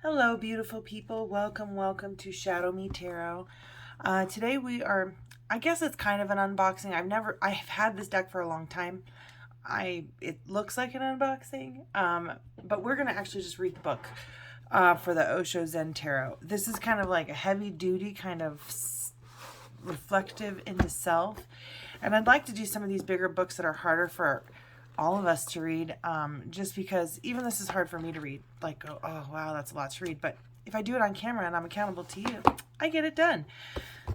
Hello, beautiful people. Welcome to ShadowMeTarot. Today we are, I guess it's kind of an unboxing. I've had this deck for a long time. It looks like an unboxing, but we're going to actually just read the book for the Osho Zen Tarot. This is kind of like a heavy duty, kind of reflective into self. And I'd like to do some of these bigger books that are harder for all of us to read, just because even this is hard for me to read. Like, oh wow, that's a lot to read. But if I do it on camera and I'm accountable to you, I get it done.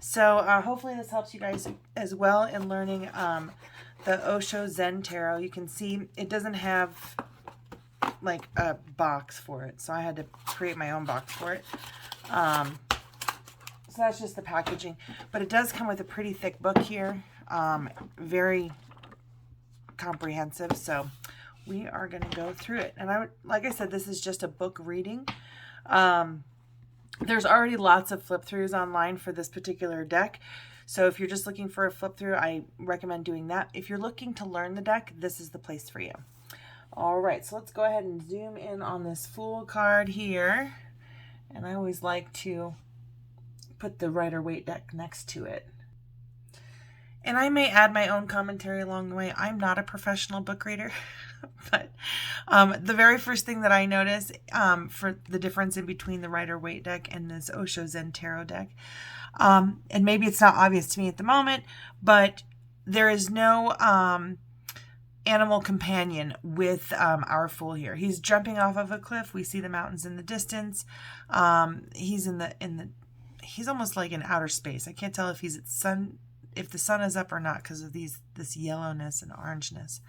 So hopefully this helps you guys as well in learning the Osho Zen Tarot. You can see it doesn't have like a box for it, so I had to create my own box for it. So that's just the packaging, but it does come with a pretty thick book here, very comprehensive. So we are going to go through it, and like I said, this is just a book reading. There's already lots of flip throughs online for this particular deck, so if you're just looking for a flip through, I recommend doing that. If you're looking to learn the deck, this is the place for you. All right, so let's go ahead and zoom in on this Fool card here, and I always like to put the Rider-Waite deck next to it. And I may add my own commentary along the way. I'm not a professional book reader, but the very first thing that I notice for the difference in between the Rider-Waite deck and this Osho Zen Tarot deck, and maybe it's not obvious to me at the moment, but there is no animal companion with our Fool here. He's jumping off of a cliff. We see the mountains in the distance. He's he's almost like in outer space. I can't tell if he's at if the sun is up or not because of this yellowness and orangeness.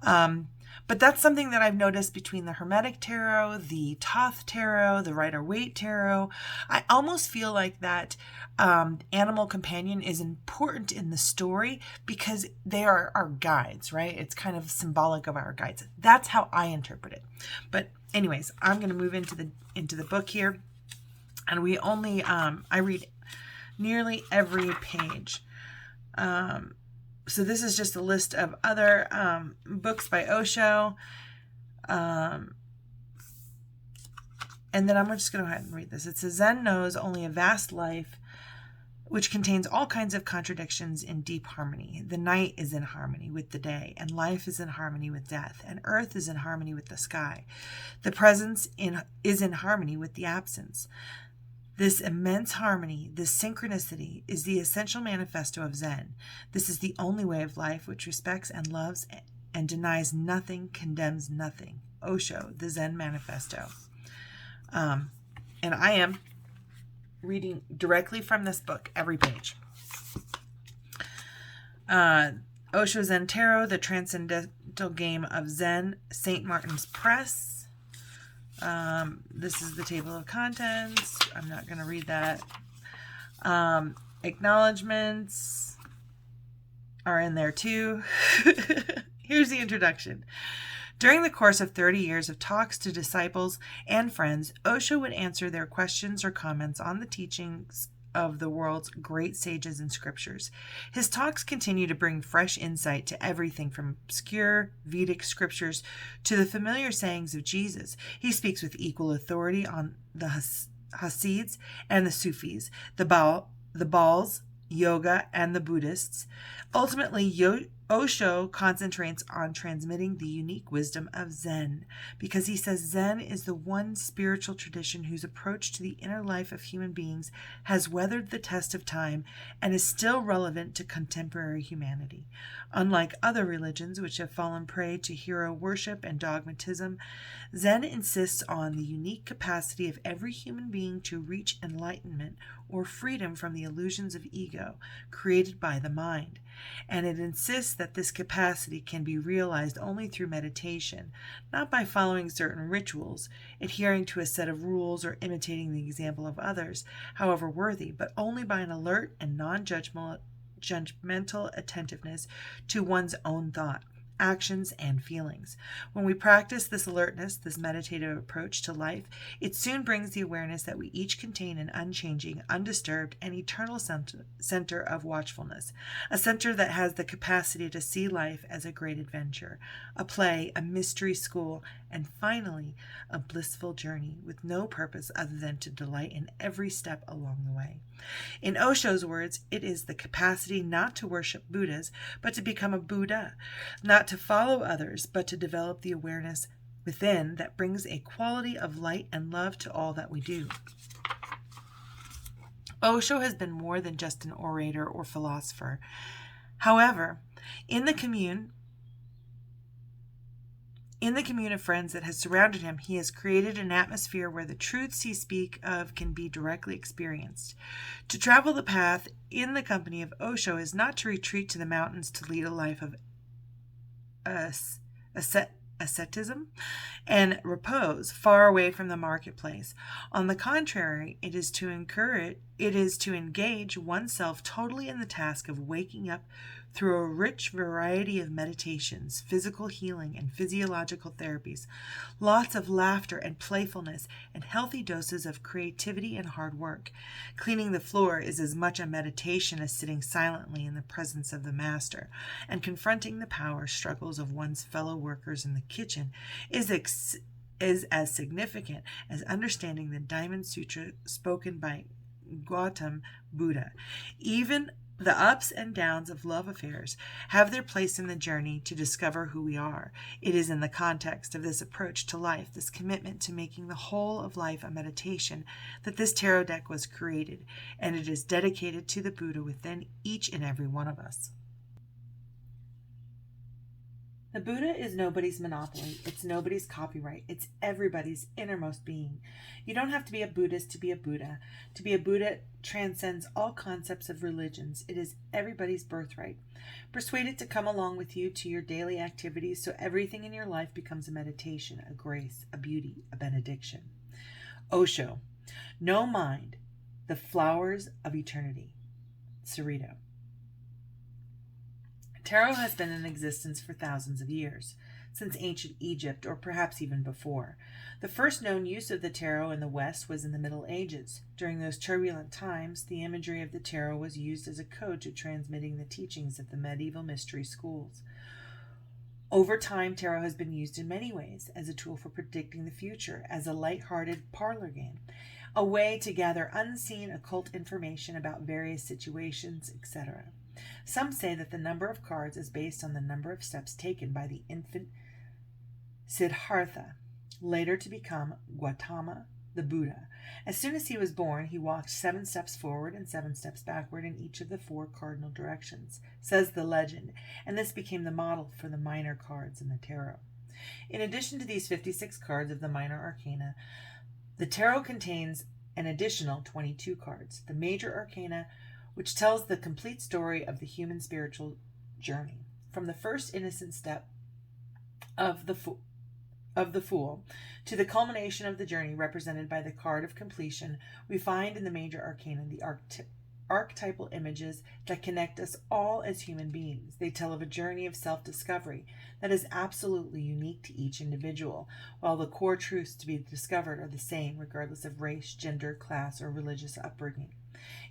But that's something that I've noticed between the Hermetic Tarot, the Thoth Tarot, the Rider-Waite Tarot. I almost feel like that animal companion is important in the story because they are our guides, right? It's kind of symbolic of our guides. That's how I interpret it. But anyways, I'm going to move into the book here, and we only I read nearly every page. So this is just a list of other books by Osho. And then I'm just going to go ahead and read this. It says, Zen knows only a vast life which contains all kinds of contradictions in deep harmony. The night is in harmony with the day, and life is in harmony with death, and earth is in harmony with the sky. The presence is in harmony with the absence. This immense harmony, this synchronicity, is the essential manifesto of Zen. This is the only way of life which respects and loves and denies nothing, condemns nothing. Osho, the Zen Manifesto. And I am reading directly from this book, every page. Osho Zen Tarot, the Transcendental Game of Zen, St. Martin's Press. This is the table of contents. I'm not going to read that. Acknowledgements are in there too. Here's the introduction. During the course of 30 years of talks to disciples and friends, Osho would answer their questions or comments on the teachings of the world's great sages and scriptures. His talks continue to bring fresh insight to everything from obscure Vedic scriptures to the familiar sayings of Jesus. He speaks with equal authority on the Hasids and the Sufis, the Baals, yoga, and the Buddhists. Ultimately, Osho concentrates on transmitting the unique wisdom of Zen, because he says Zen is the one spiritual tradition whose approach to the inner life of human beings has weathered the test of time and is still relevant to contemporary humanity. Unlike other religions which have fallen prey to hero worship and dogmatism, Zen insists on the unique capacity of every human being to reach enlightenment or freedom from the illusions of ego created by the mind. And it insists that this capacity can be realized only through meditation, not by following certain rituals, adhering to a set of rules, or imitating the example of others, however worthy, but only by an alert and non-judgmental attentiveness to one's own thought. actions, and feelings. When we practice this alertness, this meditative approach to life, it soon brings the awareness that we each contain an unchanging, undisturbed, and eternal center of watchfulness, a center that has the capacity to see life as a great adventure, a play, a mystery school, and finally, a blissful journey with no purpose other than to delight in every step along the way. In Osho's words, it is the capacity not to worship Buddhas, but to become a Buddha, not to follow others, but to develop the awareness within that brings a quality of light and love to all that we do. Osho has been more than just an orator or philosopher. However, in the commune of friends that has surrounded him, he has created an atmosphere where the truths he speaks of can be directly experienced. To travel the path in the company of Osho is not to retreat to the mountains to lead a life of asceticism and repose far away from the marketplace. On the contrary, it is to engage oneself totally in the task of waking up through a rich variety of meditations, physical healing, and physiological therapies, lots of laughter and playfulness, and healthy doses of creativity and hard work. Cleaning the floor is as much a meditation as sitting silently in the presence of the master, and confronting the power struggles of one's fellow workers in the kitchen is as significant as understanding the Diamond Sutra spoken by Gautama Buddha. Even the ups and downs of love affairs have their place in the journey to discover who we are. It is in the context of this approach to life, this commitment to making the whole of life a meditation, that this tarot deck was created, and it is dedicated to the Buddha within each and every one of us. The Buddha is nobody's monopoly. It's nobody's copyright. It's everybody's innermost being. You don't have to be a Buddhist to be a Buddha. To be a Buddha transcends all concepts of religions. It is everybody's birthright. Persuade it to come along with you to your daily activities so everything in your life becomes a meditation, a grace, a beauty, a benediction. Osho, no mind, the flowers of eternity. Cerrito. Tarot has been in existence for thousands of years, since ancient Egypt, or perhaps even before. The first known use of the tarot in the West was in the Middle Ages. During those turbulent times, the imagery of the tarot was used as a code to transmitting the teachings of the medieval mystery schools. Over time, tarot has been used in many ways, as a tool for predicting the future, as a light-hearted parlor game, a way to gather unseen occult information about various situations, etc. Some say that the number of cards is based on the number of steps taken by the infant Siddhartha, later to become Gautama, the Buddha. As soon as he was born, he walked 7 steps forward and 7 steps backward in each of the 4 cardinal directions, says the legend, and this became the model for the minor cards in the tarot. In addition to these 56 cards of the minor arcana, the tarot contains an additional 22 cards, the major arcana, which tells the complete story of the human spiritual journey, from the first innocent step of the Fool to the culmination of the journey represented by the card of completion. We find in the major arcana the archetypal images that connect us all as human beings. They tell of a journey of self-discovery that is absolutely unique to each individual, while the core truths to be discovered are the same regardless of race, gender, class, or religious upbringing.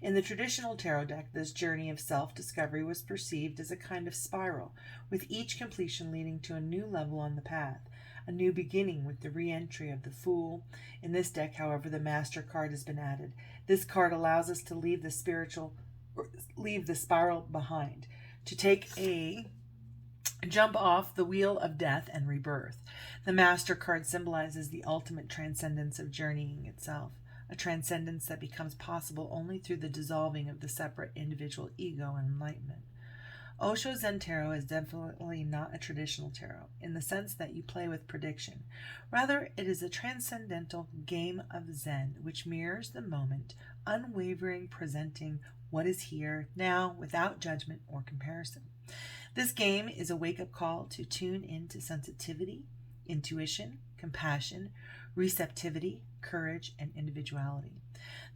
In the traditional tarot deck, this journey of self-discovery was perceived as a kind of spiral, with each completion leading to a new level on the path, a new beginning with the re-entry of the Fool. In this deck, however, the Master card has been added. This card allows us to leave the spiral behind, to take a jump off the wheel of death and rebirth. The Master card symbolizes the ultimate transcendence of journeying itself, a transcendence that becomes possible only through the dissolving of the separate individual ego and enlightenment. Osho Zen Tarot is definitely not a traditional tarot, in the sense that you play with prediction. Rather, it is a transcendental game of Zen, which mirrors the moment, unwavering, presenting what is here, now, without judgment or comparison. This game is a wake-up call to tune into sensitivity, intuition, compassion, receptivity, courage, and individuality.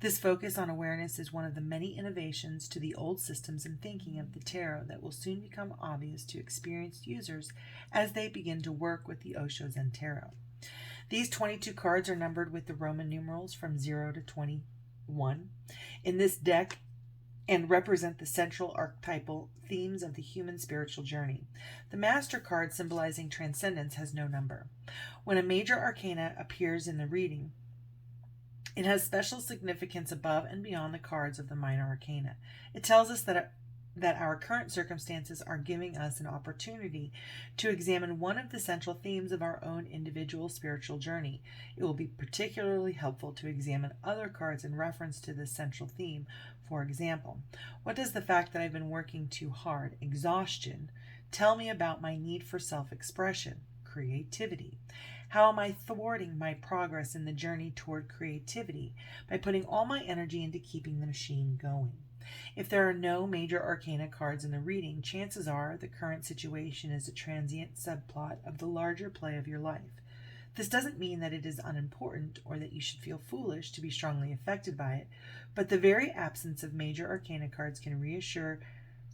This focus on awareness is one of the many innovations to the old systems and thinking of the tarot that will soon become obvious to experienced users as they begin to work with the Osho Zen tarot. These 22 cards are numbered with the Roman numerals from 0 to 21 in this deck and represent the central archetypal themes of the human spiritual journey. The Master card, symbolizing transcendence, has no number. When a major arcana appears in the reading, it has special significance above and beyond the cards of the minor arcana. It tells us that our current circumstances are giving us an opportunity to examine one of the central themes of our own individual spiritual journey. It will be particularly helpful to examine other cards in reference to this central theme. For example, what does the fact that I've been working too hard, exhaustion, tell me about my need for self-expression, creativity? How am I thwarting my progress in the journey toward creativity by putting all my energy into keeping the machine going? If there are no major arcana cards in the reading, chances are the current situation is a transient subplot of the larger play of your life. This doesn't mean that it is unimportant or that you should feel foolish to be strongly affected by it, but the very absence of major arcana cards can reassure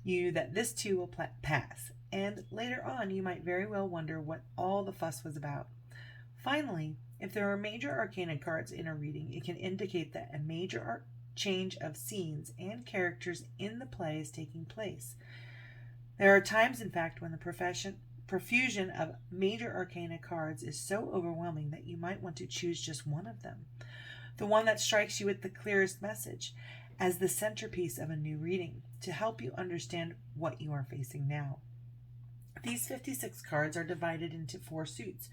you that this too will pass, and later on you might very well wonder what all the fuss was about. Finally, if there are major arcana cards in a reading, it can indicate that a major change of scenes and characters in the play is taking place. There are times, in fact, when the profusion of major arcana cards is so overwhelming that you might want to choose just one of them, the one that strikes you with the clearest message, as the centerpiece of a new reading, to help you understand what you are facing now. These 56 cards are divided into 4 suits,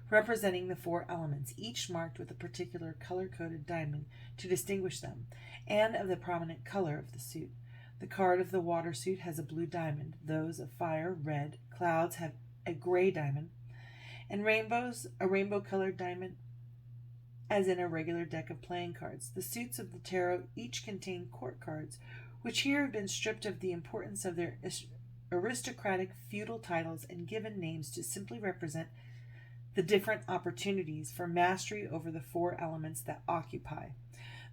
representing the 4 elements, each marked with a particular color-coded diamond to distinguish them, and of the prominent color of the suit. The card of the water suit has a blue diamond, those of fire, red, clouds have a gray diamond, and rainbows, a rainbow-colored diamond, as in a regular deck of playing cards. The suits of the tarot each contain court cards, which here have been stripped of the importance of their aristocratic feudal titles and given names to simply represent the different opportunities for mastery over the 4 elements that occupy.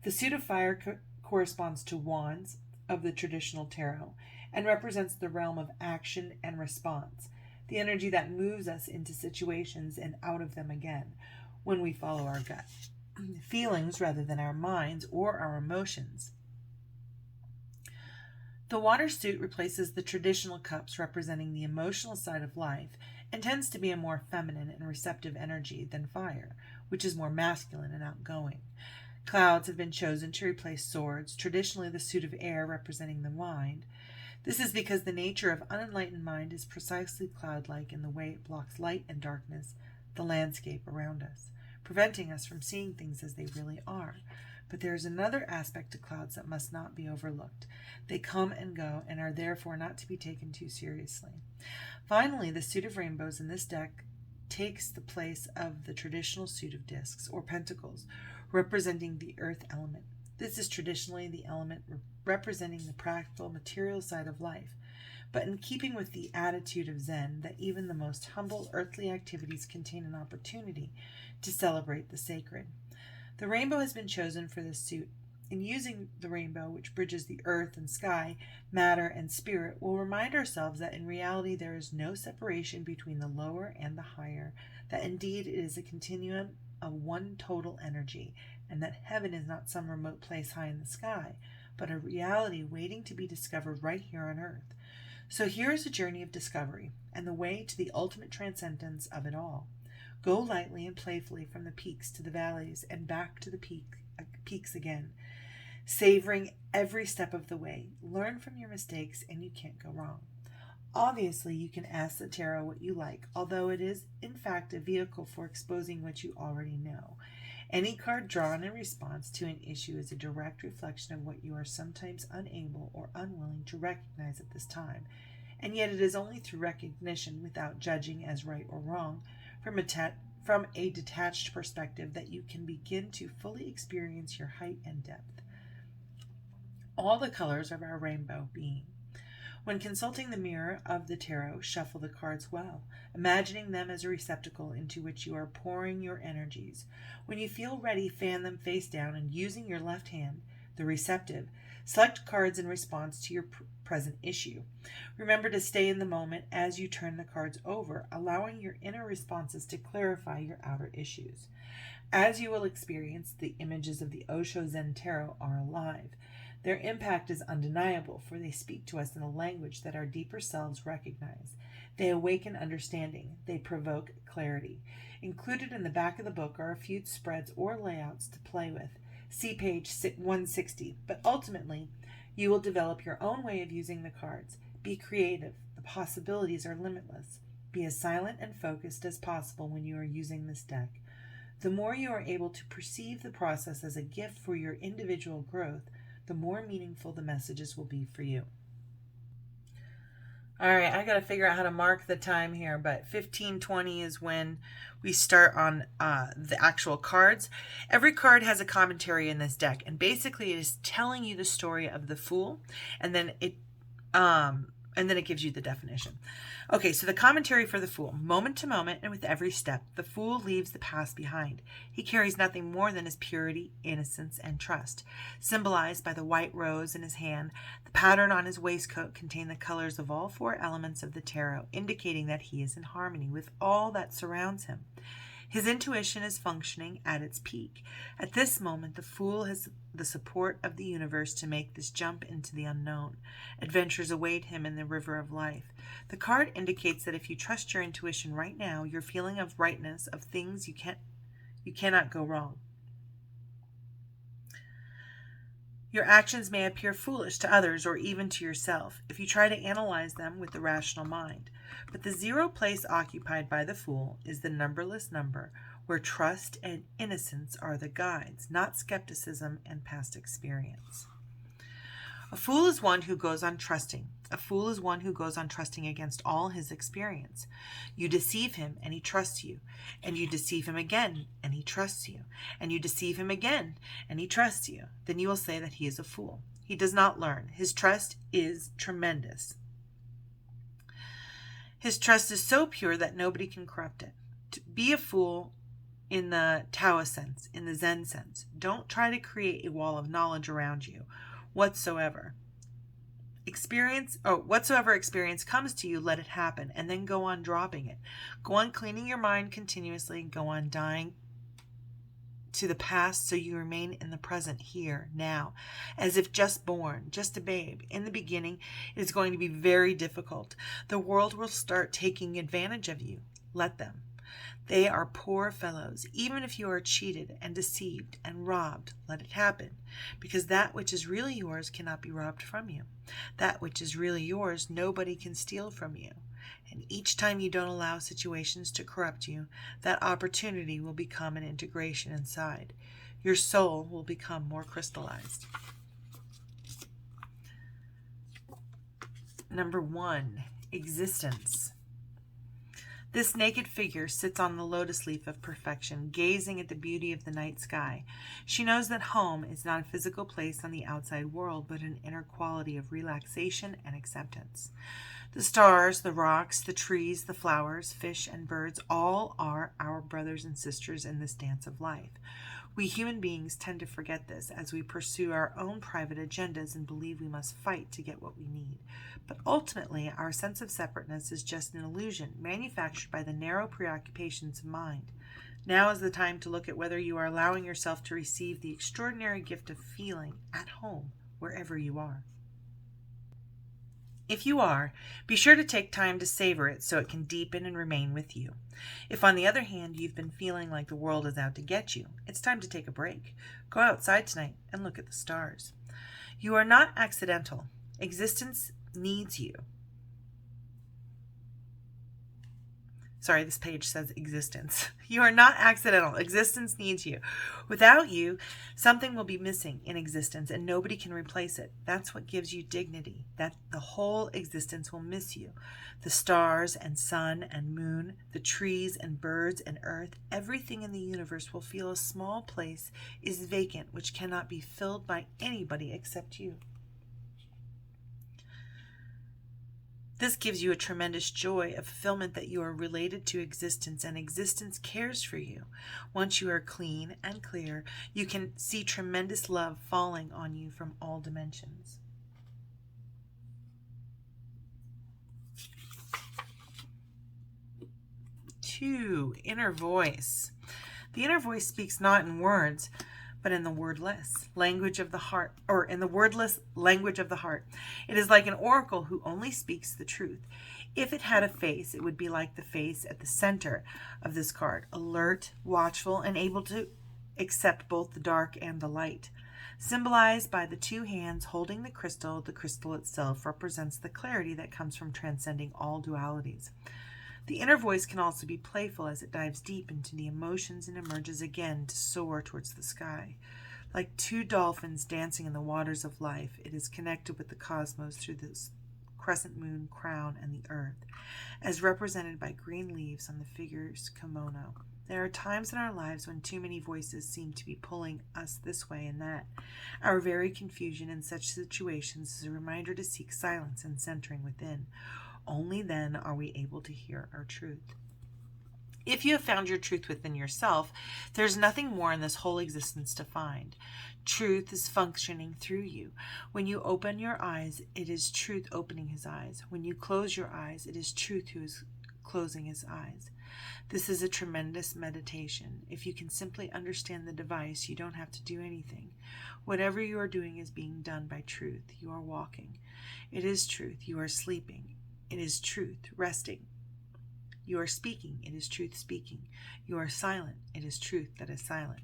The suit of fire corresponds to wands of the traditional tarot and represents the realm of action and response, the energy that moves us into situations and out of them again when we follow our gut feelings rather than our minds or our emotions. The water suit replaces the traditional cups, representing the emotional side of life, and tends to be a more feminine and receptive energy than fire, which is more masculine and outgoing. Clouds have been chosen to replace swords, traditionally the suit of air representing the mind. This is because the nature of unenlightened mind is precisely cloud-like in the way it blocks light and darkness, the landscape around us, preventing us from seeing things as they really are. But there is another aspect to clouds that must not be overlooked. They come and go and are therefore not to be taken too seriously. Finally, the suit of rainbows in this deck takes the place of the traditional suit of discs or pentacles, representing the earth element. This is traditionally the element representing the practical, material side of life, but in keeping with the attitude of Zen that even the most humble earthly activities contain an opportunity to celebrate the sacred. The rainbow has been chosen for this suit. In using the rainbow, which bridges the earth and sky, matter and spirit, we'll remind ourselves that in reality there is no separation between the lower and the higher, that indeed it is a continuum of one total energy, and that heaven is not some remote place high in the sky, but a reality waiting to be discovered right here on earth. So here is a journey of discovery, and the way to the ultimate transcendence of it all. Go lightly and playfully from the peaks to the valleys and back to the peaks again, savoring every step of the way. Learn from your mistakes and you can't go wrong. Obviously, you can ask the tarot what you like, although it is in fact a vehicle for exposing what you already know. Any card drawn in response to an issue is a direct reflection of what you are sometimes unable or unwilling to recognize at this time, and yet it is only through recognition, without judging as right or wrong, from a detached perspective, that you can begin to fully experience your height and depth. All the colors of our rainbow being. When consulting the mirror of the tarot, shuffle the cards well, imagining them as a receptacle into which you are pouring your energies. When you feel ready, fan them face down and using your left hand, the receptive, select cards in response to your present issue. Remember to stay in the moment as you turn the cards over, allowing your inner responses to clarify your outer issues. As you will experience, the images of the Osho Zen Tarot are alive. Their impact is undeniable, for they speak to us in a language that our deeper selves recognize. They awaken understanding. They provoke clarity. Included in the back of the book are a few spreads or layouts to play with. See page 160. But ultimately, you will develop your own way of using the cards. Be creative. The possibilities are limitless. Be as silent and focused as possible when you are using this deck. The more you are able to perceive the process as a gift for your individual growth, the more meaningful the messages will be for you. All right, I got to figure out how to mark the time here, but 15:20 is when we start on the actual cards. Every card has a commentary in this deck, and basically it is telling you the story of the Fool, and then it gives you the definition. Okay, so the commentary for the Fool. Moment to moment and with every step, the Fool leaves the past behind. He carries nothing more than his purity, innocence, and trust. Symbolized by the white rose in his hand, the pattern on his waistcoat contains the colors of all four elements of the tarot, indicating that he is in harmony with all that surrounds him. His intuition is functioning at its peak. At this moment, the Fool has the support of the universe to make this jump into the unknown. Adventures await him in the river of life. The card indicates that if you trust your intuition right now, your feeling of rightness, of things you cannot go wrong. Your actions may appear foolish to others or even to yourself if you try to analyze them with the rational mind. But the zero place occupied by the Fool is the numberless number where trust and innocence are the guides, not skepticism and past experience. A fool is one who goes on trusting. A fool is one who goes on trusting against all his experience. You deceive him and he trusts you. And you deceive him again and he trusts you. And you deceive him again and he trusts you. Then you will say that he is a fool. He does not learn. His trust is tremendous. His trust is so pure that nobody can corrupt it. To be a fool in the Taoist sense, in the Zen sense, don't try to create a wall of knowledge around you. Whatsoever experience comes to you, let it happen, and then go on dropping it. Go on cleaning your mind continuously, go on dying to the past so you remain in the present here, now, as if just born, just a babe. In the beginning, it is going to be very difficult. The world will start taking advantage of you. Let them. They are poor fellows. Even if you are cheated and deceived and robbed, let it happen, because that which is really yours cannot be robbed from you. That which is really yours, nobody can steal from you. And each time you don't allow situations to corrupt you, that opportunity will become an integration inside. Your soul will become more crystallized. Number 1, existence. This naked figure sits on the lotus leaf of perfection, gazing at the beauty of the night sky. She knows that home is not a physical place on the outside world, but an inner quality of relaxation and acceptance. The stars, the rocks, the trees, the flowers, fish, and birds all are our brothers and sisters in this dance of life. We human beings tend to forget this as we pursue our own private agendas and believe we must fight to get what we need. But ultimately, our sense of separateness is just an illusion manufactured by the narrow preoccupations of mind. Now is the time to look at whether you are allowing yourself to receive the extraordinary gift of feeling at home wherever you are. If you are, be sure to take time to savor it so it can deepen and remain with you. If, on the other hand, you've been feeling like the world is out to get you, it's time to take a break. Go outside tonight and look at the stars. You are not accidental. Existence needs you. Sorry, this page says existence. You are not accidental. Existence needs you. Without you, something will be missing in existence and nobody can replace it. That's what gives you dignity. That the whole existence will miss you. The stars and sun and moon, the trees and birds and earth, everything in the universe will feel a small place is vacant, which cannot be filled by anybody except you. This gives you a tremendous joy, a fulfillment that you are related to existence and existence cares for you. Once you are clean and clear, you can see tremendous love falling on you from all dimensions. 2, inner voice. The inner voice speaks not in words, but in the wordless language of the heart, or in the wordless language of the heart. It is like an oracle who only speaks the truth. If it had a face, it would be like the face at the center of this card, alert, watchful, and able to accept both the dark and the light. Symbolized by the 2 hands holding the crystal itself represents the clarity that comes from transcending all dualities. The inner voice can also be playful as it dives deep into the emotions and emerges again to soar towards the sky. Like 2 dolphins dancing in the waters of life, it is connected with the cosmos through this crescent moon crown and the earth, as represented by green leaves on the figure's kimono. There are times in our lives when too many voices seem to be pulling us this way and that. Our very confusion in such situations is a reminder to seek silence and centering within. Only then are we able to hear our truth. If you have found your truth within yourself, there's nothing more in this whole existence to find. Truth is functioning through you. When you open your eyes, it is truth opening his eyes. When you close your eyes, it is truth who is closing his eyes. This is a tremendous meditation. If you can simply understand the device, you don't have to do anything. Whatever you are doing is being done by truth. You are walking. It is truth. You are sleeping. It is truth, resting. You are speaking. It is truth speaking. You are silent. It is truth that is silent.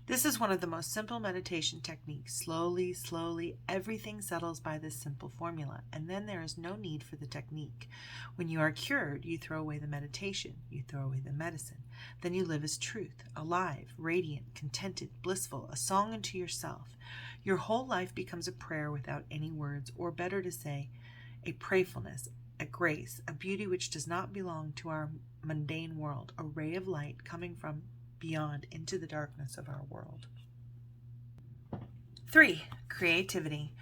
This is one of the most simple meditation techniques. Slowly, slowly, everything settles by this simple formula, and then there is no need for the technique. When you are cured, you throw away the meditation. You throw away the medicine. Then you live as truth, alive, radiant, contented, blissful, a song unto yourself. Your whole life becomes a prayer without any words, or better to say, a prayfulness, a grace, a beauty which does not belong to our mundane world, a ray of light coming from beyond into the darkness of our world. 3. Creativity.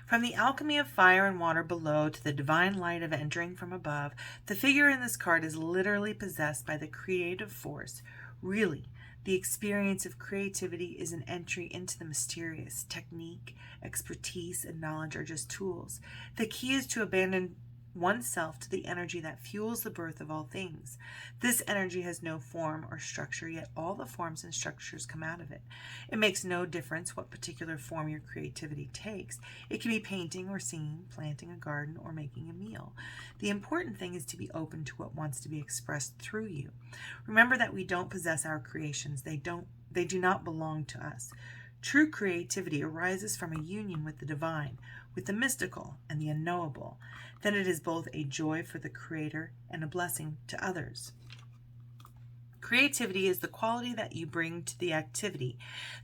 From the alchemy of fire and water below to the divine light of entering from above, the figure in this card is literally possessed by the creative force. Really, the experience of creativity is an entry into the mysterious. Technique, expertise, and knowledge are just tools. The key is to abandon oneself to the energy that fuels the birth of all things. This energy has no form or structure, yet all the forms and structures come out of it. It makes no difference what particular form your creativity takes. It can be painting or singing, planting a garden, or making a meal. The important thing is to be open to what wants to be expressed through you. Remember that we don't possess our creations. They do not belong to us. True creativity arises from a union with the divine, with the mystical and the unknowable. Then it is both a joy for the creator and a blessing to others. Creativity is the quality that you bring to the activity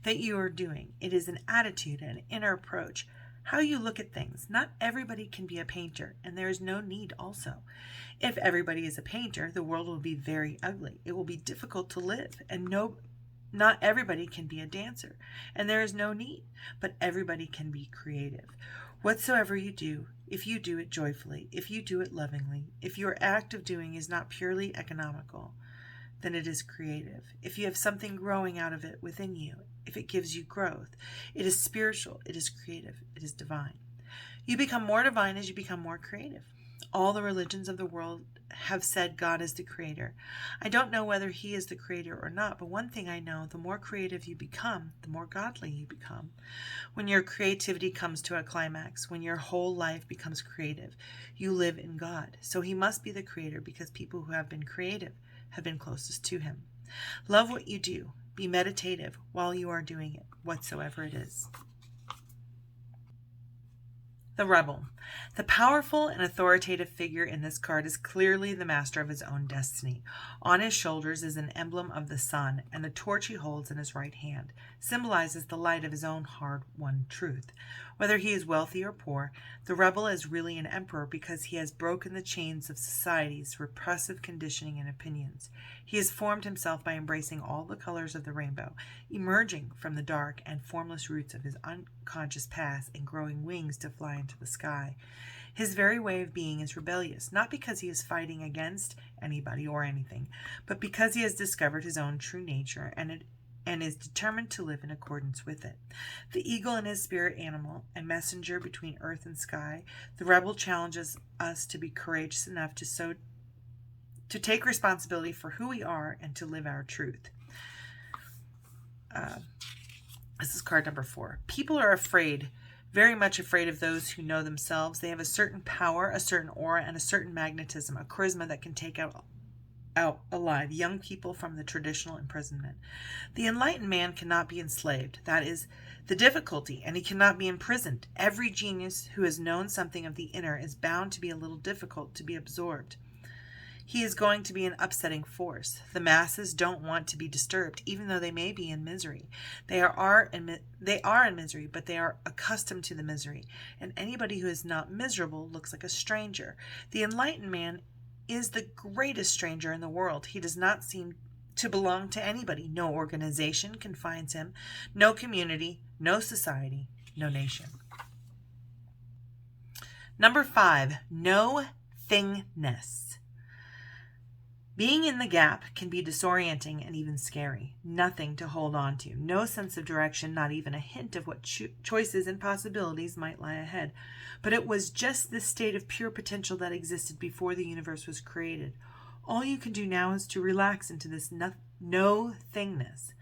that you are doing. It is an attitude, an inner approach, how you look at things. Not everybody can be a painter, and there is no need also. If everybody is a painter, the world will be very ugly. It will be difficult to live, and not everybody can be a dancer, and there is no need, but everybody can be creative. Whatsoever you do, if you do it joyfully, if you do it lovingly, if your act of doing is not purely economical, then it is creative. If you have something growing out of it within you, if it gives you growth, it is spiritual, it is creative, it is divine. You become more divine as you become more creative. All the religions of the world have said God is the creator. I don't know whether he is the creator or not, but one thing I know, the more creative you become, the more godly you become. When your creativity comes to a climax, when your whole life becomes creative, you live in God. So he must be the creator because people who have been creative have been closest to him. Love what you do. Be meditative while you are doing it, whatsoever it is. The Rebel. The powerful and authoritative figure in this card is clearly the master of his own destiny. On his shoulders is an emblem of the sun, and the torch he holds in his right hand symbolizes the light of his own hard-won truth. Whether he is wealthy or poor, the rebel is really an emperor because he has broken the chains of society's repressive conditioning and opinions. He has formed himself by embracing all the colors of the rainbow, emerging from the dark and formless roots of his unconscious past and growing wings to fly into the sky. His very way of being is rebellious, not because he is fighting against anybody or anything, but because he has discovered his own true nature and is determined to live in accordance with it. The eagle and his spirit animal, a messenger between earth and sky, the rebel challenges us to be courageous enough to take responsibility for who we are and to live our truth. This is card number 4. People are afraid, very much afraid of those who know themselves. They have a certain power, a certain aura, and a certain magnetism, a charisma that can take out alive young people from the traditional imprisonment. The enlightened man cannot be enslaved. That is the difficulty, and he cannot be imprisoned. Every genius who has known something of the inner is bound to be a little difficult to be absorbed. He is going to be an upsetting force. The masses don't want to be disturbed, even though they may be in misery. They are in misery, but they are accustomed to the misery, and anybody who is not miserable looks like a stranger. The enlightened man is the greatest stranger in the world. He does not seem to belong to anybody. No organization confines him, no community, no society, no nation. Number 5, no thingness. Being in the gap can be disorienting and even scary. Nothing to hold on to. No sense of direction, not even a hint of what choices and possibilities might lie ahead. But it was just this state of pure potential that existed before the universe was created. All you can do now is to relax into this no thingness.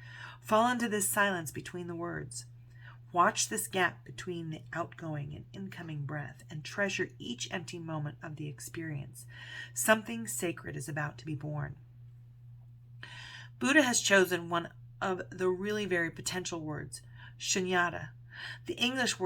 Fall into this silence between the words. Watch this gap between the outgoing and incoming breath and treasure each empty moment of the experience. Something sacred is about to be born. Buddha has chosen one of the really very potential words, shunyata. The English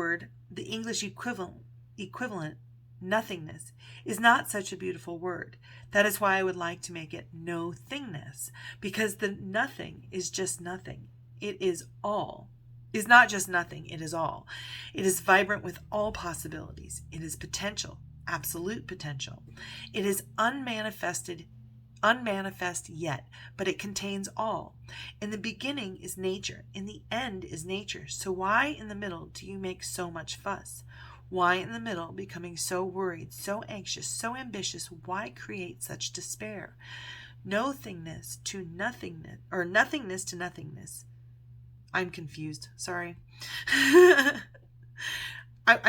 equivalent, nothingness, is not such a beautiful word. That is why I would like to make it no thingness, because the nothing is just nothing. It is all. Is not just nothing, it is all. It is vibrant with all possibilities. It is potential, absolute potential. It is unmanifest yet, but it contains all. In the beginning is nature, in the end is nature. So why in the middle do you make so much fuss? Why in the middle, becoming so worried, so anxious, so ambitious? Why create such despair? No thingness to nothingness, or nothingness to nothingness. I'm confused. Sorry. I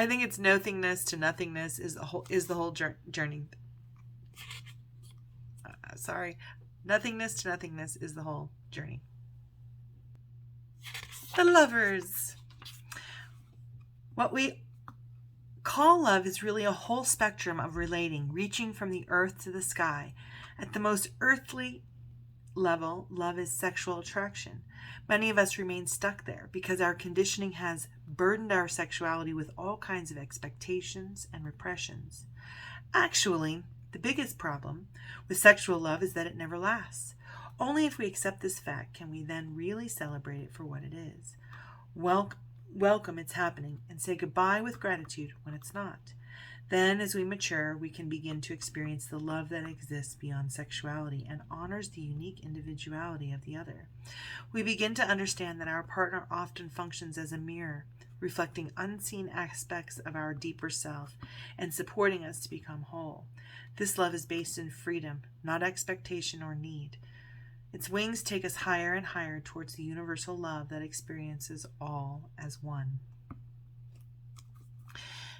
think it's nothingness to nothingness is the whole journey. Sorry. Nothingness to nothingness is the whole journey. The Lovers. What we call love is really a whole spectrum of relating, reaching from the earth to the sky. At the most earthly level, love is sexual attraction. Many of us remain stuck there because our conditioning has burdened our sexuality with all kinds of expectations and repressions. Actually, the biggest problem with sexual love is that it never lasts. Only if we accept this fact can we then really celebrate it for what it is. Welcome its happening and say goodbye with gratitude when it's not. Then, as we mature, we can begin to experience the love that exists beyond sexuality and honors the unique individuality of the other. We begin to understand that our partner often functions as a mirror, reflecting unseen aspects of our deeper self and supporting us to become whole. This love is based in freedom, not expectation or need. Its wings take us higher and higher towards the universal love that experiences all as one.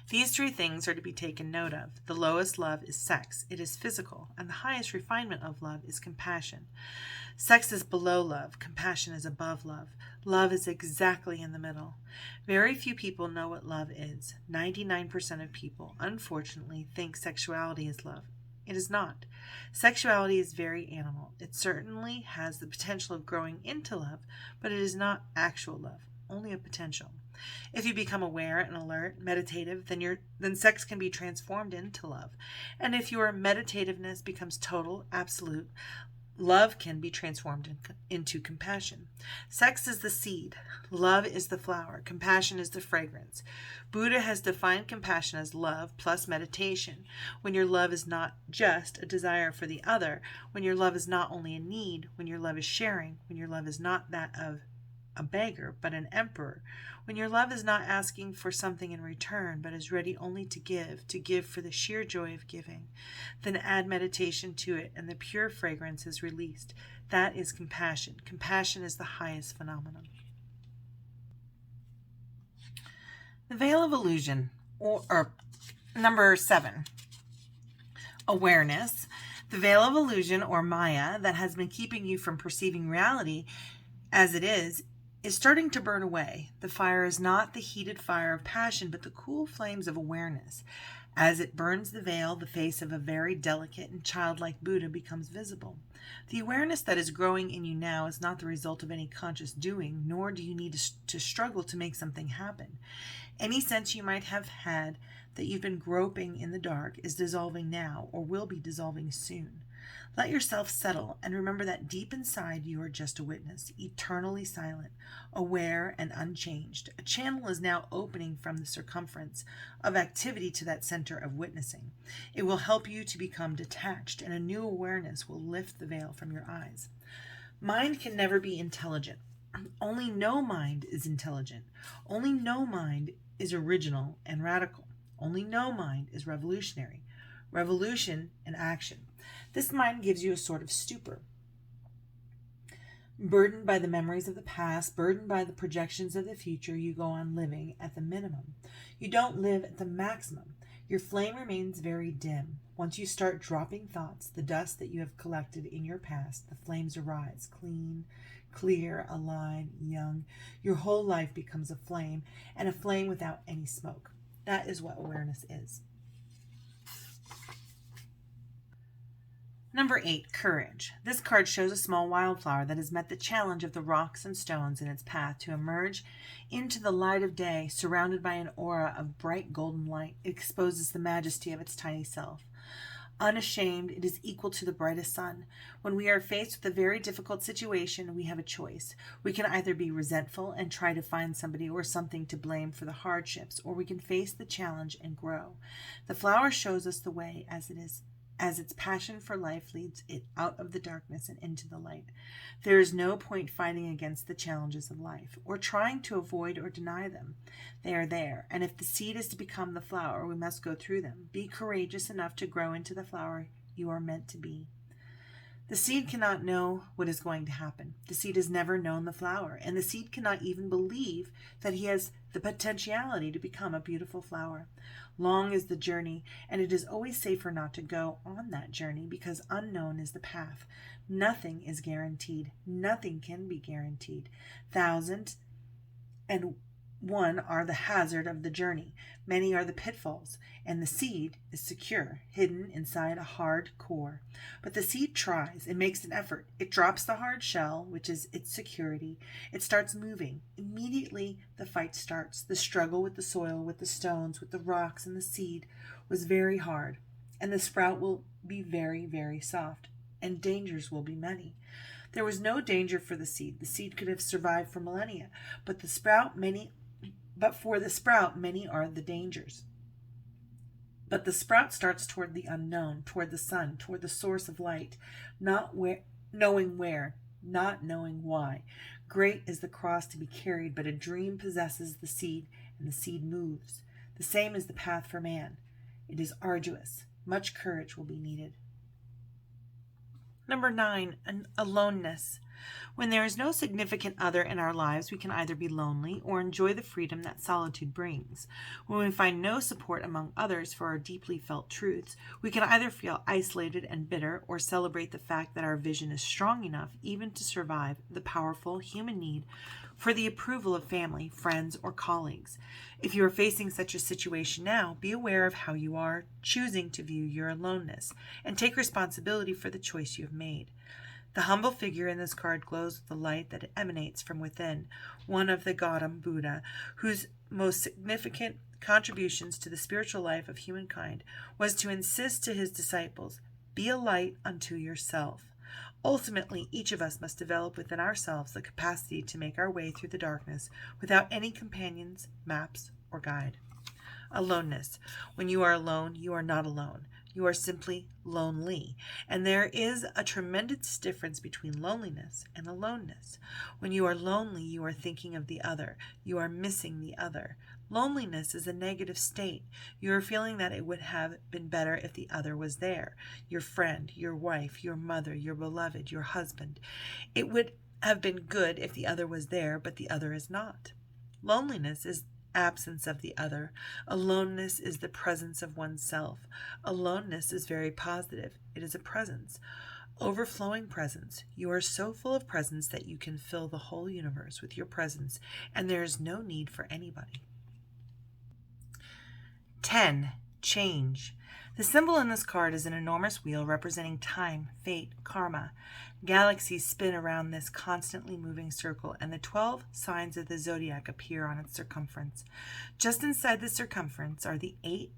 These 3 things are to be taken note of. The lowest love is sex. It is physical, and the highest refinement of love is compassion. Sex is below love. Compassion is above love. Love is exactly in the middle. Very few people know what love is. 99% of people, unfortunately, think sexuality is love. It is not. Sexuality is very animal. It certainly has the potential of growing into love, but it is not actual love, only a potential. If you become aware and alert, meditative, then sex can be transformed into love. And if your meditativeness becomes total, absolute, love can be transformed into compassion. Sex is the seed. Love is the flower. Compassion is the fragrance. Buddha has defined compassion as love plus meditation. When your love is not just a desire for the other, when your love is not only a need, when your love is sharing, when your love is not that of a beggar, but an emperor. When your love is not asking for something in return, but is ready only to give for the sheer joy of giving, then add meditation to it, and the pure fragrance is released. That is compassion. Compassion is the highest phenomenon. The veil of illusion, or number 7, awareness. The veil of illusion, or Maya, that has been keeping you from perceiving reality as it is starting to burn away. The fire is not the heated fire of passion, but the cool flames of awareness. As it burns the veil, the face of a very delicate and childlike Buddha becomes visible. The awareness that is growing in you now is not the result of any conscious doing, nor do you need to struggle to make something happen. Any sense you might have had that you've been groping in the dark is dissolving now, or will be dissolving soon. Let yourself settle and remember that deep inside you are just a witness, eternally silent, aware and unchanged. A channel is now opening from the circumference of activity to that center of witnessing. It will help you to become detached, and a new awareness will lift the veil from your eyes. Mind can never be intelligent. Only no mind is intelligent. Only no mind is original and radical. Only no mind is revolutionary. Revolution and action. This mind gives you a sort of stupor. Burdened by the memories of the past, burdened by the projections of the future, you go on living at the minimum. You don't live at the maximum. Your flame remains very dim. Once you start dropping thoughts, the dust that you have collected in your past, the flames arise, clean, clear, alive, young. Your whole life becomes a flame, and a flame without any smoke. That is what awareness is. Number 8, courage. This card shows a small wildflower that has met the challenge of the rocks and stones in its path to emerge into the light of day, surrounded by an aura of bright golden light. It exposes the majesty of its tiny self. Unashamed, it is equal to the brightest sun. When we are faced with a very difficult situation, we have a choice. We can either be resentful and try to find somebody or something to blame for the hardships, or we can face the challenge and grow. The flower shows us the way as it is, as its passion for life leads it out of the darkness and into the light. There is no point fighting against the challenges of life, or trying to avoid or deny them. They are there, and if the seed is to become the flower, we must go through them. Be courageous enough to grow into the flower you are meant to be. The seed cannot know what is going to happen. The seed has never known the flower, and the seed cannot even believe that he has the potentiality to become a beautiful flower. Long is the journey, and it is always safer not to go on that journey because unknown is the path. Nothing is guaranteed. Nothing can be guaranteed. 1,001 are the hazard of the journey. Many are the pitfalls, and the seed is secure, hidden inside a hard core. But the seed tries. It makes an effort. It drops the hard shell, which is its security. It starts moving. Immediately, the fight starts. The struggle with the soil, with the stones, with the rocks, and the seed was very hard. And the sprout will be very, very soft. And dangers will be many. There was no danger for the seed. The seed could have survived for millennia. But for the sprout, many are the dangers. But the sprout starts toward the unknown, toward the sun, toward the source of light, not knowing where, not knowing why. Great is the cross to be carried, but a dream possesses the seed, and the seed moves. The same is the path for man. It is arduous. Much courage will be needed. Number 9, aloneness. When there is no significant other in our lives, we can either be lonely or enjoy the freedom that solitude brings. When we find no support among others for our deeply felt truths, we can either feel isolated and bitter or celebrate the fact that our vision is strong enough even to survive the powerful human need for the approval of family, friends, or colleagues. If you are facing such a situation now, be aware of how you are choosing to view your aloneness and take responsibility for the choice you have made. The humble figure in this card glows with the light that emanates from within, one of the Gautam Buddha, whose most significant contributions to the spiritual life of humankind was to insist to his disciples, "Be a light unto yourself." Ultimately, each of us must develop within ourselves the capacity to make our way through the darkness without any companions, maps, or guide. Aloneness. When you are alone, you are not alone. You are simply lonely. And there is a tremendous difference between loneliness and aloneness. When you are lonely, you are thinking of the other. You are missing the other. Loneliness is a negative state. You are feeling that it would have been better if the other was there. Your friend, your wife, your mother, your beloved, your husband. It would have been good if the other was there, but the other is not. Loneliness is absence of the other. Aloneness is the presence of oneself. Aloneness is very positive. It is a presence. Overflowing presence. You are so full of presence that you can fill the whole universe with your presence, and there is no need for anybody. 10. Change. The symbol in this card is an enormous wheel representing time, fate, karma. Galaxies spin around this constantly moving circle, and the 12 signs of the zodiac appear on its circumference. Just inside the circumference are the 8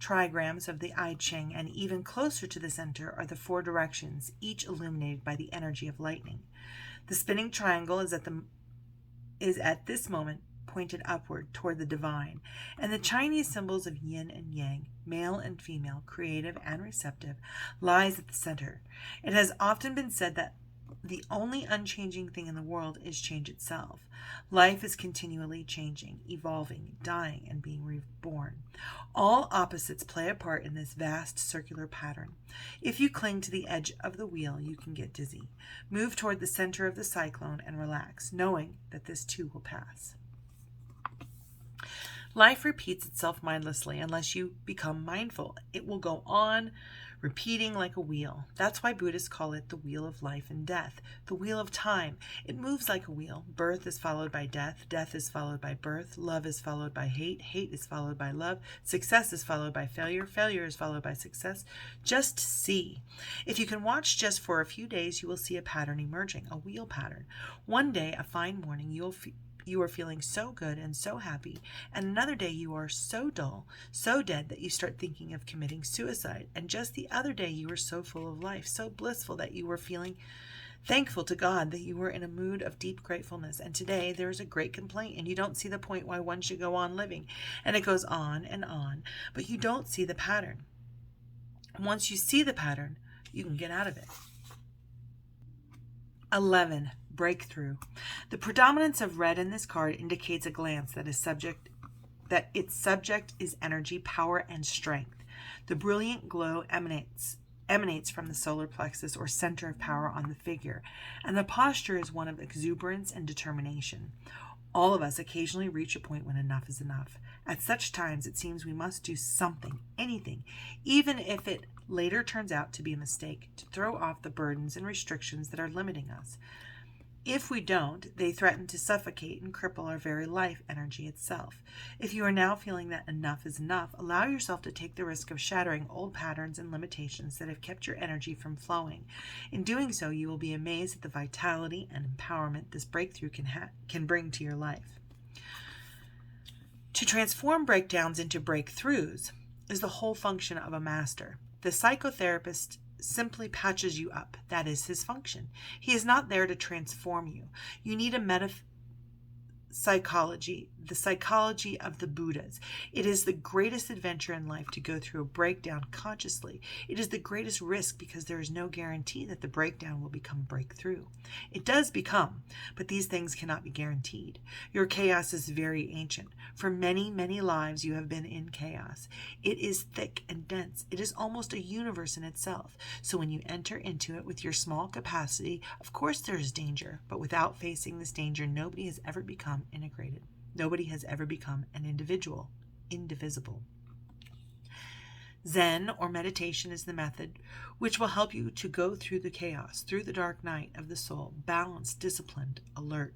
trigrams of the I Ching, and even closer to the center are the 4 directions, each illuminated by the energy of lightning. The spinning triangle is at this moment pointed upward toward the divine, and the Chinese symbols of yin and yang, male and female, creative and receptive, lies at the center. It has often been said that the only unchanging thing in the world is change itself. Life is continually changing, evolving, dying, and being reborn. All opposites play a part in this vast circular pattern. If you cling to the edge of the wheel, you can get dizzy. Move toward the center of the cyclone and relax, knowing that this too will pass. Life repeats itself mindlessly unless you become mindful. It will go on, repeating like a wheel. That's why Buddhists call it the wheel of life and death, the wheel of time. It moves like a wheel. Birth is followed by death. Death is followed by birth. Love is followed by hate. Hate is followed by love. Success is followed by failure. Failure is followed by success. Just see. If you can watch just for a few days, you will see a pattern emerging, a wheel pattern. One day, a fine morning, you are feeling so good and so happy, and another day you are so dull, so dead that you start thinking of committing suicide, and just the other day you were so full of life, so blissful that you were feeling thankful to God, that you were in a mood of deep gratefulness, and today there is a great complaint and you don't see the point why one should go on living, and it goes on, but you don't see the pattern. Once you see the pattern, you can get out of it. 11. Breakthrough. The predominance of red in this card indicates a glance that its subject is energy, power, and strength. The brilliant glow emanates from the solar plexus or center of power on the figure, and the posture is one of exuberance and determination. All of us occasionally reach a point when enough is enough. At such times, it seems we must do something, anything, even if it later turns out to be a mistake, to throw off the burdens and restrictions that are limiting us. If we don't, they threaten to suffocate and cripple our very life energy itself. If you are now feeling that enough is enough, allow yourself to take the risk of shattering old patterns and limitations that have kept your energy from flowing. In doing so, you will be amazed at the vitality and empowerment this breakthrough can bring to your life. To transform breakdowns into breakthroughs is the whole function of a master. The psychotherapist simply patches you up. That is his function. He is not there to transform you. You need a psychology, the psychology of the Buddhas. It is the greatest adventure in life to go through a breakdown consciously. It is the greatest risk because there is no guarantee that the breakdown will become breakthrough. It does become, but these things cannot be guaranteed. Your chaos is very ancient. For many, many lives you have been in chaos. It is thick and dense. It is almost a universe in itself. So when you enter into it with your small capacity, of course there is danger, but without facing this danger, nobody has ever become integrated. Nobody has ever become an individual, indivisible. Zen or meditation is the method which will help you to go through the chaos, through the dark night of the soul, balanced, disciplined, alert.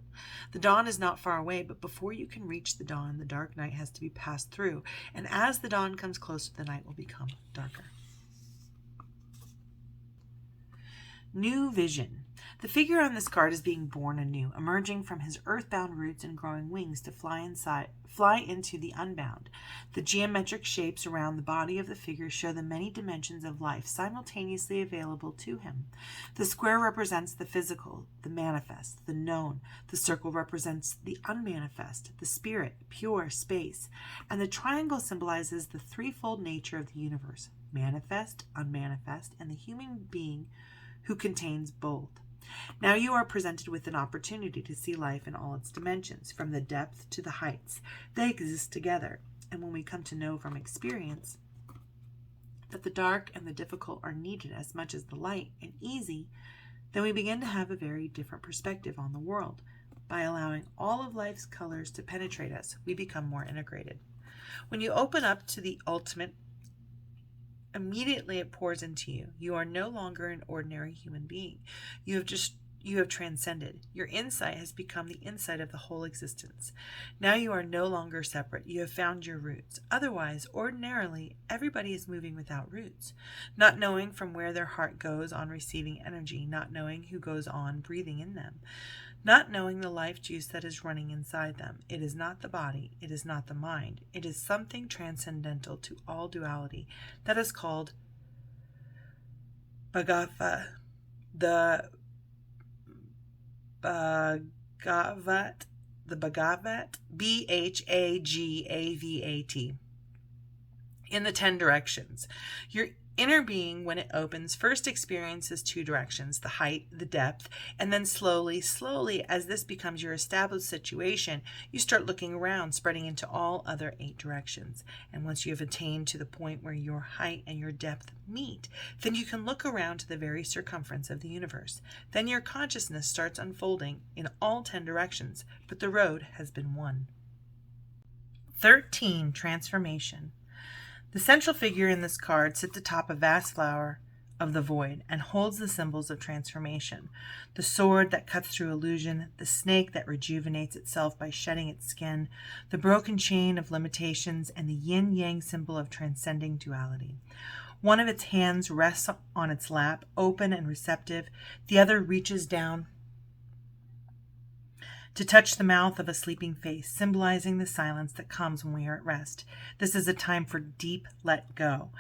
The dawn is not far away, but before you can reach the dawn, the dark night has to be passed through, and as the dawn comes closer, the night will become darker. New vision. The figure on this card is being born anew, emerging from his earthbound roots and growing wings to fly into the unbound. The geometric shapes around the body of the figure show the many dimensions of life simultaneously available to him. The square represents the physical, the manifest, the known. The circle represents the unmanifest, the spirit, pure space. And the triangle symbolizes the threefold nature of the universe: manifest, unmanifest, and the human being who contains both. Now you are presented with an opportunity to see life in all its dimensions, from the depth to the heights. They exist together, and when we come to know from experience that the dark and the difficult are needed as much as the light and easy, then we begin to have a very different perspective on the world. By allowing all of life's colors to penetrate us, we become more integrated. When you open up to the ultimate, immediately it pours into you. You are no longer an ordinary human being. You have transcended. Your insight has become the insight of the whole existence. Now you are no longer separate. You have found your roots. Otherwise, ordinarily, everybody is moving without roots, not knowing from where their heart goes on receiving energy, not knowing who goes on breathing in them, not knowing the life juice that is running inside them. It is not the body. It is not the mind. It is something transcendental to all duality that is called Bhagavat. The Bhagavat, Bhagavat, in the 10 directions. Your inner being, when it opens, first experiences 2 directions, the height, the depth, and then slowly, as this becomes your established situation, you start looking around, spreading into all other 8 directions. And once you have attained to the point where your height and your depth meet, then you can look around to the very circumference of the universe. Then your consciousness starts unfolding in all 10 directions, but the road has been won. 13. Transformation. The central figure in this card sits atop a vast flower of the void and holds the symbols of transformation. The sword that cuts through illusion, the snake that rejuvenates itself by shedding its skin, the broken chain of limitations, and the yin-yang symbol of transcending duality. One of its hands rests on its lap, open and receptive. The other reaches down to touch the mouth of a sleeping face, symbolizing the silence that comes when we are at rest. This is a time for deep let go.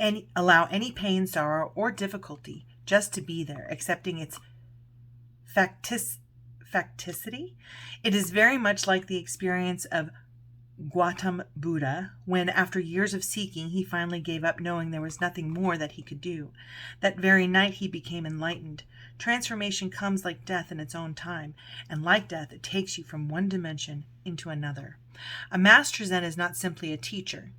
And allow any pain, sorrow, or difficulty just to be there, accepting its facticity. It is very much like the experience of Gautama Buddha, when after years of seeking, he finally gave up, knowing there was nothing more that he could do. That very night he became enlightened. Transformation comes like death in its own time, and like death, it takes you from one dimension into another. A Master Zen is not simply a teacher.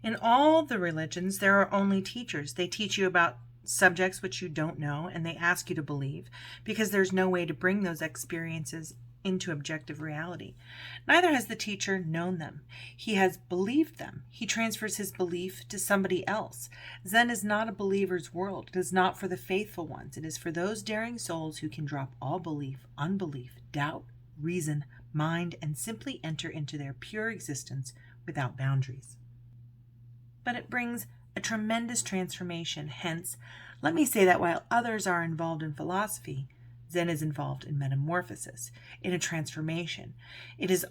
In all the religions, there are only teachers. They teach you about subjects which you don't know, and they ask you to believe, because there's no way to bring those experiences into objective reality. Neither has the teacher known them. He has believed them. He transfers his belief to somebody else. Zen is not a believer's world. It is not for the faithful ones. It is for those daring souls who can drop all belief, unbelief, doubt, reason, mind, and simply enter into their pure existence without boundaries. But it brings a tremendous transformation. Hence, let me say that while others are involved in philosophy, Zen is involved in metamorphosis, in a transformation. It is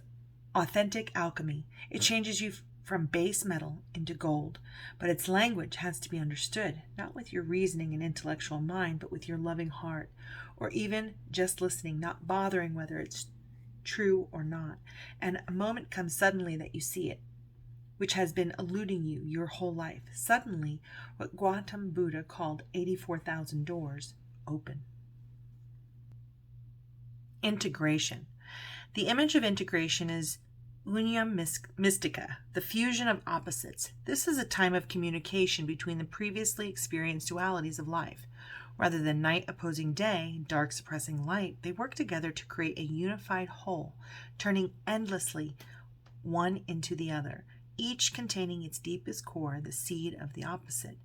authentic alchemy. It changes you from base metal into gold, but its language has to be understood, not with your reasoning and intellectual mind, but with your loving heart, or even just listening, not bothering whether it's true or not. And a moment comes suddenly that you see it, which has been eluding you your whole life. Suddenly, what Gautama Buddha called 84,000 doors open. Integration. The image of integration is unium mystica, the fusion of opposites. This is a time of communication between the previously experienced dualities of life. Rather than night opposing day, dark suppressing light, they work together to create a unified whole, turning endlessly one into the other, each containing its deepest core, the seed of the opposite.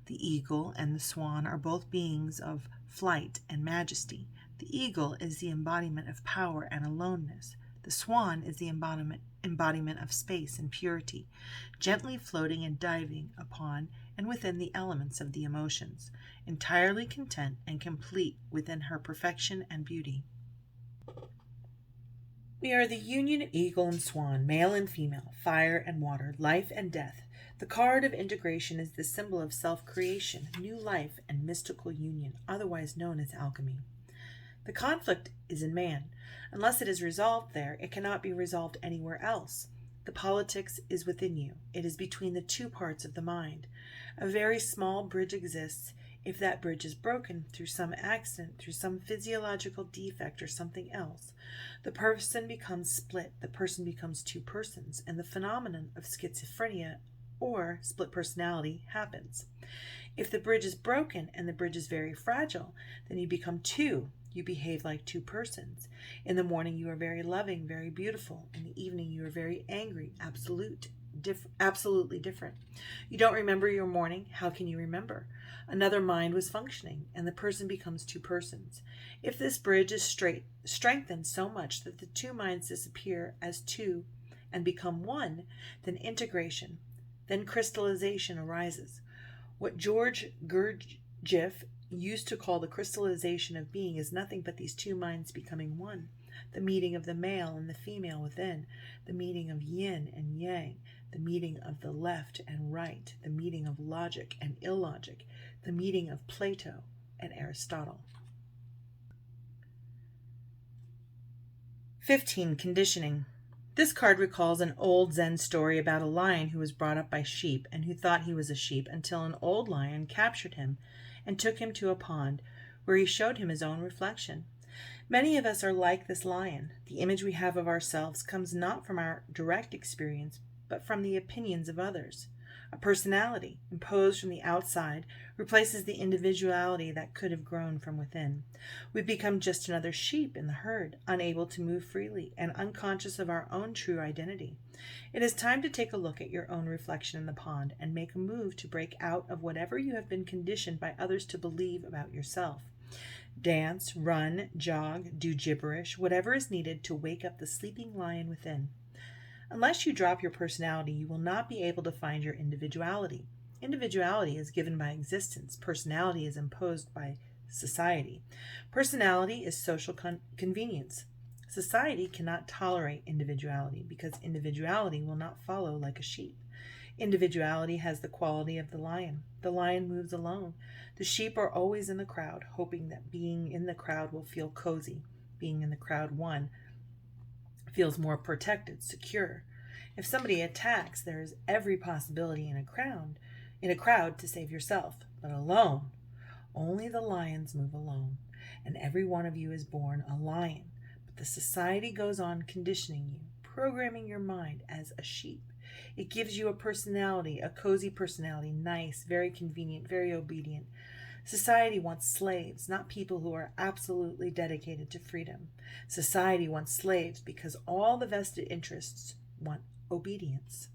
The eagle and the swan are both beings of flight and majesty. The eagle is the embodiment of power and aloneness. The swan is the embodiment of space and purity, gently floating and diving upon and within the elements of the emotions, entirely content and complete within her perfection and beauty. We are the union of eagle and swan, male and female, fire and water, life and death. The card of integration is the symbol of self-creation, new life, and mystical union, otherwise known as alchemy. The conflict is in man. Unless it is resolved there, it cannot be resolved anywhere else. The politics is within you. It is between the two parts of the mind. A very small bridge exists. If that bridge is broken through some accident, through some physiological defect or something else, the person becomes split. The person becomes two persons, and the phenomenon of schizophrenia or split personality happens. If the bridge is broken and the bridge is very fragile, then you become two. You behave like two persons. In the morning you are very loving, very beautiful. In the evening you are very angry, absolutely different. You don't remember your morning. How can you remember? Another mind was functioning, and the person becomes two persons. If this bridge is strengthened so much that the two minds disappear as two and become one, then integration, then crystallization arises. What George Gurdjieff used to call the crystallization of being is nothing but these two minds becoming one, the meeting of the male and the female within, the meeting of yin and yang, the meeting of the left and right, the meeting of logic and illogic, the meeting of Plato and Aristotle. 15. Conditioning. This card recalls an old Zen story about a lion who was brought up by sheep and who thought he was a sheep until an old lion captured him and took him to a pond where he showed him his own reflection. Many of us are like this lion. The image we have of ourselves comes not from our direct experience, but from the opinions of others. A personality, imposed from the outside, replaces the individuality that could have grown from within. We become just another sheep in the herd, unable to move freely and unconscious of our own true identity. It is time to take a look at your own reflection in the pond and make a move to break out of whatever you have been conditioned by others to believe about yourself. Dance, run, jog, do gibberish, whatever is needed to wake up the sleeping lion within. Unless you drop your personality, you will not be able to find your individuality. Individuality is given by existence. Personality is imposed by society. Personality is social convenience. Society cannot tolerate individuality because individuality will not follow like a sheep. Individuality has the quality of the lion. The lion moves alone. The sheep are always in the crowd, hoping that being in the crowd will feel cozy. Being in the crowd, one feels more protected, secure. If somebody attacks, there is every possibility in a crowd to save yourself. But alone, only the lions move alone. And every one of you is born a lion. But the society goes on conditioning you, programming your mind as a sheep. It gives you a personality, a cozy personality, nice, very convenient, very obedient. Society wants slaves, not people who are absolutely dedicated to freedom. Society wants slaves because all the vested interests want obedience.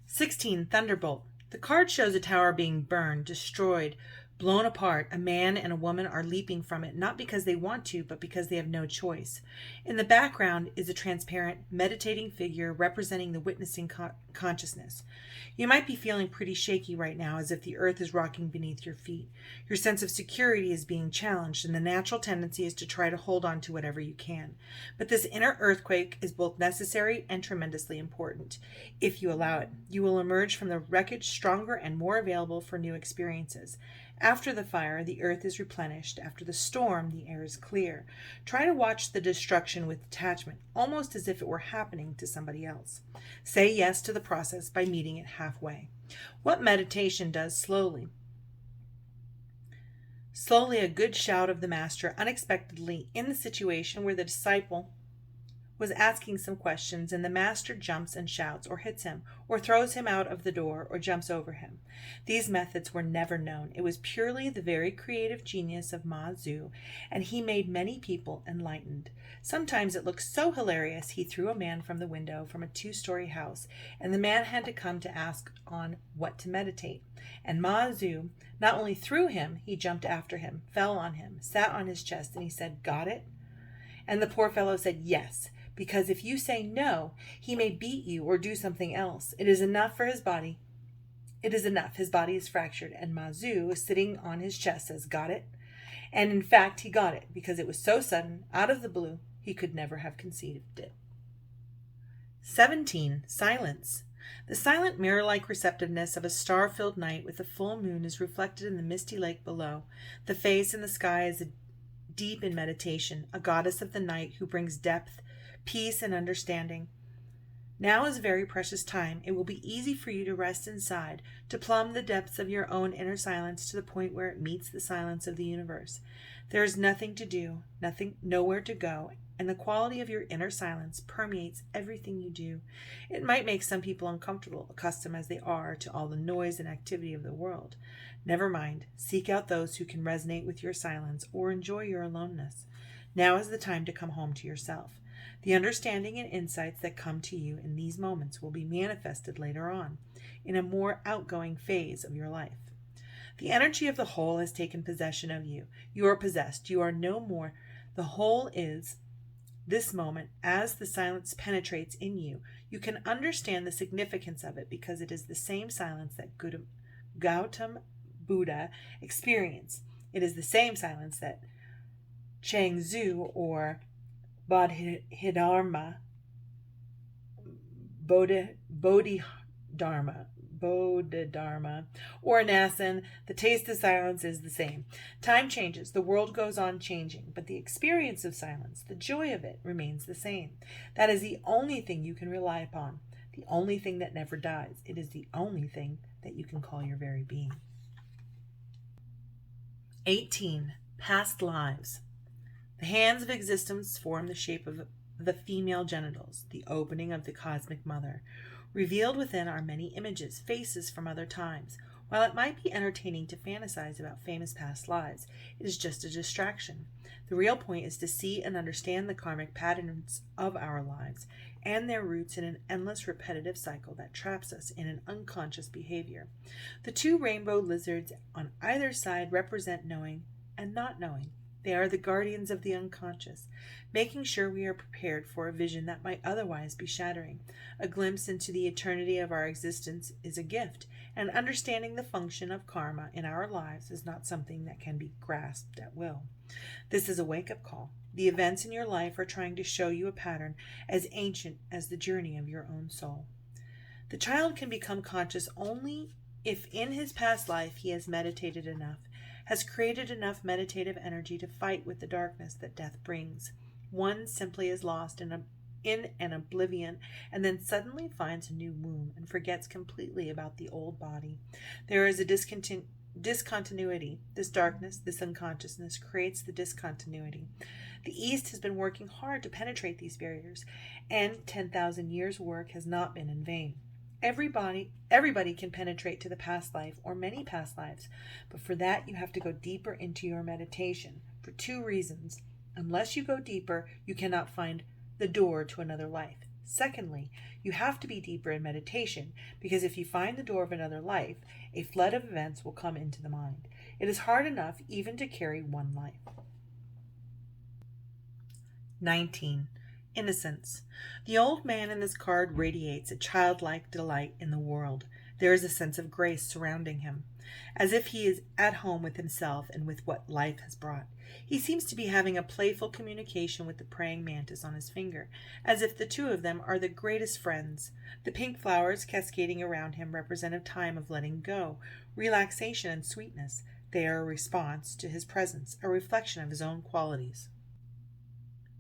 16. Thunderbolt. The card shows a tower being burned, destroyed, blown apart. A man and a woman are leaping from it, not because they want to, but because they have no choice. In the background is a transparent, meditating figure representing the witnessing consciousness. You might be feeling pretty shaky right now, as if the earth is rocking beneath your feet. Your sense of security is being challenged, and the natural tendency is to try to hold on to whatever you can. But this inner earthquake is both necessary and tremendously important. If you allow it, you will emerge from the wreckage stronger and more available for new experiences. After the fire, the earth is replenished. After the storm, the air is clear. Try to watch the destruction with detachment, almost as if it were happening to somebody else. Say yes to the process by meeting it halfway. What meditation does slowly. Slowly, a good shout of the master unexpectedly in the situation where the disciple was asking some questions, and the master jumps and shouts, or hits him, or throws him out of the door, or jumps over him. These methods were never known. It was purely the very creative genius of Ma Zu, and he made many people enlightened. Sometimes it looked so hilarious he threw a man from the window from a 2-story house, and the man had to come to ask on what to meditate. And Ma Zu not only threw him, he jumped after him, fell on him, sat on his chest, and he said, "Got it?" And the poor fellow said, "Yes. Because if you say no, he may beat you or do something else. It is enough for his body. It is enough. His body is fractured." And Ma Zu, sitting on his chest, says, "Got it?" And in fact, he got it, because it was so sudden, out of the blue, he could never have conceived it. 17. Silence. The silent mirror-like receptiveness of a star-filled night with a full moon is reflected in the misty lake below. The face in the sky is deep in meditation, a goddess of the night who brings depth, peace, and understanding. Now is a very precious time. It will be easy for you to rest inside, to plumb the depths of your own inner silence to the point where it meets the silence of the universe. There is nothing to do, nowhere to go, and the quality of your inner silence permeates everything you do. It might make some people uncomfortable, accustomed as they are to all the noise and activity of the world. Never mind. Seek out those who can resonate with your silence or enjoy your aloneness. Now is the time to come home to yourself. The understanding and insights that come to you in these moments will be manifested later on, in a more outgoing phase of your life. The energy of the whole has taken possession of you. You are possessed. You are no more. The whole is this moment. As the silence penetrates in you, you can understand the significance of it because it is the same silence that Gautam Buddha experienced. It is the same silence that Changzhu or Bodhidharma or Nassan, the taste of silence is the same. Time changes, the world goes on changing, but the experience of silence, the joy of it, remains the same. That is the only thing you can rely upon, the only thing that never dies. It is the only thing that you can call your very being. 18. Past lives. The hands of existence form the shape of the female genitals, the opening of the cosmic mother. Revealed within are many images, faces from other times. While it might be entertaining to fantasize about famous past lives, it is just a distraction. The real point is to see and understand the karmic patterns of our lives and their roots in an endless repetitive cycle that traps us in an unconscious behavior. The two rainbow lizards on either side represent knowing and not knowing. They are the guardians of the unconscious, making sure we are prepared for a vision that might otherwise be shattering. A glimpse into the eternity of our existence is a gift, and understanding the function of karma in our lives is not something that can be grasped at will. This is a wake-up call. The events in your life are trying to show you a pattern as ancient as the journey of your own soul. The child can become conscious only if in his past life he has meditated enough, has created enough meditative energy to fight with the darkness that death brings. One simply is lost in an oblivion and then suddenly finds a new womb and forgets completely about the old body. There is a discontinuity. This darkness, this unconsciousness creates the discontinuity. The East has been working hard to penetrate these barriers, and 10,000 years' work has not been in vain. Everybody can penetrate to the past life or many past lives, but for that you have to go deeper into your meditation for two reasons. Unless you go deeper, you cannot find the door to another life. Secondly, you have to be deeper in meditation because if you find the door of another life, a flood of events will come into the mind. It is hard enough even to carry one life. 19. Innocence. The old man in this card radiates a childlike delight in the world. There is a sense of grace surrounding him, as if he is at home with himself and with what life has brought. He seems to be having a playful communication with the praying mantis on his finger, as if the two of them are the greatest friends. The pink flowers cascading around him represent a time of letting go, relaxation, and sweetness. They are a response to his presence, a reflection of his own qualities.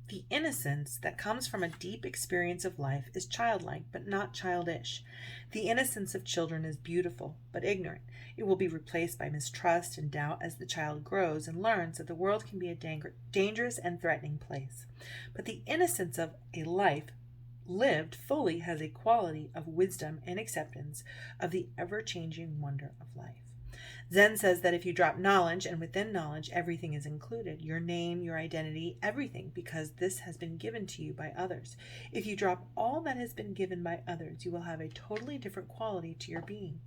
The innocence that comes from a deep experience of life is childlike, but not childish. The innocence of children is beautiful, but ignorant. It will be replaced by mistrust and doubt as the child grows and learns that the world can be a dangerous and threatening place. But the innocence of a life lived fully has a quality of wisdom and acceptance of the ever-changing wonder of life. Zen says that if you drop knowledge, and within knowledge everything is included, your name, your identity, everything, because this has been given to you by others. If you drop all that has been given by others, you will have a totally different quality to your being.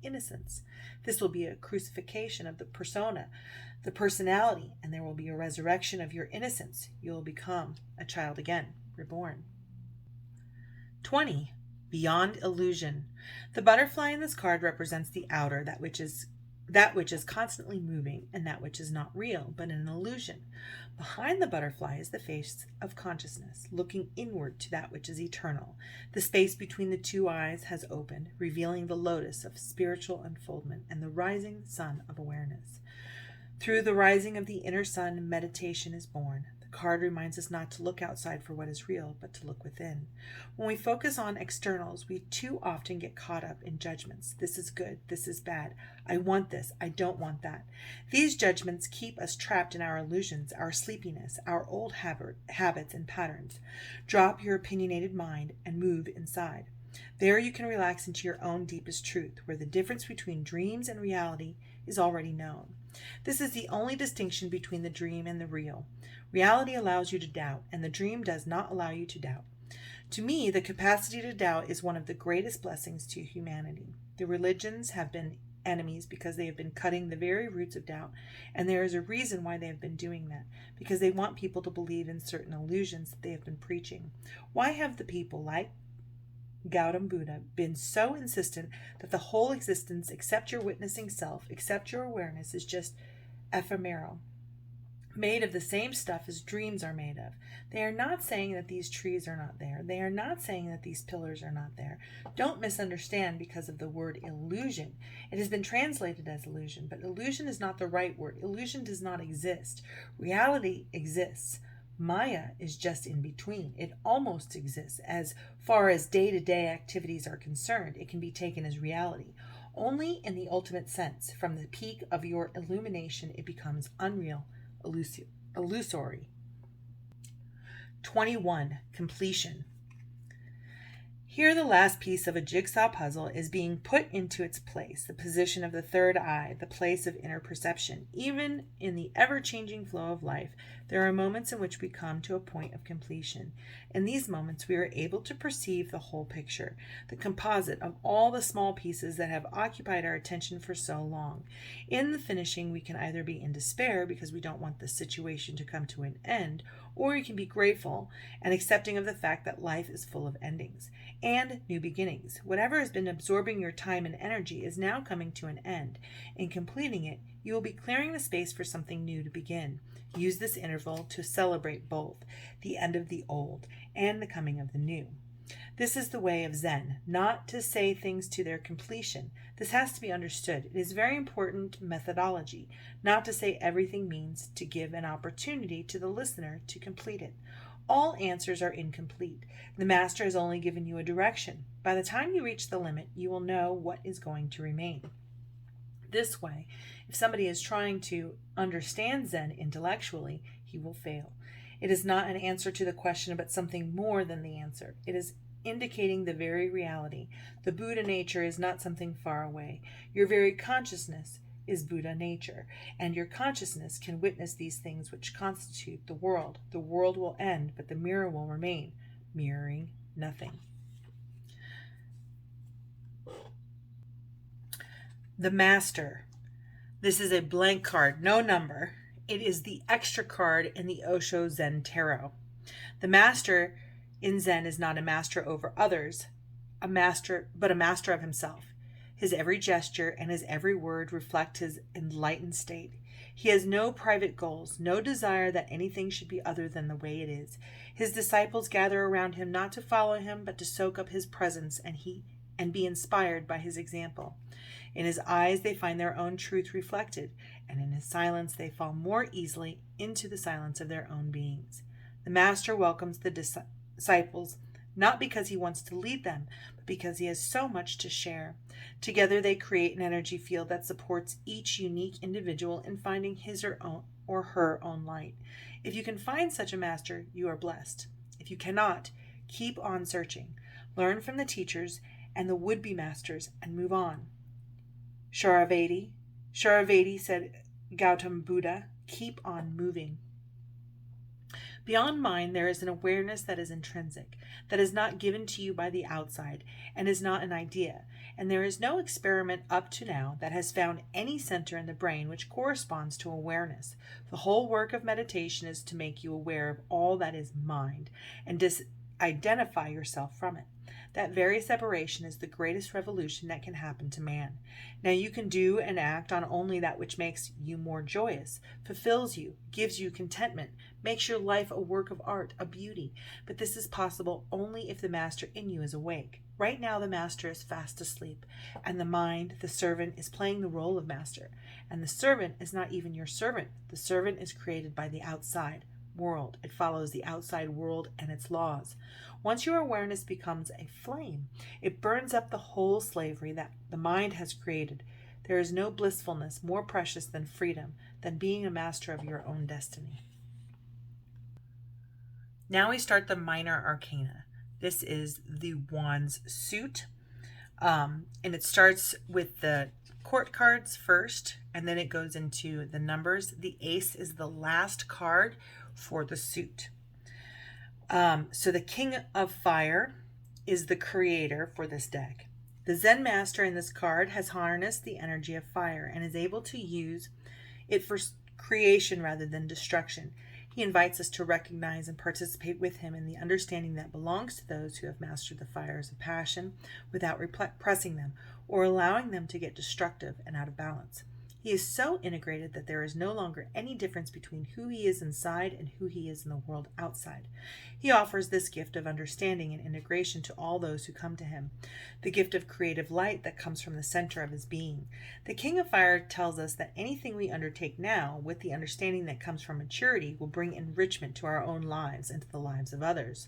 Innocence. This will be a crucifixion of the persona, the personality, and there will be a resurrection of your innocence. You will become a child again, reborn. 20. Beyond illusion. The butterfly in this card represents the outer, that which is constantly moving, and that which is not real, but an illusion. Behind the butterfly is the face of consciousness, looking inward to that which is eternal. The space between the two eyes has opened, revealing the lotus of spiritual unfoldment and the rising sun of awareness. Through the rising of the inner sun, meditation is born. The card reminds us not to look outside for what is real, but to look within. When we focus on externals, we too often get caught up in judgments. This is good. This is bad. I want this. I don't want that. These judgments keep us trapped in our illusions, our sleepiness, our old habits and patterns. Drop your opinionated mind and move inside. There you can relax into your own deepest truth, where the difference between dreams and reality is already known. This is the only distinction between the dream and the real. Reality allows you to doubt, and the dream does not allow you to doubt. To me, the capacity to doubt is one of the greatest blessings to humanity. The religions have been enemies because they have been cutting the very roots of doubt, and there is a reason why they have been doing that, because they want people to believe in certain illusions that they have been preaching. Why have the people like Gautama Buddha been so insistent that the whole existence, except your witnessing self, except your awareness, is just ephemeral, made of the same stuff as dreams are made of? They are not saying that these trees are not there. They are not saying that these pillars are not there. Don't misunderstand because of the word illusion. It has been translated as illusion, but illusion is not the right word. Illusion does not exist. Reality exists. Maya is just in between. It almost exists. As far as day-to-day activities are concerned, it can be taken as reality. Only in the ultimate sense, from the peak of your illumination, it becomes unreal, illusory. 21. Completion. Here the last piece of a jigsaw puzzle is being put into its place, the position of the third eye, the place of inner perception. Even in the ever-changing flow of life, there are moments in which we come to a point of completion. In these moments, we are able to perceive the whole picture, the composite of all the small pieces that have occupied our attention for so long. In the finishing, we can either be in despair because we don't want the situation to come to an end, or you can be grateful and accepting of the fact that life is full of endings and new beginnings. Whatever has been absorbing your time and energy is now coming to an end. In completing it, you will be clearing the space for something new to begin. Use this interval to celebrate both the end of the old and the coming of the new. This is the way of Zen, not to say things to their completion. This has to be understood. It is very important methodology, not to say everything means to give an opportunity to the listener to complete it. All answers are incomplete. The master has only given you a direction. By the time you reach the limit, you will know what is going to remain. This way, if somebody is trying to understand Zen intellectually, he will fail. It is not an answer to the question, but something more than the answer. It is indicating the very reality. The Buddha nature is not something far away. Your very consciousness is Buddha nature, and your consciousness can witness these things which constitute the world. The world will end, but the mirror will remain, mirroring nothing. The Master. This is a blank card, no number. It is the extra card in the Osho Zen Tarot. The Master in Zen is not a master over others, but a master of himself. His every gesture and his every word reflect his enlightened state. He has no private goals, no desire that anything should be other than the way it is. His disciples gather around him not to follow him, but to soak up his presence and be inspired by his example. In his eyes they find their own truth reflected, and in his silence they fall more easily into the silence of their own beings. The Master welcomes the disciples not because he wants to lead them, but because he has so much to share. Together they create an energy field that supports each unique individual in finding his or her own light. If you can find such a master, you are blessed. If you cannot, keep on searching. Learn from the teachers and the would-be masters and move on. Sharavati, said Gautama Buddha, keep on moving. Beyond mind, there is an awareness that is intrinsic, that is not given to you by the outside, and is not an idea. And there is no experiment up to now that has found any center in the brain which corresponds to awareness. The whole work of meditation is to make you aware of all that is mind, and disidentify yourself from it. That very separation is the greatest revolution that can happen to man. Now you can do and act on only that which makes you more joyous, fulfills you, gives you contentment, makes your life a work of art, a beauty. But this is possible only if the master in you is awake. Right now the master is fast asleep, and the mind, the servant, is playing the role of master. And the servant is not even your servant. The servant is created by the outside. world. It follows the outside world and its laws. Once your awareness becomes a flame, it burns up the whole slavery that the mind has created. There is no blissfulness more precious than freedom, than being a master of your own destiny. Now we start the minor arcana. This is the Wands suit, and it starts with the court cards first, and then it goes into the numbers. The ace is the last card for the suit. So the King of Fire is the creator for this deck. The Zen master in this card has harnessed the energy of fire and is able to use it for creation rather than destruction. He invites us to recognize and participate with him in the understanding that belongs to those who have mastered the fires of passion without repressing them or allowing them to get destructive and out of balance. He is so integrated that there is no longer any difference between who he is inside and who he is in the world outside. He offers this gift of understanding and integration to all those who come to him, the gift of creative light that comes from the center of his being. The King of Fire tells us that anything we undertake now, with the understanding that comes from maturity, will bring enrichment to our own lives and to the lives of others.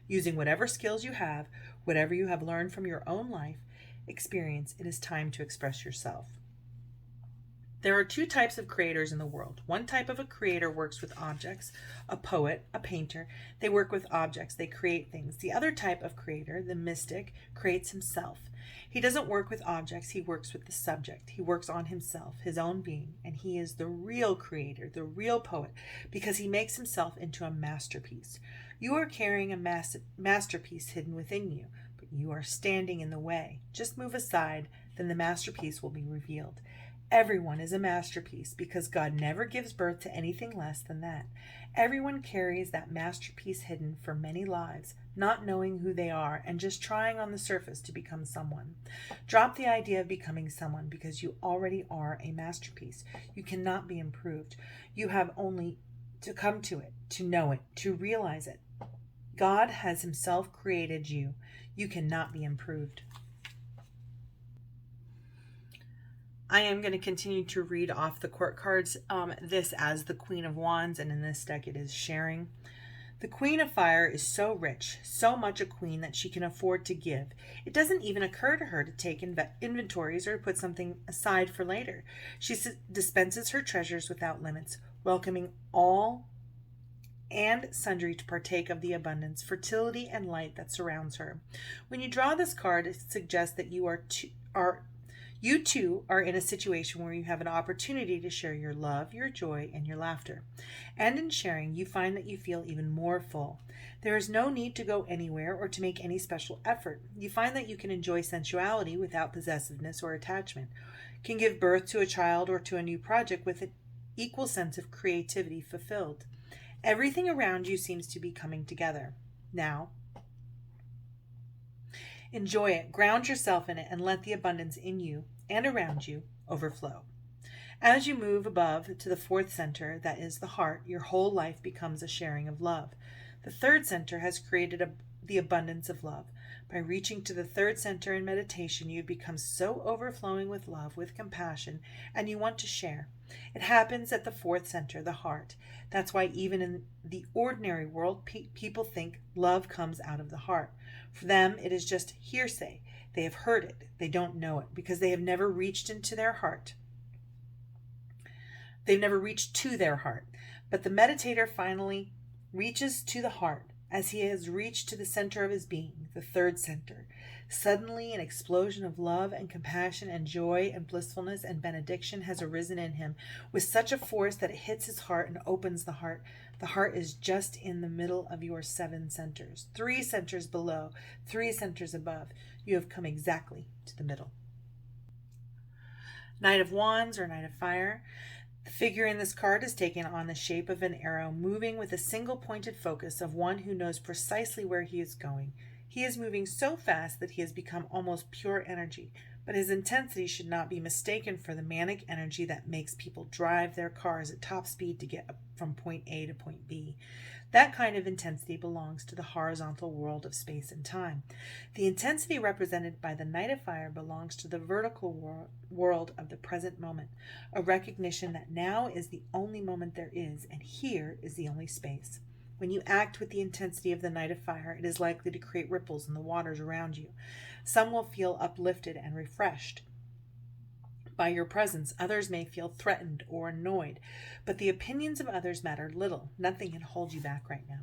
Using whatever skills you have, whatever you have learned from your own life experience, it is time to express yourself. There are two types of creators in the world. One type of a creator works with objects, a poet, a painter. They work with objects, they create things. The other type of creator, the mystic, creates himself. He doesn't work with objects, he works with the subject. He works on himself, his own being, and he is the real creator, the real poet, because he makes himself into a masterpiece. You are carrying a masterpiece hidden within you, but you are standing in the way. Just move aside, then the masterpiece will be revealed. Everyone is a masterpiece because God never gives birth to anything less than that. Everyone carries that masterpiece hidden for many lives, not knowing who they are and just trying on the surface to become someone. Drop the idea of becoming someone because you already are a masterpiece. You cannot be improved. You have only to come to it, to know it, to realize it. God has himself created you. You cannot be improved. I am going to continue to read off the court cards, this as the Queen of Wands, and in this deck it is sharing. The Queen of Fire is so rich, so much a queen that she can afford to give. It doesn't even occur to her to take inventories or to put something aside for later. She dispenses her treasures without limits, welcoming all and sundry to partake of the abundance, fertility, and light that surrounds her. When you draw this card, it suggests that you too are in a situation where you have an opportunity to share your love, your joy, and your laughter. And in sharing, you find that you feel even more full. There is no need to go anywhere or to make any special effort. You find that you can enjoy sensuality without possessiveness or attachment, can give birth to a child or to a new project with an equal sense of creativity fulfilled. Everything around you seems to be coming together. Now, enjoy it, ground yourself in it, and let the abundance in you and around you overflow. As you move above to the fourth center, that is the heart, your whole life becomes a sharing of love. The third center has created the abundance of love. By reaching to the third center in meditation, you become so overflowing with love, with compassion, and you want to share. It happens at the fourth center, the heart. That's why even in the ordinary world, people think love comes out of the heart. For them, it is just hearsay. They have heard it. They don't know it because they have never reached into their heart. They've never reached to their heart. But the meditator finally reaches to the heart as he has reached to the center of his being, the third center. Suddenly, an explosion of love and compassion and joy and blissfulness and benediction has arisen in him with such a force that it hits his heart and opens the heart. The heart is just in the middle of your 7 centers. 3 centers below, 3 centers above. You have come exactly to the middle. Knight of Wands or Knight of Fire. The figure in this card is taken on the shape of an arrow, moving with a single pointed focus of one who knows precisely where he is going. He is moving so fast that he has become almost pure energy, but his intensity should not be mistaken for the manic energy that makes people drive their cars at top speed to get from point A to point B. That kind of intensity belongs to the horizontal world of space and time. The intensity represented by the Knight of Fire belongs to the vertical world of the present moment, a recognition that now is the only moment there is, and here is the only space. When you act with the intensity of the Knight of Fire, it is likely to create ripples in the waters around you. Some will feel uplifted and refreshed by your presence. Others may feel threatened or annoyed, but the opinions of others matter little. Nothing can hold you back right now.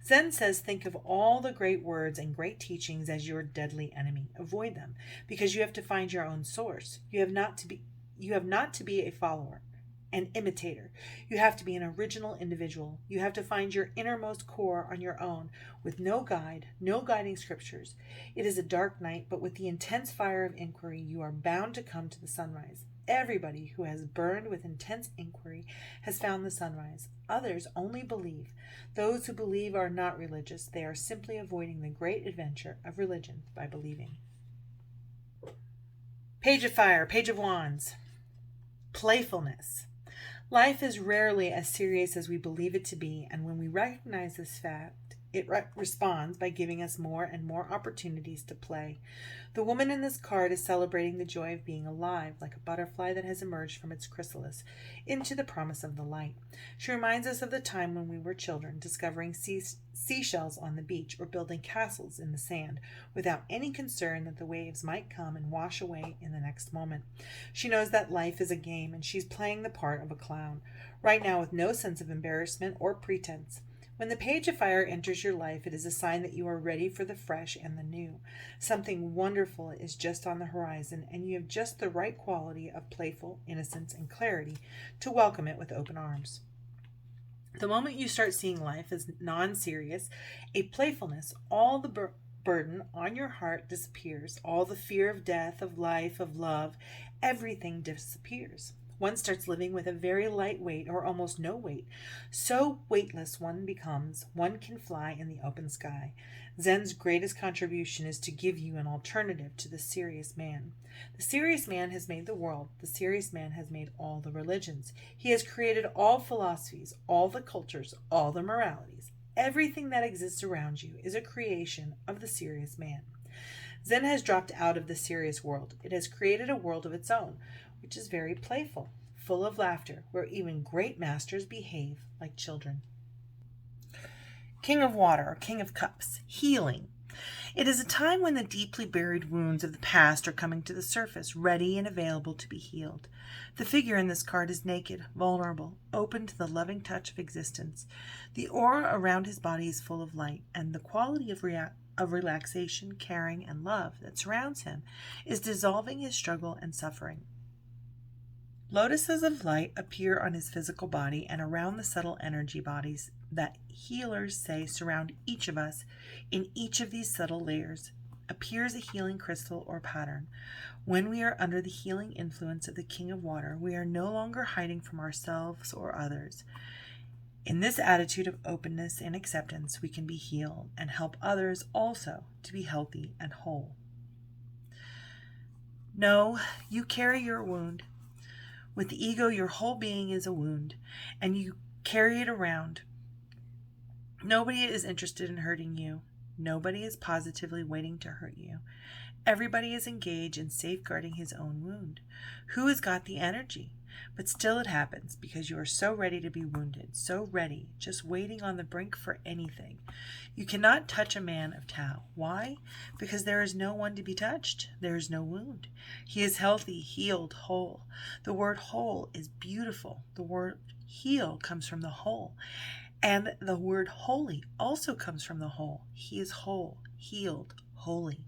Zen says, think of all the great words and great teachings as your deadly enemy. Avoid them, because you have to find your own source. You have not to be a follower, an imitator. You have to be an original individual. You have to find your innermost core on your own, with no guide, no guiding scriptures. It is a dark night, but with the intense fire of inquiry, you are bound to come to the sunrise. Everybody who has burned with intense inquiry has found the sunrise. Others only believe. Those who believe are not religious. They are simply avoiding the great adventure of religion by believing. Page of Fire, Page of Wands. Playfulness. Life is rarely as serious as we believe it to be, and when we recognize this fact, it responds by giving us more and more opportunities to play. The woman in this card is celebrating the joy of being alive, like a butterfly that has emerged from its chrysalis into the promise of the light. She reminds us of the time when we were children, discovering seashells on the beach or building castles in the sand, without any concern that the waves might come and wash away in the next moment. She knows that life is a game, and she's playing the part of a clown, right now with no sense of embarrassment or pretense. When the Page of Fire enters your life, it is a sign that you are ready for the fresh and the new. Something wonderful is just on the horizon, and you have just the right quality of playful innocence and clarity to welcome it with open arms. The moment you start seeing life as non-serious, a playfulness, all the burden on your heart disappears. All the fear of death, of life, of love, everything disappears. One starts living with a very light weight or almost no weight. So weightless one becomes, one can fly in the open sky. Zen's greatest contribution is to give you an alternative to the serious man. The serious man has made the world. The serious man has made all the religions. He has created all philosophies, all the cultures, all the moralities. Everything that exists around you is a creation of the serious man. Zen has dropped out of the serious world. It has created a world of its own, which is very playful, full of laughter, where even great masters behave like children. King of Water, or King of Cups, healing. It is a time when the deeply buried wounds of the past are coming to the surface, ready and available to be healed. The figure in this card is naked, vulnerable, open to the loving touch of existence. The aura around his body is full of light, and the quality of relaxation, caring, and love that surrounds him is dissolving his struggle and suffering. Lotuses of light appear on his physical body and around the subtle energy bodies that healers say surround each of us. In each of these subtle layers appears a healing crystal or pattern. When we are under the healing influence of the King of Water, we are no longer hiding from ourselves or others. In this attitude of openness and acceptance, we can be healed and help others also to be healthy and whole. No, you carry your wound. With the ego, your whole being is a wound, and you carry it around. Nobody is interested in hurting you. Nobody is positively waiting to hurt you. Everybody is engaged in safeguarding his own wound. Who has got the energy? But still it happens because you are so ready to be wounded, so ready, just waiting on the brink for anything. You cannot touch a man of Tao. Why? Because there is no one to be touched. There is no wound. He is healthy, healed, whole. The word whole is beautiful. The word heal comes from the whole. And the word holy also comes from the whole. He is whole, healed, holy.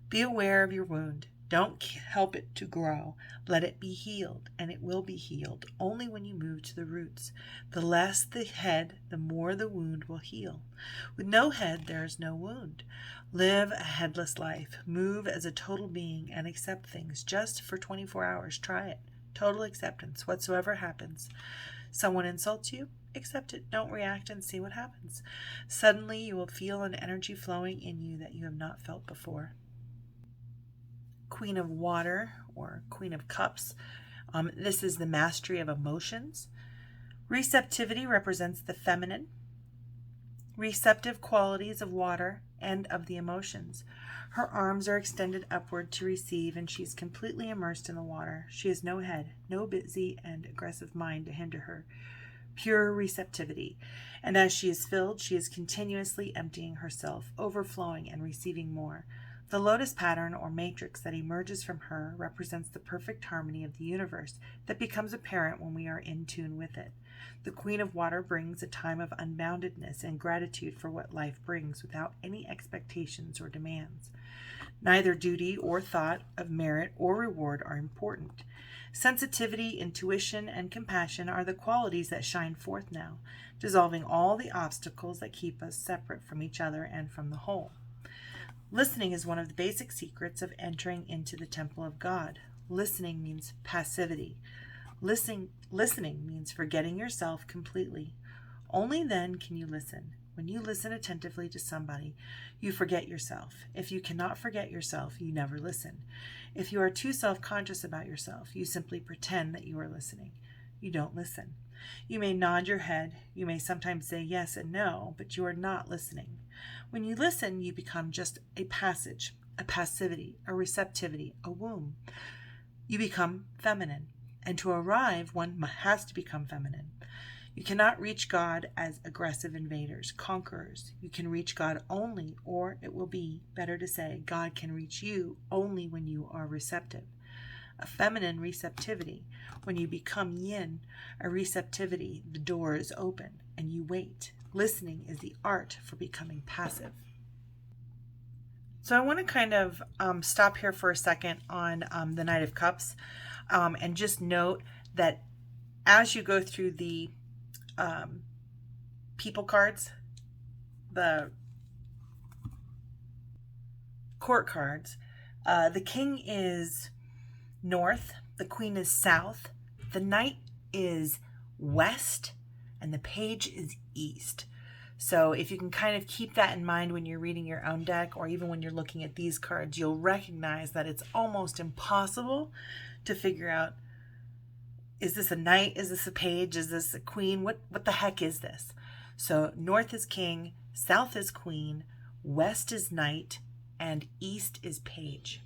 Be aware of your wound. Don't help it to grow. Let it be healed, and it will be healed only when you move to the roots. The less the head, the more the wound will heal. With no head, there is no wound. Live a headless life. Move as a total being and accept things just for 24 hours. Try it. Total acceptance, whatsoever happens. Someone insults you? Accept it. Don't react and see what happens. Suddenly, you will feel an energy flowing in you that you have not felt before. Queen of Water, or Queen of Cups. This is the mastery of emotions. Receptivity represents the feminine. receptive qualities of water and of the emotions. Her arms are extended upward to receive, and she is completely immersed in the water. She has no head, no busy and aggressive mind to hinder her. Pure receptivity. And as she is filled, she is continuously emptying herself, overflowing and receiving more. The lotus pattern or matrix that emerges from her represents the perfect harmony of the universe that becomes apparent when we are in tune with it. The Queen of Water brings a time of unboundedness and gratitude for what life brings without any expectations or demands. Neither duty or thought of merit or reward are important. Sensitivity, intuition, and compassion are the qualities that shine forth now, dissolving all the obstacles that keep us separate from each other and from the whole. Listening is one of the basic secrets of entering into the temple of God. Listening means passivity. Listening means forgetting yourself completely. Only then can you listen. When you listen attentively to somebody, you forget yourself. If you cannot forget yourself, you never listen. If you are too self-conscious about yourself, you simply pretend that you are listening. You don't listen. You may nod your head, you may sometimes say yes and no, but you are not listening. When you listen, you become just a passage, a passivity, a receptivity, a womb. You become feminine, and to arrive, one has to become feminine. You cannot reach God as aggressive invaders, conquerors. You can reach God only, or it will be better to say, God can reach you only when you are receptive. A feminine receptivity. When you become yin, a receptivity, the door is open and you wait. Listening is the art for becoming passive. So I want to kind of stop here for a second on the Knight of Cups and just note that as you go through the people cards, the court cards, the king is north, the queen is south, the knight is west, and the page is east. So if you can kind of keep that in mind when you're reading your own deck, or even when you're looking at these cards, you'll recognize that it's almost impossible to figure out, is this a knight? Is this a page? Is this a queen? What the heck is this? So north is king, south is queen, west is knight, and east is page.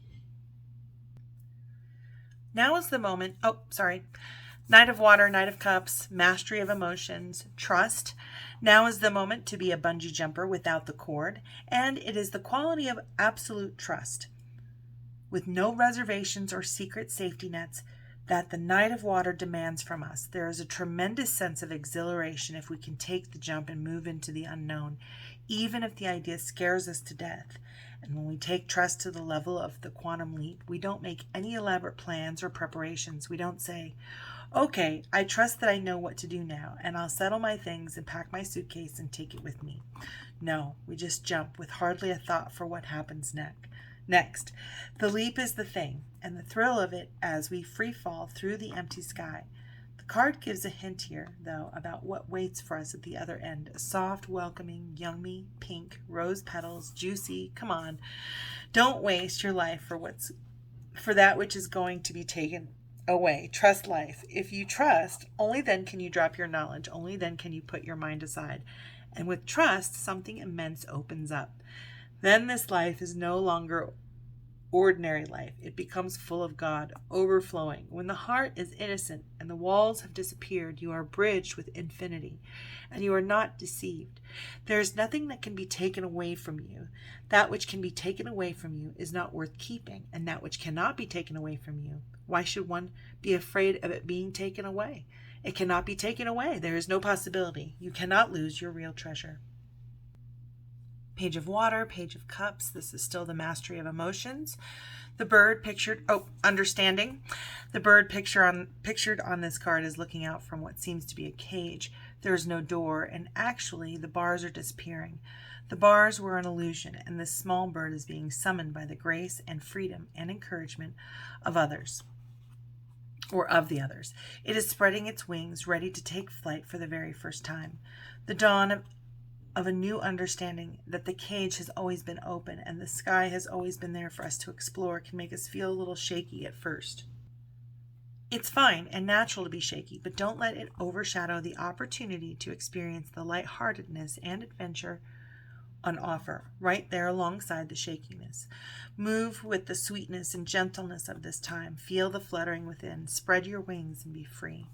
Now is the moment. Knight of Water, Knight of Cups, mastery of emotions, trust. Now is the moment to be a bungee jumper without the cord, and it is the quality of absolute trust, with no reservations or secret safety nets, that the Knight of Water demands from us. There is a tremendous sense of exhilaration if we can take the jump and move into the unknown, even if the idea scares us to death. And when we take trust to the level of the quantum leap, we don't make any elaborate plans or preparations. We don't say, okay, I trust that I know what to do now, and I'll settle my things and pack my suitcase and take it with me. No, we just jump with hardly a thought for what happens next. The leap is the thing, and the thrill of it as we free fall through the empty sky. The card gives a hint here, though, about what waits for us at the other end. A soft, welcoming, yummy, pink, rose petals, juicy. Come on. Don't waste your life for that which is going to be taken away. Trust life. If you trust, only then can you drop your knowledge. Only then can you put your mind aside. And with trust, something immense opens up. Then this life is no longer ordinary life. It becomes full of God, overflowing. When the heart is innocent and the walls have disappeared, you are bridged with infinity, and you are not deceived. There is nothing that can be taken away from you. That which can be taken away from you is not worth keeping, and that which cannot be taken away from you, why should one be afraid of it being taken away? It cannot be taken away. There is no possibility. You cannot lose your real treasure. Page of Water, Page of Cups. This is still the mastery of emotions. The bird understanding. The bird pictured on this card is looking out from what seems to be a cage. There is no door, and actually the bars are disappearing. The bars were an illusion, and this small bird is being summoned by the grace and freedom and encouragement of others, or of the others. It is spreading its wings, ready to take flight for the very first time. The dawn of a new understanding that the cage has always been open and the sky has always been there for us to explore can make us feel a little shaky at first. It's fine and natural to be shaky, but don't let it overshadow the opportunity to experience the lightheartedness and adventure on offer, right there alongside the shakiness. Move with the sweetness and gentleness of this time. Feel the fluttering within. Spread your wings and be free.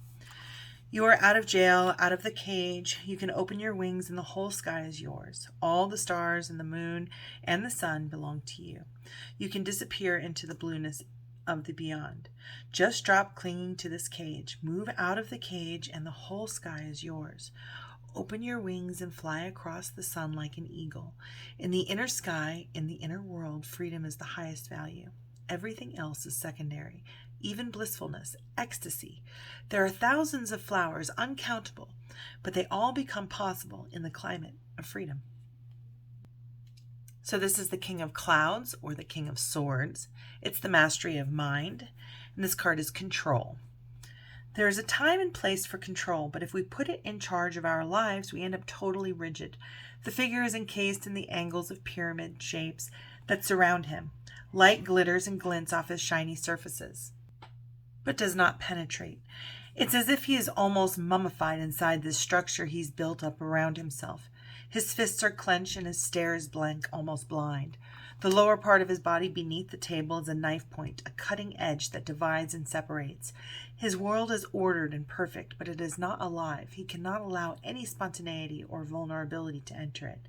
You are out of jail, out of the cage. You can open your wings and the whole sky is yours. All the stars and the moon and the sun belong to you. You can disappear into the blueness of the beyond. Just drop clinging to this cage. Move out of the cage and the whole sky is yours. Open your wings and fly across the sun like an eagle. In the inner sky, in the inner world, freedom is the highest value. Everything else is secondary, even blissfulness, ecstasy. There are thousands of flowers, uncountable, but they all become possible in the climate of freedom. So this is the King of Clouds, or the King of Swords. It's the mastery of mind, and this card is control. There is a time and place for control, but if we put it in charge of our lives, we end up totally rigid. The figure is encased in the angles of pyramid shapes that surround him. Light glitters and glints off his shiny surfaces, but does not penetrate. It's as if he is almost mummified inside this structure he's built up around himself. His fists are clenched and his stare is blank, almost blind. The lower part of his body beneath the table is a knife point, a cutting edge that divides and separates. His world is ordered and perfect, but it is not alive. He cannot allow any spontaneity or vulnerability to enter it.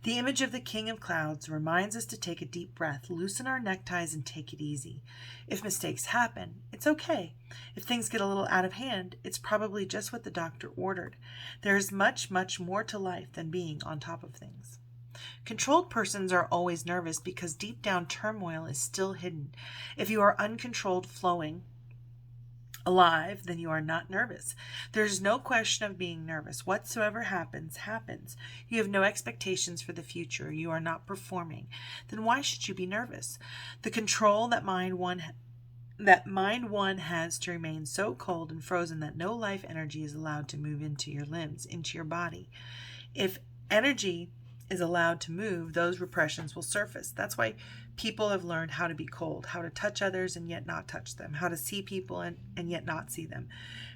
The image of the King of Clouds reminds us to take a deep breath, loosen our neckties, and take it easy. If mistakes happen, it's okay. If things get a little out of hand, it's probably just what the doctor ordered. There is much, much more to life than being on top of things. Controlled persons are always nervous because deep down turmoil is still hidden. If you are uncontrolled, flowing, alive, then you are not nervous. There's no question of being nervous. Whatsoever happens, happens. You have no expectations for the future. You are not performing. Then why should you be nervous? The control that mind one has to remain so cold and frozen that no life energy is allowed to move into your limbs, into your body. If energy is allowed to move, those repressions will surface. That's why people have learned how to be cold, how to touch others and yet not touch them, how to see people and yet not see them.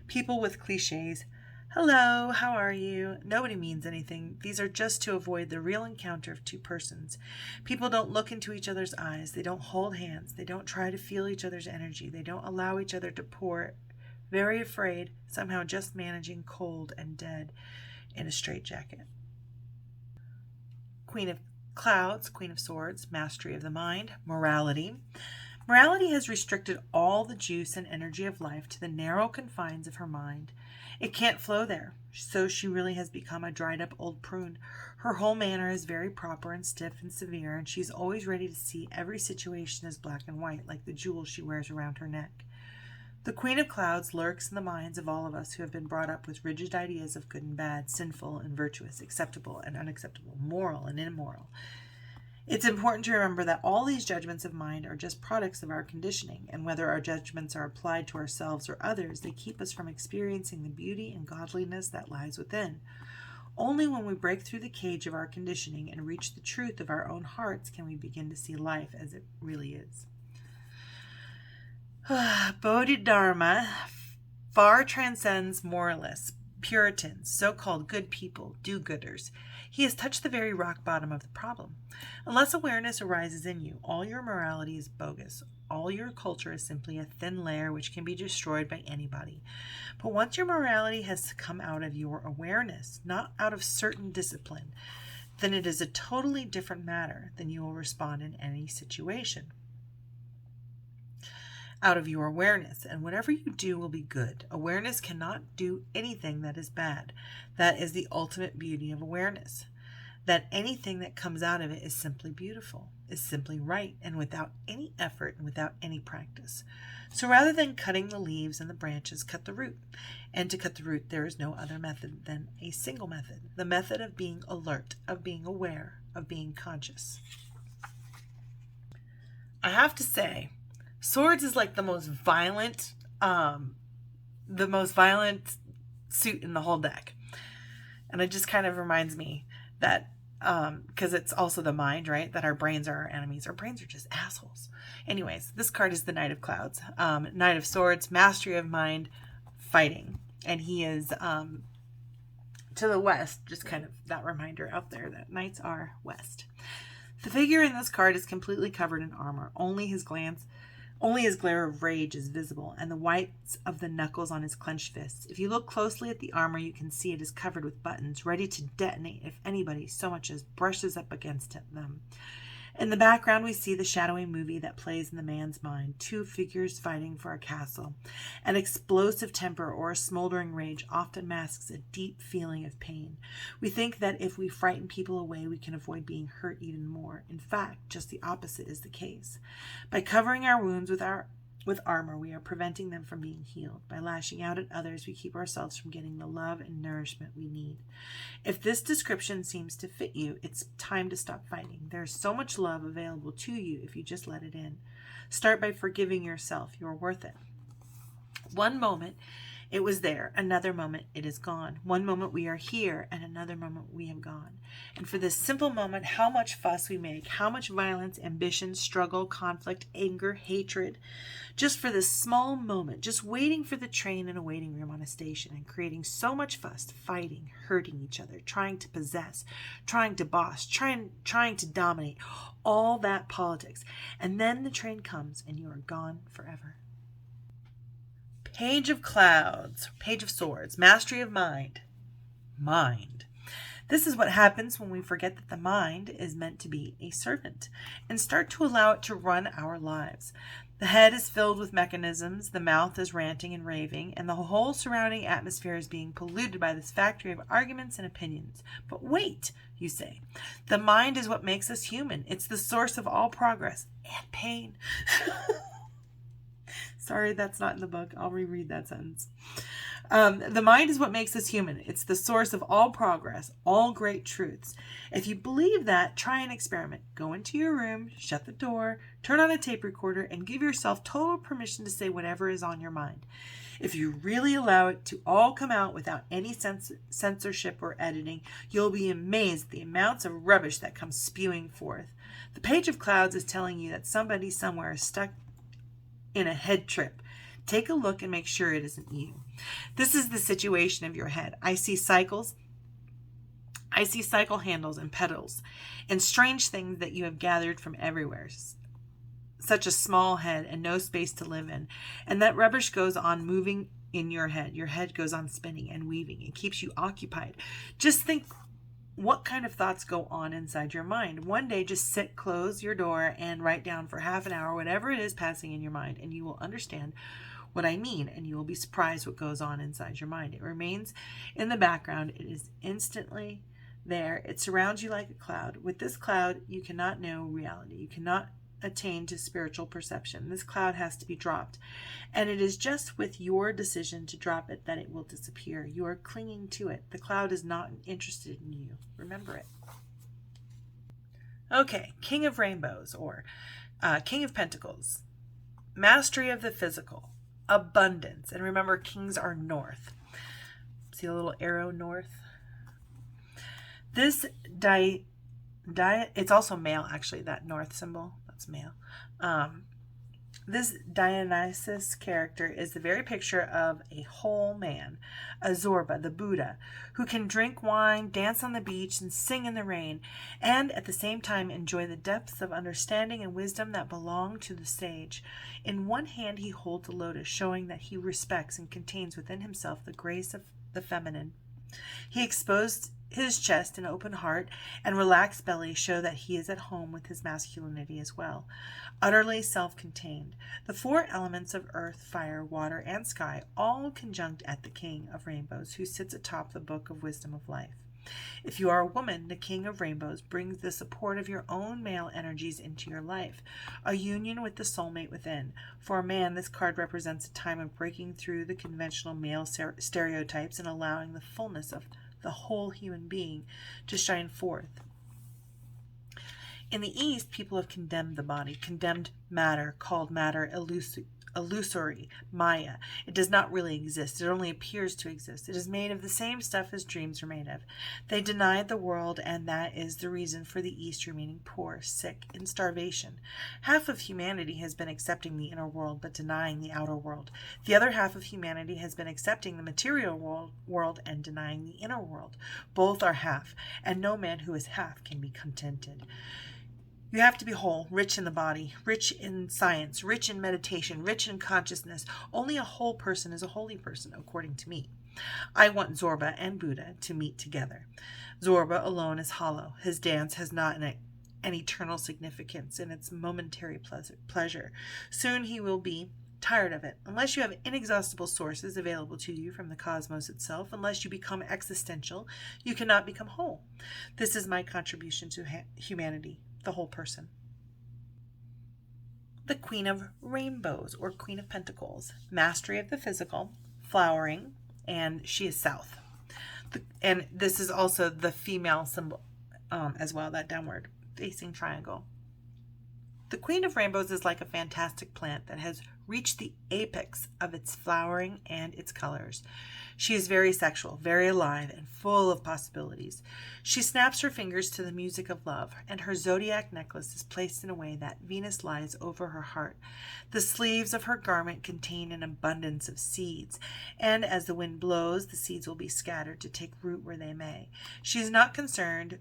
People with cliches, hello, how are you? Nobody means anything. These are just to avoid the real encounter of two persons. People don't look into each other's eyes. They don't hold hands. They don't try to feel each other's energy. They don't allow each other to pour. Very afraid, somehow just managing cold and dead in a straitjacket. Queen of Clouds, Queen of Swords, mastery of the mind, morality. Morality has restricted all the juice and energy of life to the narrow confines of her mind. It can't flow there, so she really has become a dried up old prune. Her whole manner is very proper and stiff and severe, and she's always ready to see every situation as black and white, like the jewels she wears around her neck. The Queen of Clouds lurks in the minds of all of us who have been brought up with rigid ideas of good and bad, sinful and virtuous, acceptable and unacceptable, moral and immoral. It's important to remember that all these judgments of mind are just products of our conditioning, and whether our judgments are applied to ourselves or others, they keep us from experiencing the beauty and godliness that lies within. Only when we break through the cage of our conditioning and reach the truth of our own hearts can we begin to see life as it really is. Bodhidharma far transcends moralists, Puritans, so-called good people, do-gooders. He has touched the very rock bottom of the problem. Unless awareness arises in you, all your morality is bogus. All your culture is simply a thin layer which can be destroyed by anybody. But once your morality has come out of your awareness, not out of certain discipline, then it is a totally different matter. Then you will respond in any situation out of your awareness, and whatever you do will be good. Awareness cannot do anything that is bad. That is the ultimate beauty of awareness, that anything that comes out of it is simply beautiful, is simply right, and without any effort and without any practice. So rather than cutting the leaves and the branches, cut the root. And to cut the root, there is no other method than a single method, the method of being alert, of being aware, of being conscious. I have to say, Swords is like the most violent suit in the whole deck. And it just kind of reminds me that because it's also the mind, right? That our brains are our enemies. Our brains are just assholes. Anyways, this card is the Knight of Clouds. Knight of Swords, mastery of mind, fighting. And he is to the west, just kind of that reminder out there that knights are west. The figure in this card is completely covered in armor. Only his glare of rage is visible, and the whites of the knuckles on his clenched fists. If you look closely at the armor, you can see it is covered with buttons, ready to detonate if anybody so much as brushes up against them. In the background, we see the shadowy movie that plays in the man's mind, two figures fighting for a castle. An explosive temper or a smoldering rage often masks a deep feeling of pain. We think that if we frighten people away, we can avoid being hurt even more. In fact, just the opposite is the case. By covering our wounds with armor, we are preventing them from being healed. By lashing out at others, we keep ourselves from getting the love and nourishment we need. If this description seems to fit you, it's time to stop fighting. There's so much love available to you if you just let it in. Start by forgiving yourself. You're worth it. One moment, it was there. Another moment, it is gone. One moment we are here, and another moment we have gone. And for this simple moment, how much fuss we make, how much violence, ambition, struggle, conflict, anger, hatred, just for this small moment, just waiting for the train in a waiting room on a station and creating so much fuss, fighting, hurting each other, trying to possess, trying to boss, trying to dominate, all that politics. And then the train comes and you are gone forever. Page of Clouds, Page of Swords, mastery of mind. Mind. This is what happens when we forget that the mind is meant to be a servant and start to allow it to run our lives. The head is filled with mechanisms, the mouth is ranting and raving, and the whole surrounding atmosphere is being polluted by this factory of arguments and opinions. But wait, you say, the mind is what makes us human. It's the source of all progress and pain. Sorry, that's not in the book. I'll reread that sentence. The mind is what makes us human. It's the source of all progress, all great truths. If you believe that, try an experiment. Go into your room, shut the door, turn on a tape recorder, and give yourself total permission to say whatever is on your mind. If you really allow it to all come out without any censorship or editing, you'll be amazed at the amounts of rubbish that comes spewing forth. The Page of Clouds is telling you that somebody somewhere is stuck in a head trip. Take a look and make sure it isn't you. This is the situation of your head. I see cycle handles and pedals and strange things that you have gathered from everywhere. Such a small head and no space to live in. And that rubbish goes on moving in your head. Your head goes on spinning and weaving. It keeps you occupied. Just think what kind of thoughts go on inside your mind. One day, just sit, close your door, and write down for half an hour whatever it is passing in your mind, and you will understand what I mean, and you will be surprised what goes on inside your mind. It remains in the background. It is instantly there. It surrounds you like a cloud. With this cloud, you cannot know reality. You cannot attain to spiritual perception. This cloud has to be dropped, and it is just with your decision to drop it that it will disappear. You are clinging to it. The cloud is not interested in you. Remember it. Okay, King of Rainbows, or King of Pentacles. Mastery of the physical. Abundance. And remember, kings are north. See a little arrow north? This it's also male, actually, that north symbol. That's male. This Dionysus character is the very picture of a whole man, a Zorba, the Buddha, who can drink wine, dance on the beach, and sing in the rain, and at the same time enjoy the depths of understanding and wisdom that belong to the sage. In one hand he holds a lotus, showing that he respects and contains within himself the grace of the feminine. He exposed his chest and open heart and relaxed belly show that he is at home with his masculinity as well. Utterly self-contained. The four elements of earth, fire, water, and sky all conjunct at the King of Rainbows, who sits atop the book of wisdom of life. If you are a woman, the King of Rainbows brings the support of your own male energies into your life, a union with the soulmate within. For a man, this card represents a time of breaking through the conventional male stereotypes and allowing the fullness of the whole human being to shine forth. In the East, people have condemned the body, condemned matter, called matter illusory, Maya. It does not really exist. It only appears to exist. It is made of the same stuff as dreams are made of. They denied the world, and that is the reason for the East remaining poor, sick, in starvation. Half of humanity has been accepting the inner world, but denying the outer world. The other half of humanity has been accepting the material world and denying the inner world. Both are half, and no man who is half can be contented. You have to be whole, rich in the body, rich in science, rich in meditation, rich in consciousness. Only a whole person is a holy person, according to me. I want Zorba and Buddha to meet together. Zorba alone is hollow. His dance has not an eternal significance in its momentary pleasure. Soon he will be tired of it. Unless you have inexhaustible sources available to you from the cosmos itself, unless you become existential, you cannot become whole. This is my contribution to humanity, the whole person. The Queen of Rainbows, or Queen of Pentacles, mastery of the physical, flowering, and she is south. And this is also the female symbol as well, that downward facing triangle. The Queen of Rainbows is like a fantastic plant that has reached the apex of its flowering and its colors. She is very sexual, very alive, and full of possibilities. She snaps her fingers to the music of love, and her zodiac necklace is placed in a way that Venus lies over her heart. The sleeves of her garment contain an abundance of seeds, and as the wind blows, the seeds will be scattered to take root where they may. She is not concerned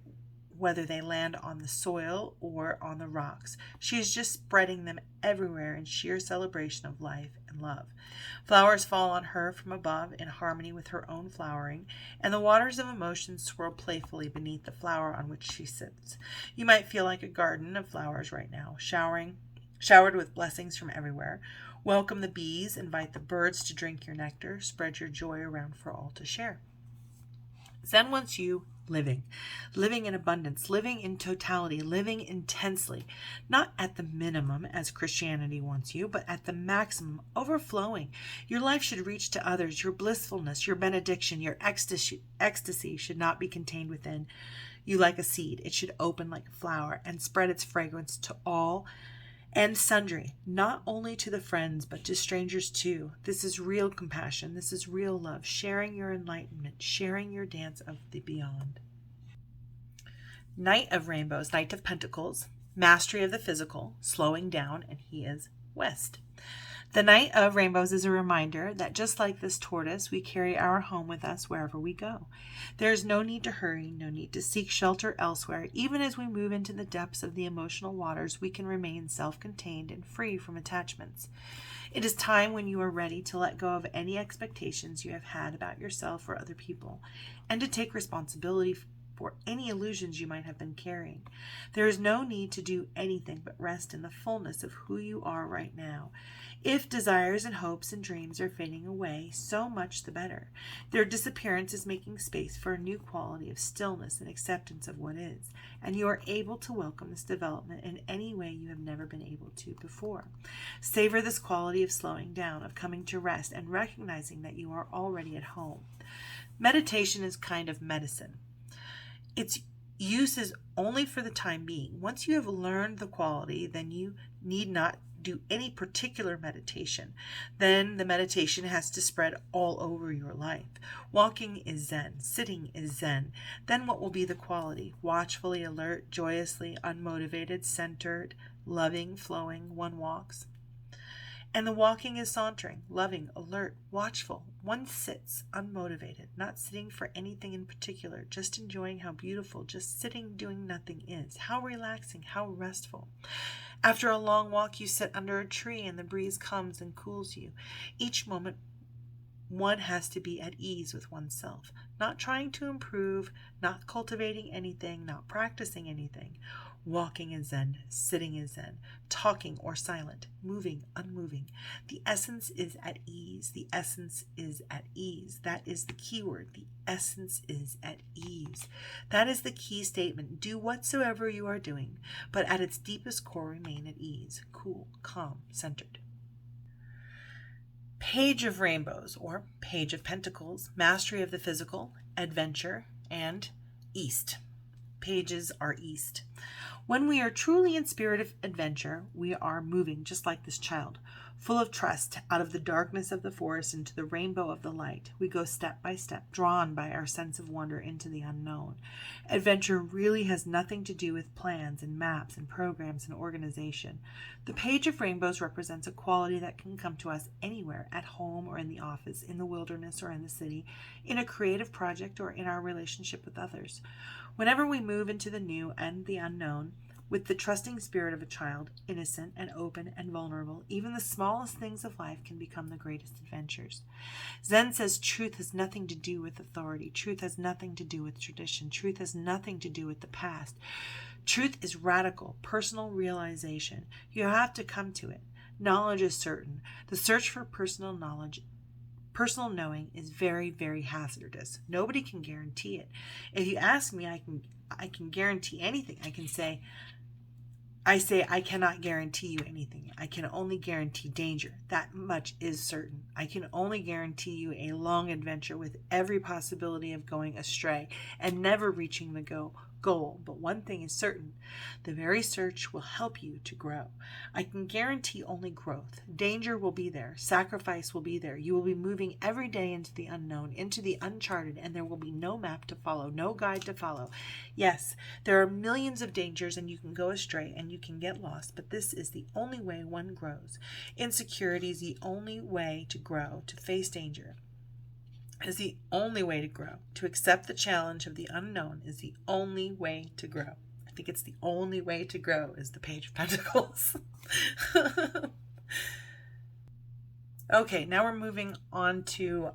whether they land on the soil or on the rocks. She is just spreading them everywhere in sheer celebration of life and love. Flowers fall on her from above in harmony with her own flowering, and the waters of emotion swirl playfully beneath the flower on which she sits. You might feel like a garden of flowers right now, showered with blessings from everywhere. Welcome the bees, invite the birds to drink your nectar, spread your joy around for all to share. Zen wants you living in abundance, living in totality, living intensely, not at the minimum as Christianity wants you, but at the maximum, overflowing. Your life should reach to others. Your blissfulness, your benediction, your ecstasy should not be contained within you like a seed. It should open like a flower and spread its fragrance to all and sundry, not only to the friends, but to strangers too. This is real compassion. This is real love, sharing your enlightenment, sharing your dance of the beyond. Knight of Rainbows, Knight of Pentacles, mastery of the physical, slowing down, and he is west. The Knight of Rainbows is a reminder that just like this tortoise, we carry our home with us wherever we go. There is no need to hurry, no need to seek shelter elsewhere. Even as we move into the depths of the emotional waters, we can remain self-contained and free from attachments. It is time when you are ready to let go of any expectations you have had about yourself or other people, and to take responsibility for any illusions you might have been carrying. There is no need to do anything but rest in the fullness of who you are right now. If desires and hopes and dreams are fading away, so much the better. Their disappearance is making space for a new quality of stillness and acceptance of what is, and you are able to welcome this development in any way you have never been able to before. Savor this quality of slowing down, of coming to rest, and recognizing that you are already at home. Meditation is kind of medicine. Its use is only for the time being. Once you have learned the quality, then you need not do any particular meditation. Then the meditation has to spread all over your life. Walking is Zen. Sitting is Zen. Then what will be the quality? Watchfully alert, joyously unmotivated, centered, loving, flowing, one walks. And the walking is sauntering, loving, alert, watchful. One sits, unmotivated, not sitting for anything in particular, just enjoying how beautiful just sitting doing nothing is. How relaxing, how restful. After a long walk, you sit under a tree and the breeze comes and cools you. Each moment, one has to be at ease with oneself, not trying to improve, not cultivating anything, not practicing anything. Walking is Zen, sitting is Zen, talking or silent, moving, unmoving. The essence is at ease. The essence is at ease. That is the key word. The essence is at ease. That is the key statement. Do whatsoever you are doing, but at its deepest core remain at ease, cool, calm, centered. Page of Rainbows, or Page of Pentacles, mastery of the physical, adventure, and East. Pages are East. When we are truly in spirit of adventure, we are moving just like this child, full of trust, out of the darkness of the forest into the rainbow of the light. We go step by step, drawn by our sense of wonder into the unknown. Adventure really has nothing to do with plans and maps and programs and organization. The page of rainbows represents a quality that can come to us anywhere, at home or in the office, in the wilderness or in the city, in a creative project or in our relationship with others. Whenever we move into the new and the unknown, with the trusting spirit of a child, innocent and open and vulnerable, even the smallest things of life can become the greatest adventures. Zen says truth has nothing to do with authority. Truth has nothing to do with tradition. Truth has nothing to do with the past. Truth is radical, personal realization. You have to come to it. Knowledge is certain. The search for personal knowledge, personal knowing, is very, very hazardous. Nobody can guarantee it. If you ask me, I can guarantee anything. I cannot guarantee you anything. I can only guarantee danger. That much is certain. I can only guarantee you a long adventure with every possibility of going astray and never reaching the goal. But one thing is certain, the very search will help you to grow. I can guarantee only growth. Danger will be there. Sacrifice will be there. You will be moving every day into the unknown, into the uncharted, and there will be no map to follow, no guide to follow. Yes, there are millions of dangers and you can go astray and you can get lost, but this is the only way one grows. Insecurity is the only way to grow, to face danger is the only way to grow. To accept the challenge of the unknown is the only way to grow. I think it's the only way to grow is the Page of Pentacles. Okay, now we're moving on to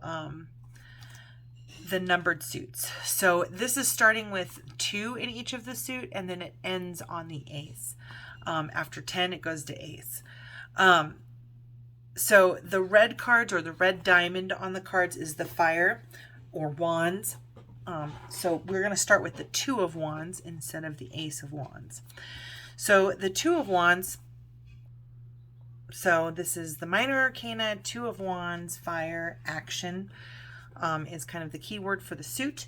the numbered suits. So this is starting with 2 in each of the suit, and then it ends on the ace. After 10, it goes to ace. So the red cards, or the red diamond on the cards, is the fire or wands. So we're going to start with the 2 of wands instead of the ace of wands. So the 2 of wands, so this is the minor arcana, 2 of wands, fire, action is kind of the key word for the suit.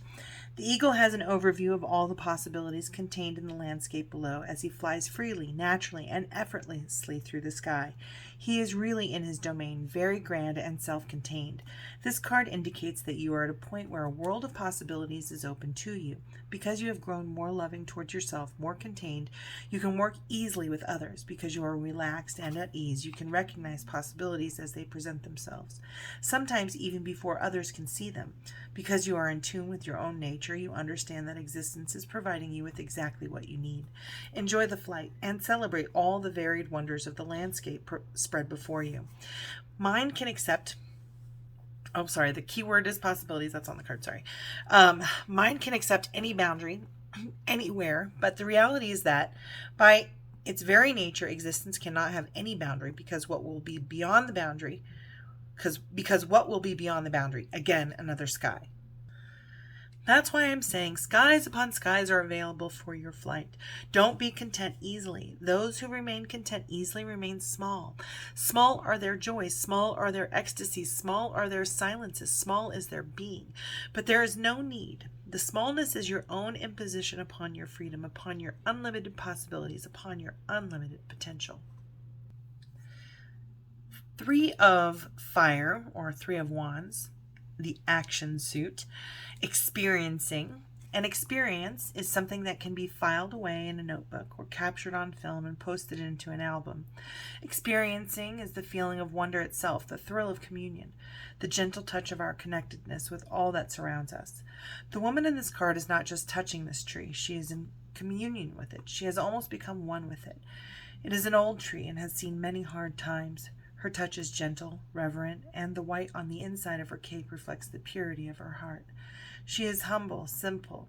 The eagle has an overview of all the possibilities contained in the landscape below as he flies freely, naturally, and effortlessly through the sky. He is really in his domain, very grand and self-contained. This card indicates that you are at a point where a world of possibilities is open to you. Because you have grown more loving towards yourself, more contained, you can work easily with others. Because you are relaxed and at ease, you can recognize possibilities as they present themselves, sometimes even before others can see them. Because you are in tune with your own nature, you understand that existence is providing you with exactly what you need. Enjoy the flight and celebrate all the varied wonders of the landscape spread before you. Mind can accept... Oh, sorry, the key word is possibilities. That's on the card, sorry. Mind can accept any boundary, anywhere, but the reality is that by its very nature, existence cannot have any boundary, because what will be beyond the boundary, because what will be beyond the boundary? Again, another sky. That's why I'm saying skies upon skies are available for your flight. Don't be content easily. Those who remain content easily remain small. Small are their joys, small are their ecstasies, small are their silences, small is their being. But there is no need. The smallness is your own imposition upon your freedom, upon your unlimited possibilities, upon your unlimited potential. 3 of fire, or 3 of wands, the action suit. Experiencing. An experience is something that can be filed away in a notebook or captured on film and posted into an album. Experiencing is the feeling of wonder itself, the thrill of communion, the gentle touch of our connectedness with all that surrounds us. The woman in this card is not just touching this tree, she is in communion with it. She has almost become one with it. It is an old tree and has seen many hard times. Her touch is gentle, reverent, and the white on the inside of her cape reflects the purity of her heart. She is humble, simple,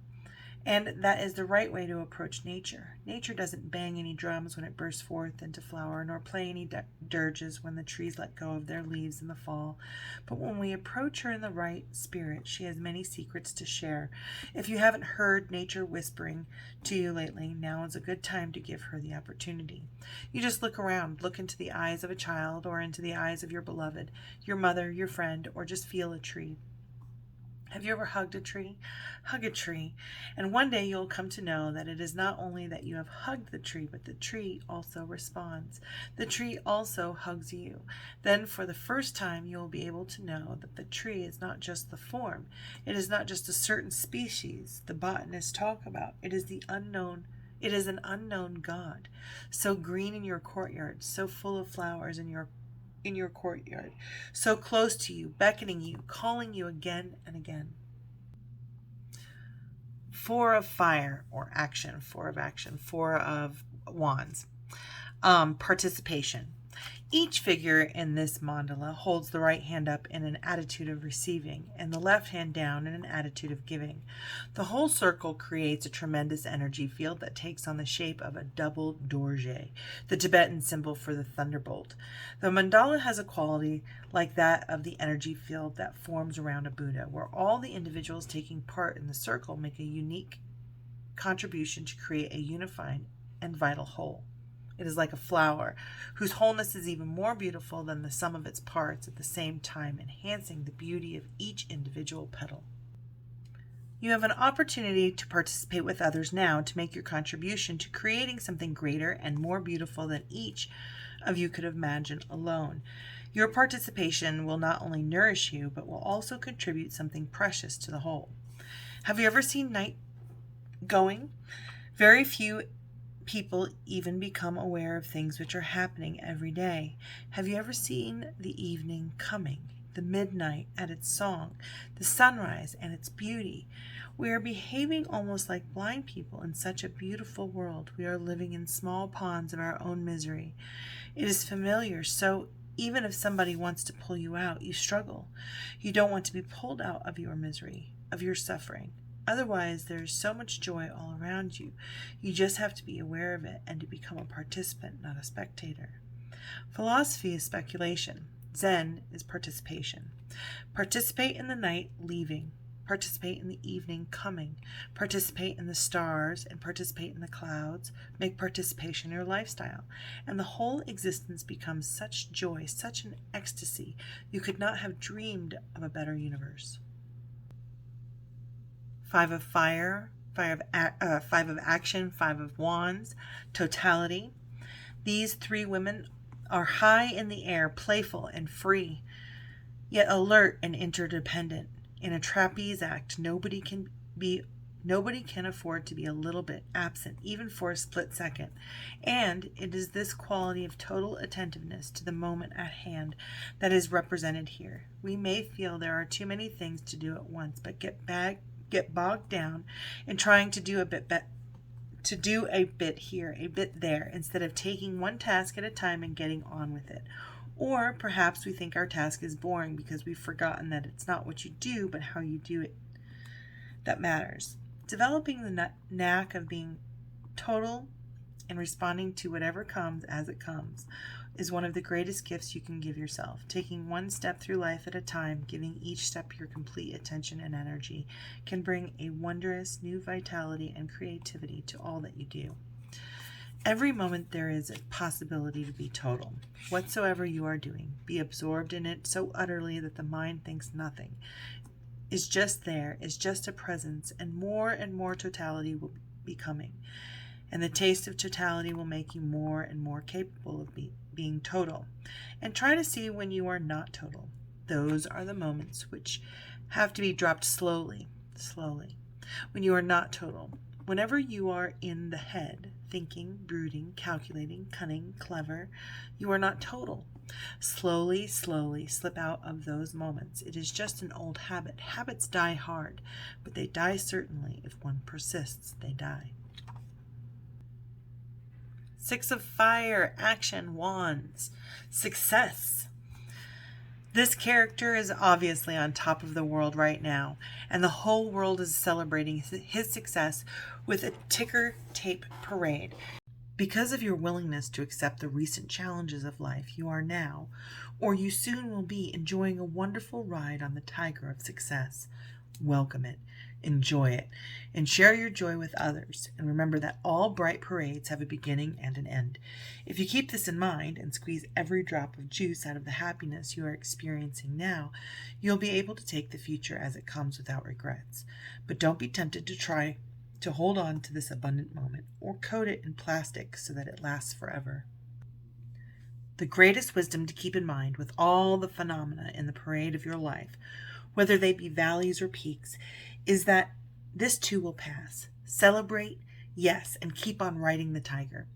and that is the right way to approach nature. Nature doesn't bang any drums when it bursts forth into flower, nor play any dirges when the trees let go of their leaves in the fall. But when we approach her in the right spirit, she has many secrets to share. If you haven't heard nature whispering to you lately, now is a good time to give her the opportunity. You just look around, look into the eyes of a child or into the eyes of your beloved, your mother, your friend, or just feel a tree. Have you ever hugged a tree? Hug a tree, and one day you'll come to know that it is not only that you have hugged the tree, but the tree also responds. The tree also hugs you. Then for the first time you will be able to know that the tree is not just the form. It is not just a certain species the botanists talk about. It is an unknown God, so green in your courtyard, so full of flowers in your courtyard, so close to you, beckoning you, calling you again and again. Four of fire or action, four of wands. Participation. Each figure in this mandala holds the right hand up in an attitude of receiving and the left hand down in an attitude of giving. The whole circle creates a tremendous energy field that takes on the shape of a double dorje, the Tibetan symbol for the thunderbolt. The mandala has a quality like that of the energy field that forms around a Buddha, where all the individuals taking part in the circle make a unique contribution to create a unified and vital whole. It is like a flower, whose wholeness is even more beautiful than the sum of its parts, at the same time enhancing the beauty of each individual petal. You have an opportunity to participate with others now to make your contribution to creating something greater and more beautiful than each of you could imagine alone. Your participation will not only nourish you, but will also contribute something precious to the whole. Have you ever seen night going? Very few people even become aware of things which are happening every day. Have you ever seen the evening coming, the midnight at its song, the sunrise and its beauty? We are behaving almost like blind people in such a beautiful world. We are living in small ponds of our own misery. It is familiar, so even if somebody wants to pull you out, you struggle. You don't want to be pulled out of your misery, of your suffering. Otherwise, there is so much joy all around you. You just have to be aware of it and to become a participant, not a spectator. Philosophy is speculation. Zen is participation. Participate in the night leaving. Participate in the evening coming. Participate in the stars and participate in the clouds. Make participation your lifestyle. And the whole existence becomes such joy, such an ecstasy. You could not have dreamed of a better universe. Five of fire, five of action, five of wands, totality. These three women are high in the air, playful and free, yet alert and interdependent. In a trapeze act, nobody can afford to be a little bit absent, even for a split second. And it is this quality of total attentiveness to the moment at hand that is represented here. We may feel there are too many things to do at once, but get bogged down in trying to do a bit here, a bit there, instead of taking one task at a time and getting on with it. Or perhaps we think our task is boring because we've forgotten that it's not what you do, but how you do it that matters. Developing the knack of being total and responding to whatever comes as it comes is one of the greatest gifts you can give yourself. Taking one step through life at a time, giving each step your complete attention and energy, can bring a wondrous new vitality and creativity to all that you do. Every moment there is a possibility to be total. Whatsoever you are doing, be absorbed in it so utterly that the mind thinks nothing is just there, is just a presence, and more totality will be coming. And the taste of totality will make you more and more capable of being total. And try to see when you are not total. Those are the moments which have to be dropped slowly. When you are not total. Whenever you are in the head, thinking, brooding, calculating, cunning, clever, you are not total. Slowly slip out of those moments. It is just an old habit. Habits die hard, but they die certainly. If one persists, they die. Six of fire, action, wands, success. This character is obviously on top of the world right now, and the whole world is celebrating his success with a ticker tape parade. Because of your willingness to accept the recent challenges of life, you are now, or you soon will be, enjoying a wonderful ride on the tiger of success. Welcome it. Enjoy it and share your joy with others. And remember that all bright parades have a beginning and an end. If you keep this in mind and squeeze every drop of juice out of the happiness you are experiencing now, you'll be able to take the future as it comes without regrets. But don't be tempted to try to hold on to this abundant moment or coat it in plastic so that it lasts forever. The greatest wisdom to keep in mind with all the phenomena in the parade of your life, whether they be valleys or peaks, is that this too will pass. Celebrate, yes, and keep on riding the tiger.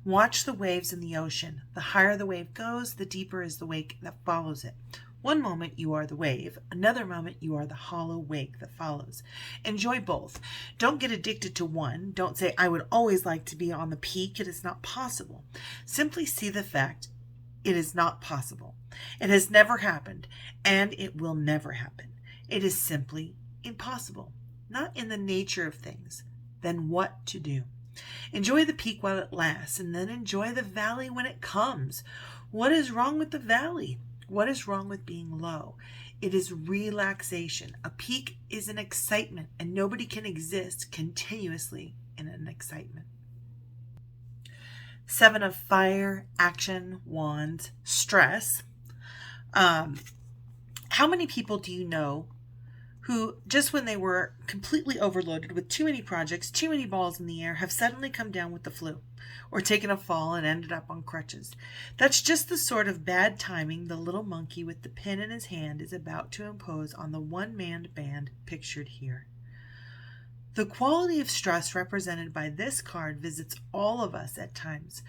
Watch the waves in the ocean. The higher the wave goes, the deeper is the wake that follows it. One moment you are the wave, another moment you are the hollow wake that follows. Enjoy both. Don't get addicted to one. Don't say, I would always like to be on the peak. It is not possible. Simply see the fact it is not possible. It has never happened, and it will never happen. It is simply impossible. Not in the nature of things. Then what to do? Enjoy the peak while it lasts, and then enjoy the valley when it comes. What is wrong with the valley? What is wrong with being low? It is relaxation. A peak is an excitement, and nobody can exist continuously in an excitement. 7 of fire, action, wands, stress. How many people do you know who, just when they were completely overloaded with too many projects, too many balls in the air, have suddenly come down with the flu or taken a fall and ended up on crutches? That's just the sort of bad timing the little monkey with the pin in his hand is about to impose on the one-man band pictured here. The quality of stress represented by this card visits all of us at times,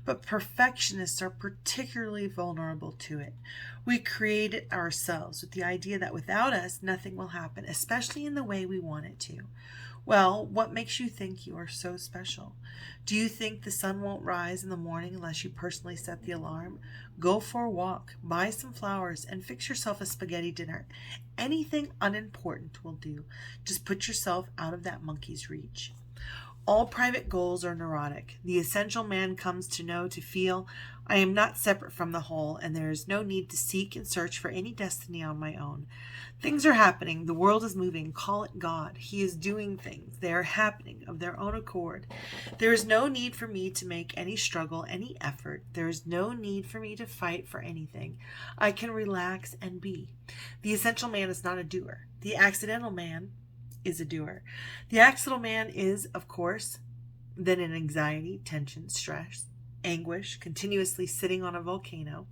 but perfectionists are particularly vulnerable to it. We create it ourselves with the idea that without us, nothing will happen, especially in the way we want it to. Well, what makes you think you are so special? Do you think the sun won't rise in the morning unless you personally set the alarm? Go for a walk, buy some flowers, and fix yourself a spaghetti dinner. Anything unimportant will do. Just put yourself out of that monkey's reach. All private goals are neurotic. The essential man comes to know, to feel, I am not separate from the whole, and there is no need to seek and search for any destiny on my own. Things are happening. The world is moving. Call it God. He is doing things. They are happening of their own accord. There is no need for me to make any struggle, any effort. There is no need for me to fight for anything. I can relax and be. The essential man is not a doer. The accidental man is a doer. The accidental man is, of course, then in anxiety, tension, stress, anguish, continuously sitting on a volcano.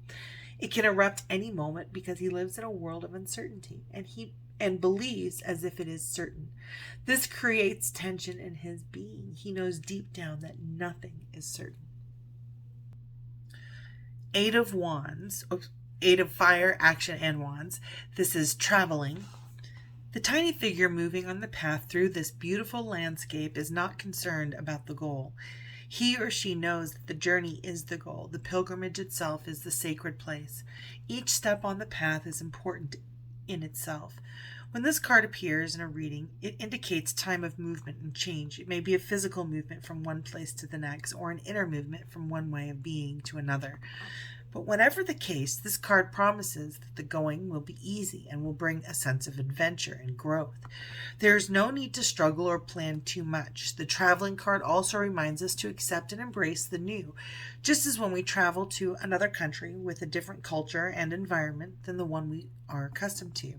It can erupt any moment because he lives in a world of uncertainty and believes as if it is certain. This creates tension in his being. He knows deep down that nothing is certain. 8 of wands, 8 of fire, action, and wands. This is traveling. The tiny figure moving on the path through this beautiful landscape is not concerned about the goal. He or she knows that the journey is the goal. The pilgrimage itself is the sacred place. Each step on the path is important in itself. When this card appears in a reading, it indicates time of movement and change. It may be a physical movement from one place to the next, or an inner movement from one way of being to another. But whatever the case, this card promises that the going will be easy and will bring a sense of adventure and growth. There is no need to struggle or plan too much. The traveling card also reminds us to accept and embrace the new, just as when we travel to another country with a different culture and environment than the one we are accustomed to.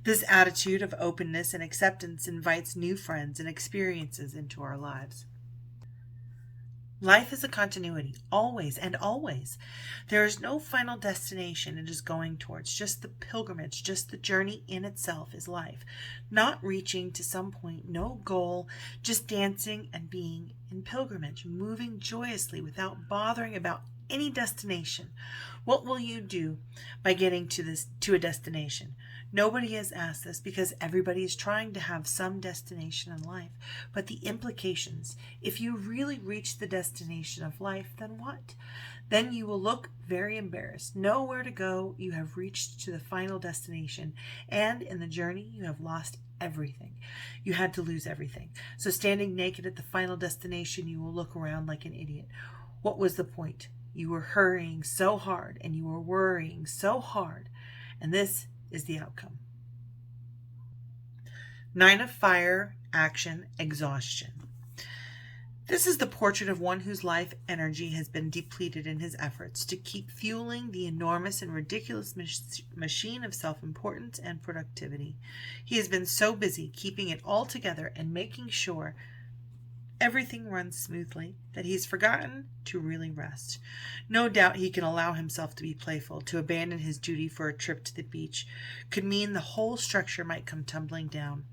This attitude of openness and acceptance invites new friends and experiences into our lives. Life is a continuity, always and always. There is no final destination it is going towards, just the pilgrimage, just the journey in itself is life. Not reaching to some point, no goal, just dancing and being in pilgrimage, moving joyously without bothering about any destination. What will you do by getting to a destination? Nobody has asked this because everybody is trying to have some destination in life. But the implications, if you really reach the destination of life, then what? Then you will look very embarrassed. Know where to go. You have reached to the final destination. And in the journey, you have lost everything. You had to lose everything. So standing naked at the final destination, you will look around like an idiot. What was the point? You were hurrying so hard and you were worrying so hard. And this is the outcome. Nine of Fire, action, exhaustion. This is the portrait of one whose life energy has been depleted in his efforts to keep fueling the enormous and ridiculous machine of self-importance and productivity. He has been so busy keeping it all together and making sure everything runs smoothly that he's forgotten to really rest. No doubt he can allow himself to be playful. To abandon his duty for a trip to the beach could mean the whole structure might come tumbling down.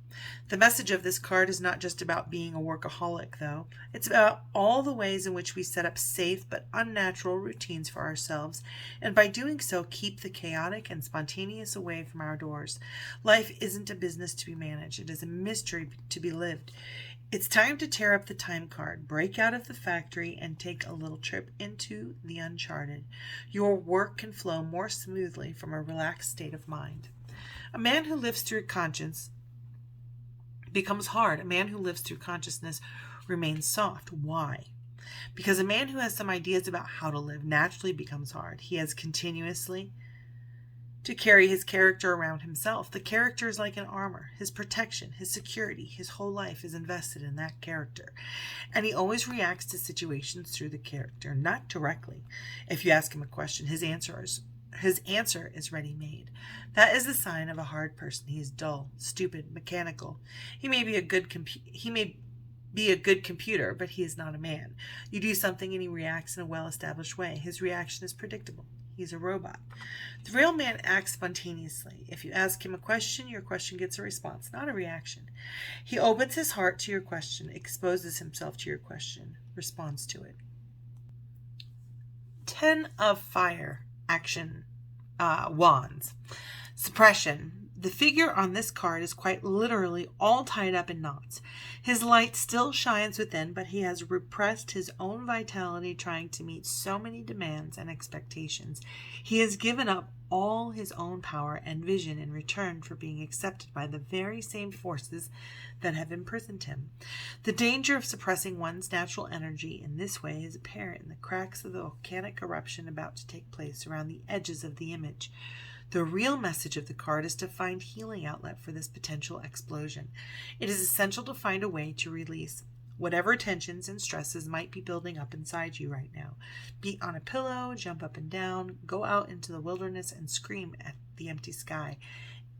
The message of this card is not just about being a workaholic, though. It's about all the ways in which we set up safe but unnatural routines for ourselves, and by doing so, keep the chaotic and spontaneous away from our doors. Life isn't a business to be managed. It is a mystery to be lived. It's time to tear up the time card, break out of the factory, and take a little trip into the uncharted. Your work can flow more smoothly from a relaxed state of mind. A man who lives through conscience becomes hard. A man who lives through consciousness remains soft. Why? Because a man who has some ideas about how to live naturally becomes hard. He has continuously to carry his character around himself. The character is like an armor. His protection, his security, his whole life is invested in that character. And he always reacts to situations through the character, not directly. If you ask him a question, his answer is ready-made. That is the sign of a hard person. He is dull, stupid, mechanical. He may be a good computer, but he is not a man. You do something and he reacts in a well-established way. His reaction is predictable. He's a robot. The real man acts spontaneously. If you ask him a question, your question gets a response, not a reaction. He opens his heart to your question, exposes himself to your question, responds to it. 10 of Fire, action, wands. Suppression. The figure on this card is quite literally all tied up in knots. His light still shines within, but he has repressed his own vitality trying to meet so many demands and expectations. He has given up all his own power and vision in return for being accepted by the very same forces that have imprisoned him. The danger of suppressing one's natural energy in this way is apparent in the cracks of the volcanic eruption about to take place around the edges of the image. The real message of the card is to find healing outlet for this potential explosion. It is essential to find a way to release whatever tensions and stresses might be building up inside you right now. Beat on a pillow, jump up and down, go out into the wilderness and scream at the empty sky.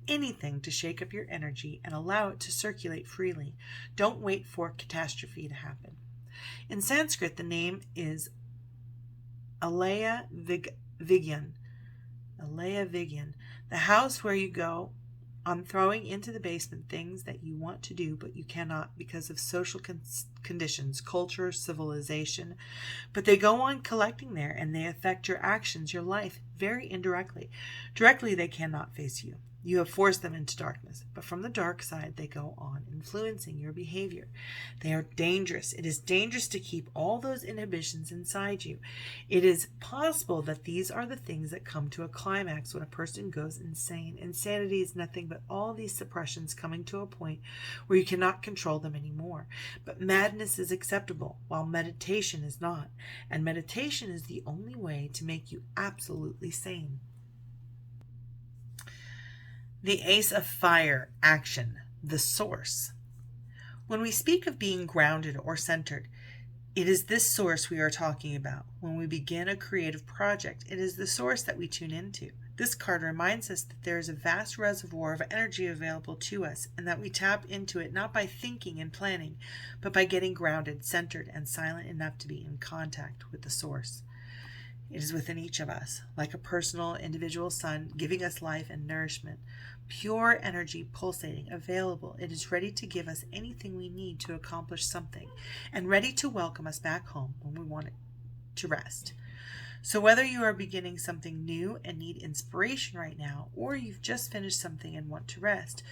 Anything to shake up your energy and allow it to circulate freely. Don't wait for catastrophe to happen. In Sanskrit, the name is Alaya Vigyan. The house where you go on throwing into the basement things that you want to do but you cannot because of social conditions, culture, civilization. But they go on collecting there and they affect your actions, your life, very indirectly. Directly, they cannot face you. You have forced them into darkness, but from the dark side, they go on influencing your behavior. They are dangerous. It is dangerous to keep all those inhibitions inside you. It is possible that these are the things that come to a climax when a person goes insane. Insanity is nothing but all these suppressions coming to a point where you cannot control them anymore. But madness is acceptable, while meditation is not. And meditation is the only way to make you absolutely sane. The Ace of Fire, action, the source. When we speak of being grounded or centered, it is this source we are talking about. When we begin a creative project, it is the source that we tune into. This card reminds us that there is a vast reservoir of energy available to us and that we tap into it not by thinking and planning, but by getting grounded, centered, and silent enough to be in contact with the source. It is within each of us, like a personal, individual sun, giving us life and nourishment. Pure energy pulsating, available. It is ready to give us anything we need to accomplish something, and ready to welcome us back home when we want it to rest. So whether you are beginning something new and need inspiration right now, or you've just finished something and want to rest,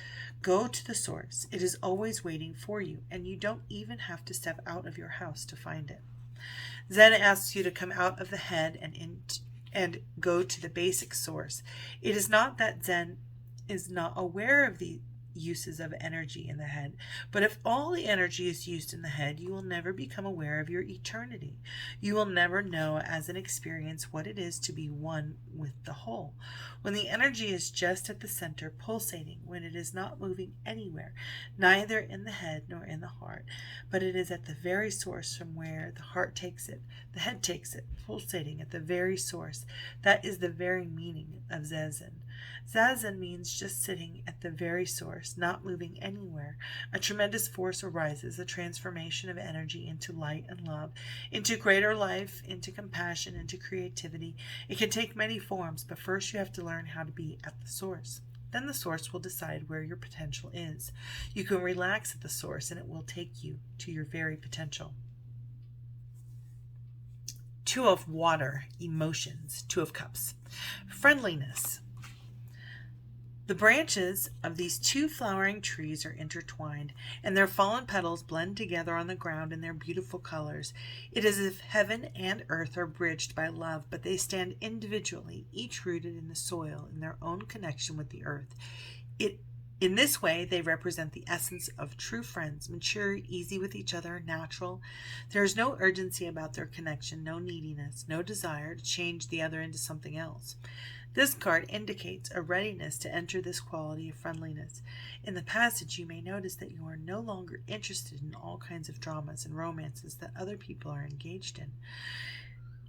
go to the source. It is always waiting for you, and you don't even have to step out of your house to find it. Zen asks you to come out of the head and go to the basic source. It is not that Zen is not aware of uses of energy in the head. But if all the energy is used in the head, you will never become aware of your eternity. You will never know as an experience what it is to be one with the whole. When the energy is just at the center, pulsating, when it is not moving anywhere, neither in the head nor in the heart, but it is at the very source from where the heart takes it, the head takes it, pulsating at the very source. That is the very meaning of Zazen. Zazen means just sitting at the very source, not moving anywhere. A tremendous force arises, a transformation of energy into light and love, into greater life, into compassion, into creativity. It can take many forms, but first you have to learn how to be at the source. Then the source will decide where your potential is. You can relax at the source and it will take you to your very potential. Two of water, emotions. Two of cups. Friendliness. The branches of these two flowering trees are intertwined, and their fallen petals blend together on the ground in their beautiful colors. It is as if heaven and earth are bridged by love, but they stand individually, each rooted in the soil, in their own connection with the earth. In this way, they represent the essence of true friends, mature, easy with each other, natural. There is no urgency about their connection, no neediness, no desire to change the other into something else. This card indicates a readiness to enter this quality of friendliness. In the passage, you may notice that you are no longer interested in all kinds of dramas and romances that other people are engaged in.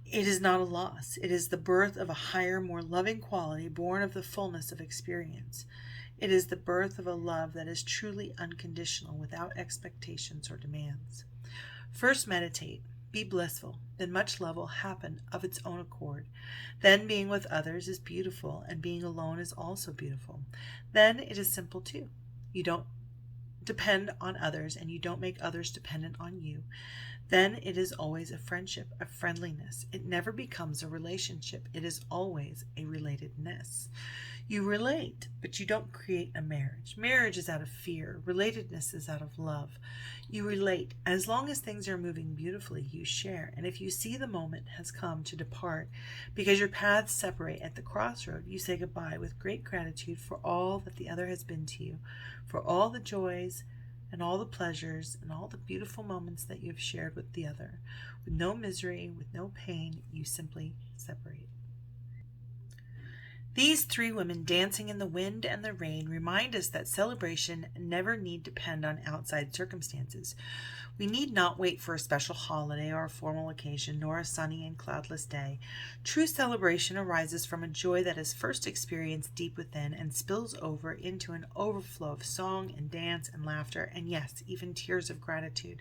It is not a loss. It is the birth of a higher, more loving quality born of the fullness of experience. It is the birth of a love that is truly unconditional, without expectations or demands. First, meditate. Be blissful, then much love will happen of its own accord. Then being with others is beautiful, and being alone is also beautiful. Then it is simple too. You don't depend on others, and you don't make others dependent on you. Then it is always a friendship, a friendliness. It never becomes a relationship. It is always a relatedness. You relate, but you don't create a marriage. Marriage is out of fear. Relatedness is out of love. You relate. As long as things are moving beautifully, you share. And if you see the moment has come to depart, because your paths separate at the crossroad, you say goodbye with great gratitude for all that the other has been to you, for all the joys and all the pleasures and all the beautiful moments that you have shared with the other. With no misery, with no pain, you simply separate. These three women dancing in the wind and the rain remind us that celebration never need depend on outside circumstances. We need not wait for a special holiday or a formal occasion, nor a sunny and cloudless day. True celebration arises from a joy that is first experienced deep within and spills over into an overflow of song and dance and laughter, and yes, even tears of gratitude.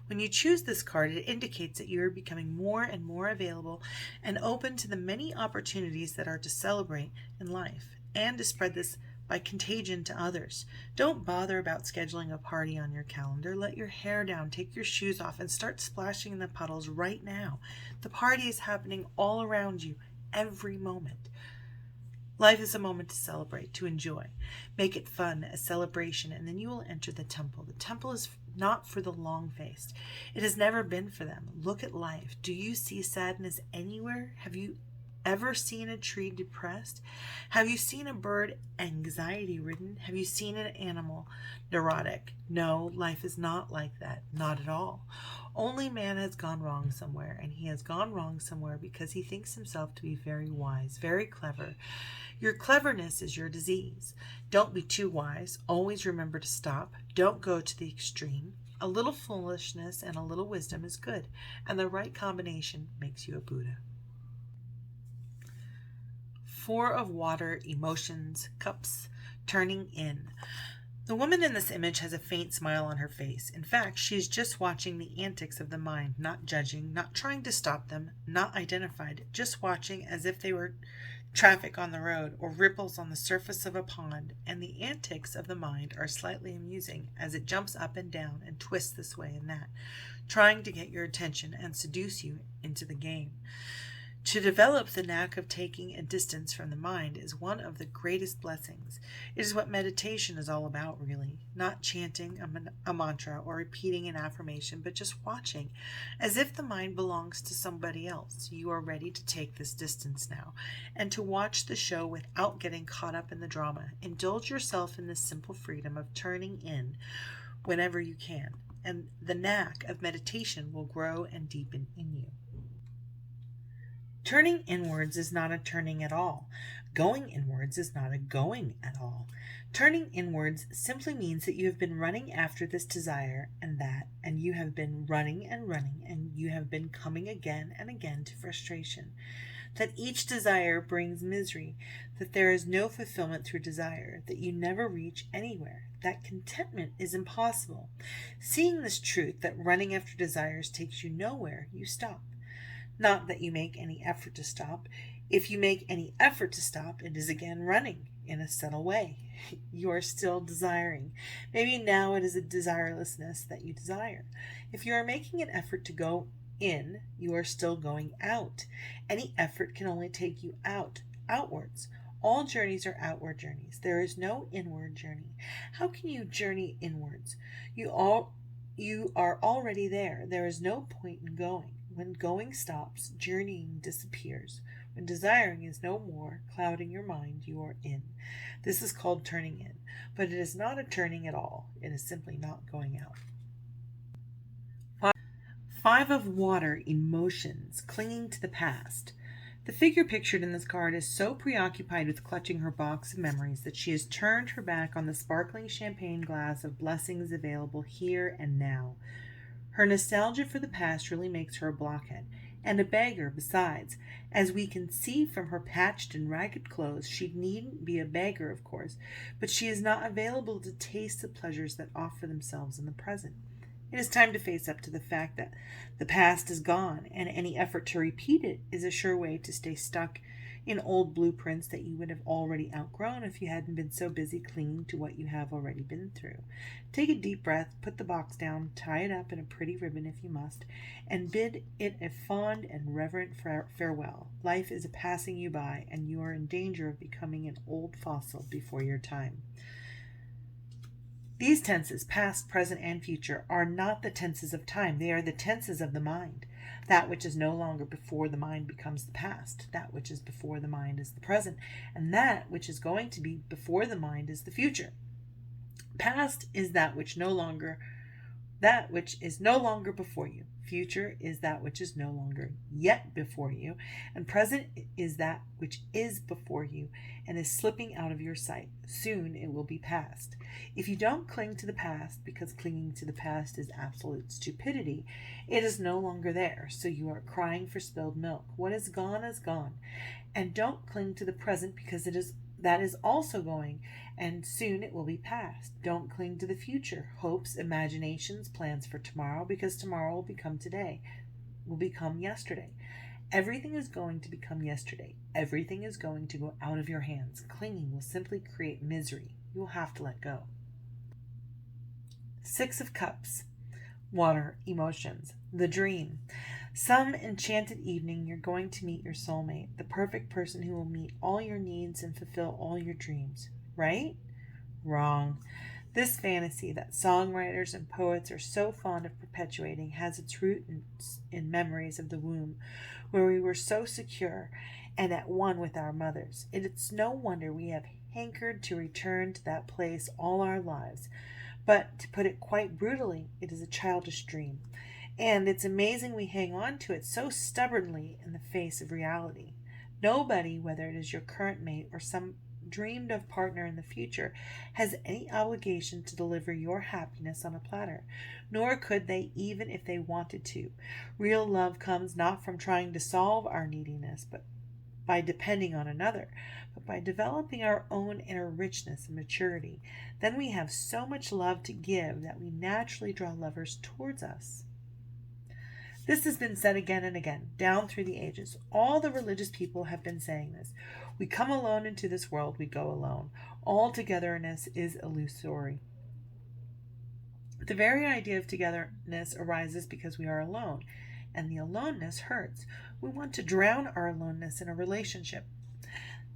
When you choose this card, it indicates that you are becoming more and more available and open to the many opportunities that are to celebrate in life, and to spread this by contagion to others. Don't bother about scheduling a party on your calendar. Let your hair down, take your shoes off, and start splashing in the puddles right now. The party is happening all around you, every moment. Life is a moment to celebrate, to enjoy. Make it fun, a celebration, and then you will enter the temple. The temple is not for the long-faced. It has never been for them. Look at life. Do you see sadness anywhere? Have you ever seen a tree depressed? Have you seen a bird anxiety-ridden? Have you seen an animal neurotic? No, life is not like that. Not at all. Only man has gone wrong somewhere, and he has gone wrong somewhere because he thinks himself to be very wise, very clever. Your cleverness is your disease. Don't be too wise. Always remember to stop. Don't go to the extreme. A little foolishness and a little wisdom is good, and the right combination makes you a Buddha. Four of water, emotions, cups, turning in. The woman in this image has a faint smile on her face. In fact, she is just watching the antics of the mind, not judging, not trying to stop them, not identified, just watching as if they were traffic on the road or ripples on the surface of a pond, and the antics of the mind are slightly amusing as it jumps up and down and twists this way and that, trying to get your attention and seduce you into the game. To develop the knack of taking a distance from the mind is one of the greatest blessings. It is what meditation is all about, really. Not chanting a mantra or repeating an affirmation, but just watching, as if the mind belongs to somebody else. You are ready to take this distance now, and to watch the show without getting caught up in the drama. Indulge yourself in this simple freedom of turning in whenever you can, and the knack of meditation will grow and deepen in you. Turning inwards is not a turning at all. Going inwards is not a going at all. Turning inwards simply means that you have been running after this desire and that, and you have been running, and you have been coming again and again to frustration. That each desire brings misery, that there is no fulfillment through desire, that you never reach anywhere, that contentment is impossible. Seeing this truth, that running after desires takes you nowhere, you stop. Not that you make any effort to stop. If you make any effort to stop, it is again running in a subtle way. You are still desiring. Maybe now it is a desirelessness that you desire. If you are making an effort to go in, you are still going out. Any effort can only take you outwards. All journeys are outward journeys. There is no inward journey. How can you journey inwards? You are already there. There is no point in going. When going stops, journeying disappears. When desiring is no more clouding your mind, you are in. This is called turning in, but it is not a turning at all. It is simply not going out. Five of water, emotions, clinging to the past. The figure pictured in this card is so preoccupied with clutching her box of memories that she has turned her back on the sparkling champagne glass of blessings available here and now. Her nostalgia for the past really makes her a blockhead, and a beggar besides. As we can see from her patched and ragged clothes, she needn't be a beggar, of course, but she is not available to taste the pleasures that offer themselves in the present. It is time to face up to the fact that the past is gone, and any effort to repeat it is a sure way to stay stuck in old blueprints that you would have already outgrown if you hadn't been so busy clinging to what you have already been through. Take a deep breath, put the box down, tie it up in a pretty ribbon if you must, and bid it a fond and reverent farewell. Life is passing you by, and you are in danger of becoming an old fossil before your time. These tenses, past, present, and future, are not the tenses of time. They are the tenses of the mind. That which is no longer before the mind becomes the past. That which is before the mind is the present. And that which is going to be before the mind is the future. Past is that which is no longer before you. Future is that which is no longer yet before you. And present is that which is before you and is slipping out of your sight. Soon it will be past. If you don't cling to the past, because clinging to the past is absolute stupidity, it is no longer there, so you are crying for spilled milk. What is gone is gone. And don't cling to the present, because that is also going, and soon it will be past. Don't cling to the future, hopes, imaginations, plans for tomorrow, because tomorrow will become today, will become yesterday. Everything is going to become yesterday. Everything is going to go out of your hands. Clinging will simply create misery. You will have to let go. Six of Cups. Water, emotions, the dream. Some enchanted evening you're going to meet your soulmate, the perfect person who will meet all your needs and fulfill all your dreams. Right? Wrong. This fantasy that songwriters and poets are so fond of perpetuating has its roots in memories of the womb, where we were so secure and at one with our mothers. It's no wonder we have hankered to return to that place all our lives. But, to put it quite brutally, it is a childish dream. And it's amazing we hang on to it so stubbornly in the face of reality. Nobody, whether it is your current mate or some dreamed of partner in the future, has any obligation to deliver your happiness on a platter, nor could they even if they wanted to. Real love comes not from trying to solve our neediness, but by depending on another, but by developing our own inner richness and maturity. Then we have so much love to give that we naturally draw lovers towards us. This has been said again and again, down through the ages. All the religious people have been saying this. We come alone into this world, we go alone. All togetherness is illusory. The very idea of togetherness arises because we are alone, and the aloneness hurts. We want to drown our aloneness in a relationship.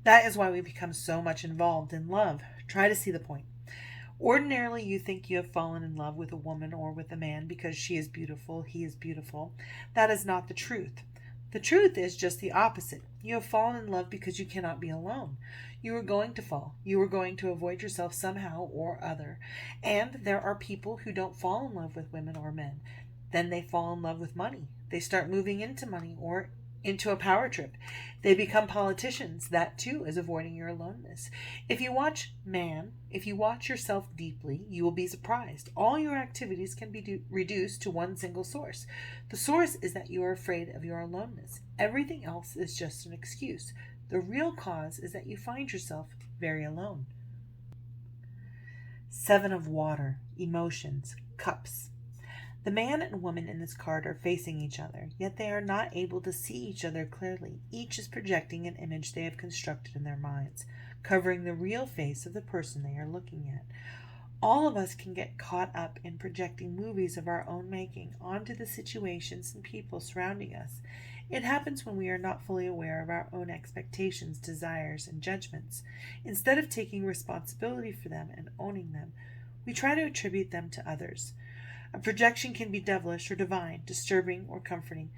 That is why we become so much involved in love. Try to see the point. Ordinarily, you think you have fallen in love with a woman or with a man because she is beautiful, he is beautiful. That is not the truth. The truth is just the opposite. You have fallen in love because you cannot be alone. You are going to fall. You are going to avoid yourself somehow or other. And there are people who don't fall in love with women or men. Then they fall in love with money. They start moving into money or into a power trip. They become politicians. That too is avoiding your aloneness. If you watch yourself deeply, you will be surprised. All your activities can be reduced to one single source. The source is that you are afraid of your aloneness. Everything else is just an excuse. The real cause is that you find yourself very alone. 7 of Water, Emotions, Cups. The man and woman in this card are facing each other, yet they are not able to see each other clearly. Each is projecting an image they have constructed in their minds, covering the real face of the person they are looking at. All of us can get caught up in projecting movies of our own making onto the situations and people surrounding us. It happens when we are not fully aware of our own expectations, desires, and judgments. Instead of taking responsibility for them and owning them, we try to attribute them to others. A projection can be devilish or divine, disturbing or comforting,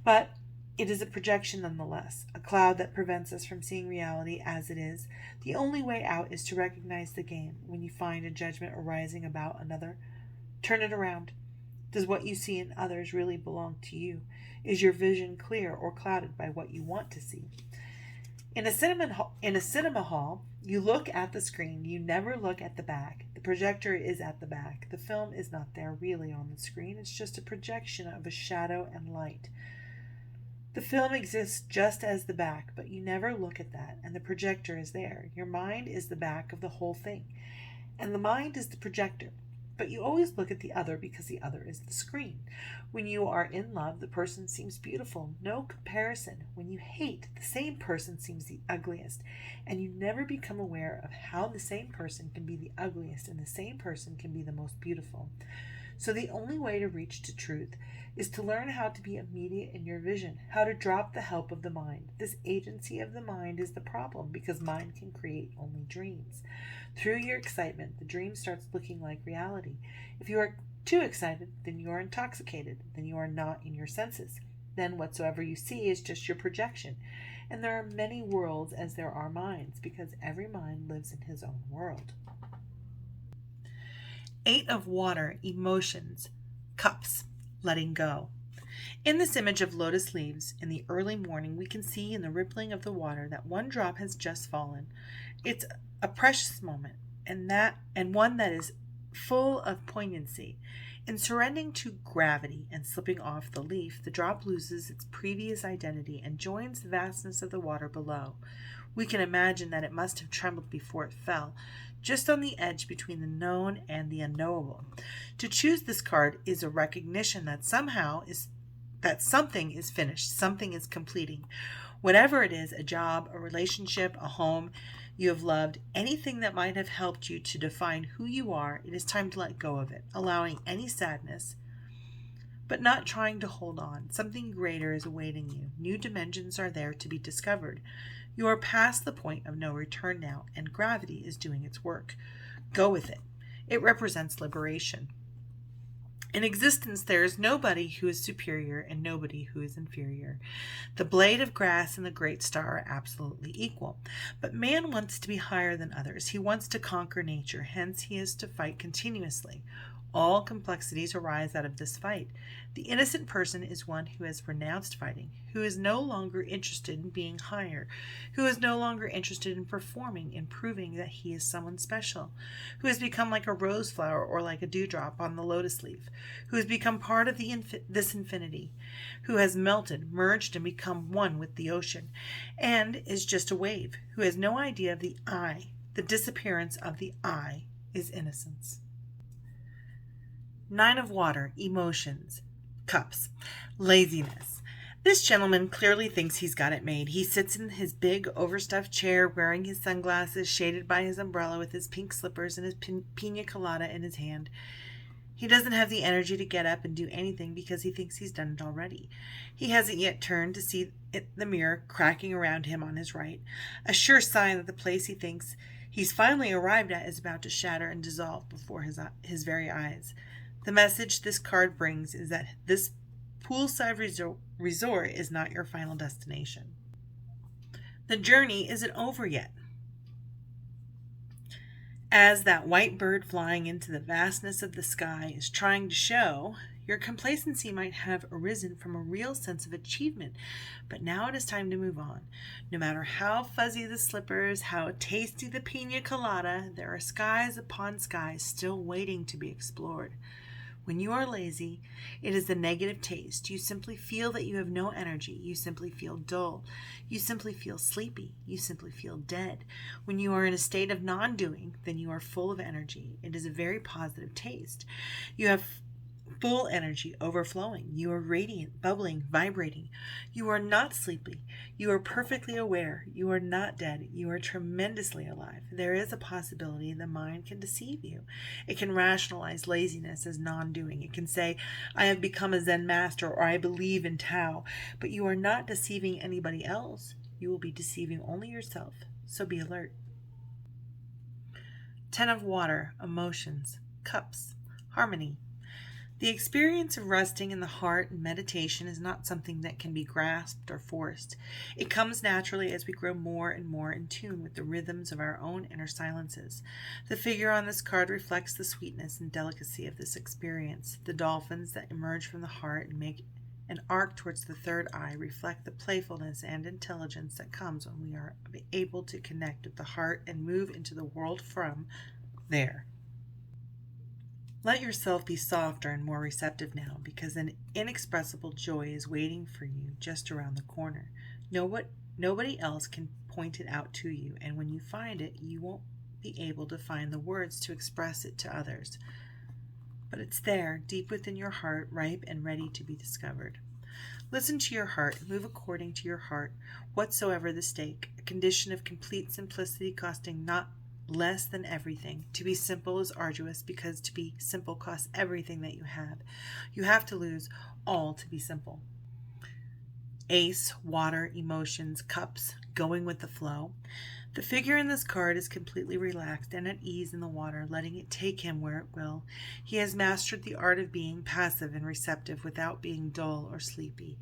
but it is a projection nonetheless, a cloud that prevents us from seeing reality as it is. The only way out is to recognize the game. When you find a judgment arising about another, turn it around. Does what you see in others really belong to you? Is your vision clear or clouded by what you want to see? In a cinema hall, you look at the screen. You never look at the back. The projector is at the back. The film is not there really on the screen. It's just a projection of a shadow and light. The film exists just as the back, but you never look at that, and the projector is there. Your mind is the back of the whole thing, and the mind is the projector. But you always look at the other because the other is the screen. When you are in love, the person seems beautiful. No comparison. When you hate, the same person seems the ugliest. And you never become aware of how the same person can be the ugliest and the same person can be the most beautiful. So the only way to reach to truth is to learn how to be immediate in your vision, how to drop the help of the mind. This agency of the mind is the problem because mind can create only dreams. Through your excitement, the dream starts looking like reality. If you are too excited, then you are intoxicated, then you are not in your senses. Then whatsoever you see is just your projection. And there are many worlds as there are minds, because every mind lives in his own world. 8 of Water, Emotions, Cups, Letting Go. In this image of lotus leaves, in the early morning, we can see in the rippling of the water that one drop has just fallen. It's a precious moment, and one that is full of poignancy. In surrendering to gravity and slipping off the leaf, the drop loses its previous identity and joins the vastness of the water below. We can imagine that it must have trembled before it fell, just on the edge between the known and the unknowable. To choose this card is a recognition that something is finished, something is completing. Whatever it is, a job, a relationship, a home you have loved, anything that might have helped you to define who you are, it is time to let go of it, allowing any sadness, but not trying to hold on. Something greater is awaiting you. New dimensions are there to be discovered. You are past the point of no return now, and gravity is doing its work. Go with it. It represents liberation. In existence, there is nobody who is superior and nobody who is inferior. The blade of grass and the great star are absolutely equal. But man wants to be higher than others. He wants to conquer nature, hence he is to fight continuously. All complexities arise out of this fight. The innocent person is one who has renounced fighting, who is no longer interested in being higher, who is no longer interested in performing, in proving that he is someone special, who has become like a rose flower or like a dewdrop on the lotus leaf, who has become part of this infinity, who has melted, merged, and become one with the ocean, and is just a wave, who has no idea of the I. The disappearance of the I is innocence. 9 of Water, Emotions, Cups, Laziness. This gentleman clearly thinks he's got it made. He sits in his big overstuffed chair wearing his sunglasses, shaded by his umbrella with his pink slippers and his pina colada in his hand. He doesn't have the energy to get up and do anything because he thinks he's done it already. He hasn't yet turned to see the mirror cracking around him on his right, a sure sign that the place he thinks he's finally arrived at is about to shatter and dissolve before his very eyes. The message this card brings is that this poolside resort is not your final destination. The journey isn't over yet. As that white bird flying into the vastness of the sky is trying to show, your complacency might have arisen from a real sense of achievement, but now it is time to move on. No matter how fuzzy the slippers, how tasty the pina colada, there are skies upon skies still waiting to be explored. When you are lazy, it is the negative taste. You simply feel that you have no energy. You simply feel dull. You simply feel sleepy. You simply feel dead. When you are in a state of non-doing, then you are full of energy. It is a very positive taste. You have full energy overflowing. You are radiant, bubbling, vibrating. You are not sleepy. You are perfectly aware. You are not dead. You are tremendously alive. There is a possibility the mind can deceive you. It can rationalize laziness as non-doing. It can say, I have become a Zen master, or I believe in Tao. But you are not deceiving anybody else. You will be deceiving only yourself. So be alert. 10 of water, emotions, cups, harmony. The experience of resting in the heart and meditation is not something that can be grasped or forced. It comes naturally as we grow more and more in tune with the rhythms of our own inner silences. The figure on this card reflects the sweetness and delicacy of this experience. The dolphins that emerge from the heart and make an arc towards the third eye reflect the playfulness and intelligence that comes when we are able to connect with the heart and move into the world from there. Let yourself be softer and more receptive now, because an inexpressible joy is waiting for you just around the corner. Nobody else can point it out to you, and when you find it, you won't be able to find the words to express it to others. But it's there, deep within your heart, ripe and ready to be discovered. Listen to your heart, move according to your heart, whatsoever the stake, a condition of complete simplicity costing not less than everything. To be simple is arduous, because to be simple costs everything that you have. You have to lose all to be simple. Ace, water, emotions, cups, going with the flow. The figure in this card is completely relaxed and at ease in the water, letting it take him where it will. He has mastered the art of being passive and receptive without being dull or sleepy.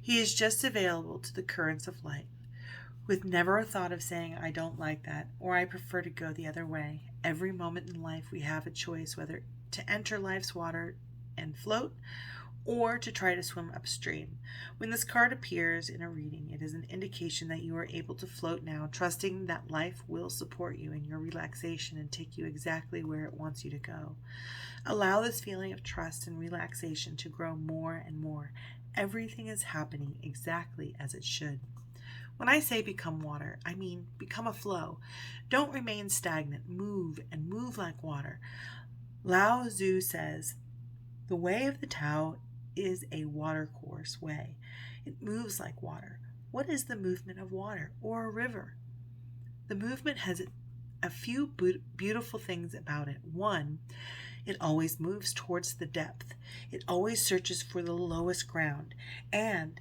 He is just available to the currents of life, with never a thought of saying, I don't like that, or I prefer to go the other way. Every moment in life we have a choice whether to enter life's water and float, or to try to swim upstream. When this card appears in a reading, it is an indication that you are able to float now, trusting that life will support you in your relaxation and take you exactly where it wants you to go. Allow this feeling of trust and relaxation to grow more and more. Everything is happening exactly as it should. When I say become water, I mean become a flow. Don't remain stagnant. Move, and move like water. Lao Tzu says, the way of the Tao is a watercourse way. It moves like water. What is the movement of water or a river? The movement has a few beautiful things about it. One, it always moves towards the depth. It always searches for the lowest ground, and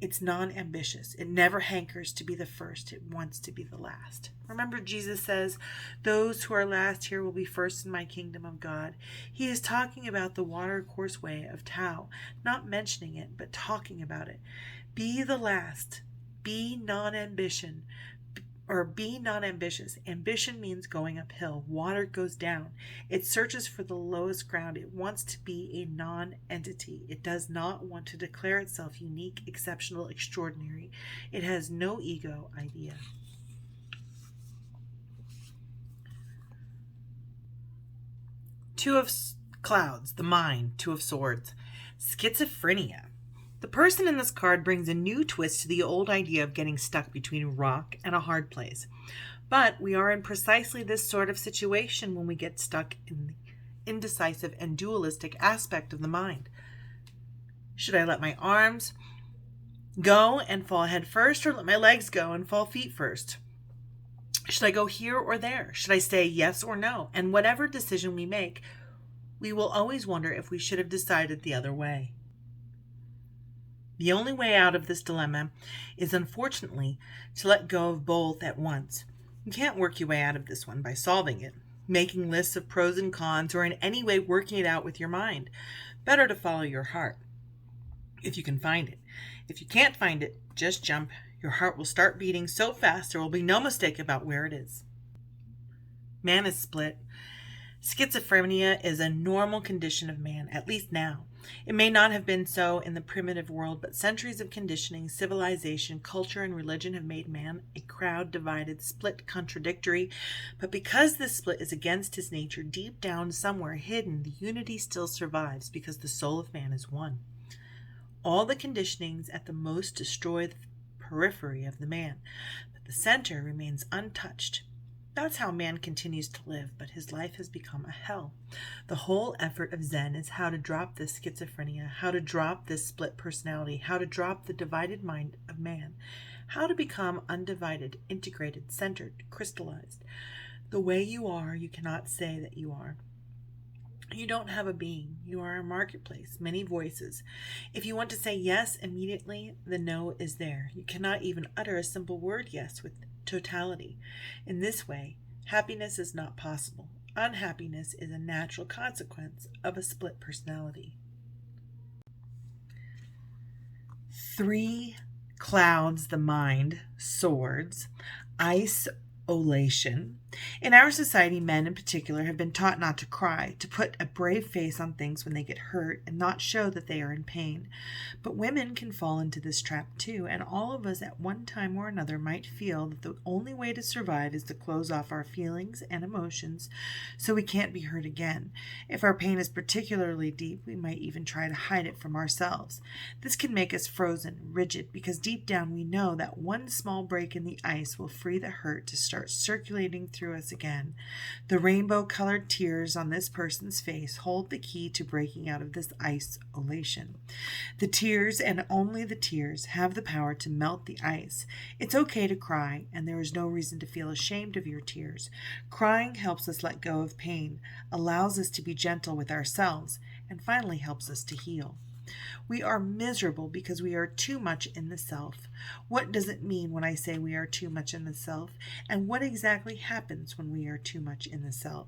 it's non-ambitious. It never hankers to be the first. It wants to be the last. Remember, Jesus says, those who are last here will be first in my kingdom of God. He is talking about the watercourse way of Tao, not mentioning it, but talking about it. Be the last. Be non-ambitious. Ambition means going uphill. Water goes down. It searches for the lowest ground. It wants to be a non-entity. It does not want to declare itself unique, exceptional, extraordinary. It has no ego idea. Two of clouds, the mind. Two of swords, schizophrenia. The person in this card brings a new twist to the old idea of getting stuck between a rock and a hard place. But we are in precisely this sort of situation when we get stuck in the indecisive and dualistic aspect of the mind. Should I let my arms go and fall head first, or let my legs go and fall feet first? Should I go here or there? Should I say yes or no? And whatever decision we make, we will always wonder if we should have decided the other way. The only way out of this dilemma is, unfortunately, to let go of both at once. You can't work your way out of this one by solving it, making lists of pros and cons, or in any way working it out with your mind. Better to follow your heart, if you can find it. If you can't find it, just jump. Your heart will start beating so fast there will be no mistake about where it is. Man is split. Schizophrenia is a normal condition of man, at least now. It may not have been so in the primitive world, but centuries of conditioning, civilization, culture, and religion have made man a crowd, divided, split, contradictory. But because this split is against his nature, deep down, somewhere hidden, the unity still survives because the soul of man is one. All the conditionings at the most destroy the periphery of the man, but the center remains untouched. That's how man continues to live, but his life has become a hell. The whole effort of Zen is how to drop this schizophrenia, how to drop this split personality, how to drop the divided mind of man, how to become undivided, integrated, centered, crystallized. The way you are, you cannot say that you are. You don't have a being. You are a marketplace, many voices. If you want to say yes immediately, the no is there. You cannot even utter a simple word yes with totality. In this way, happiness is not possible. Unhappiness is a natural consequence of a split personality. 3 clouds, the mind, swords, isolation. In our society, men in particular have been taught not to cry, to put a brave face on things when they get hurt, and not show that they are in pain. But women can fall into this trap too, and all of us at one time or another might feel that the only way to survive is to close off our feelings and emotions so we can't be hurt again. If our pain is particularly deep, we might even try to hide it from ourselves. This can make us frozen, rigid, because deep down we know that one small break in the ice will free the hurt to start circulating through us again. The rainbow-colored tears on this person's face hold the key to breaking out of this isolation. The tears, and only the tears, have the power to melt the ice. It's okay to cry, and there is no reason to feel ashamed of your tears. Crying helps us let go of pain, allows us to be gentle with ourselves, and finally helps us to heal. We are miserable because we are too much in the self. What does it mean when I say we are too much in the self? And what exactly happens when we are too much in the self?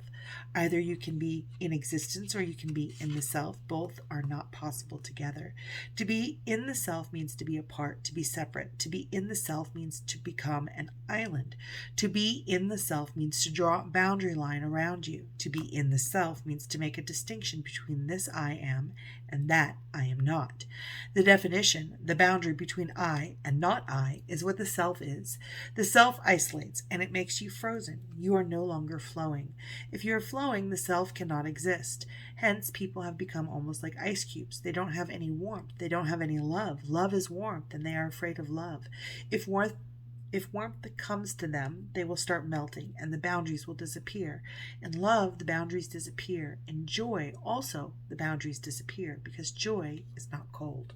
Either you can be in existence or you can be in the self. Both are not possible together. To be in the self means to be apart, to be separate. To be in the self means to become an island. To be in the self means to draw a boundary line around you. To be in the self means to make a distinction between this I am and that I am not. The definition, the boundary between I and not I, is what the self is. The self isolates, and it makes you frozen. You are no longer flowing. If you are flowing, the self cannot exist. Hence, people have become almost like ice cubes. They don't have any warmth. They don't have any love. Love is warmth, and they are afraid of love. If warmth comes to them, they will start melting, and the boundaries will disappear. In love, the boundaries disappear. In joy, also, the boundaries disappear, because joy is not cold.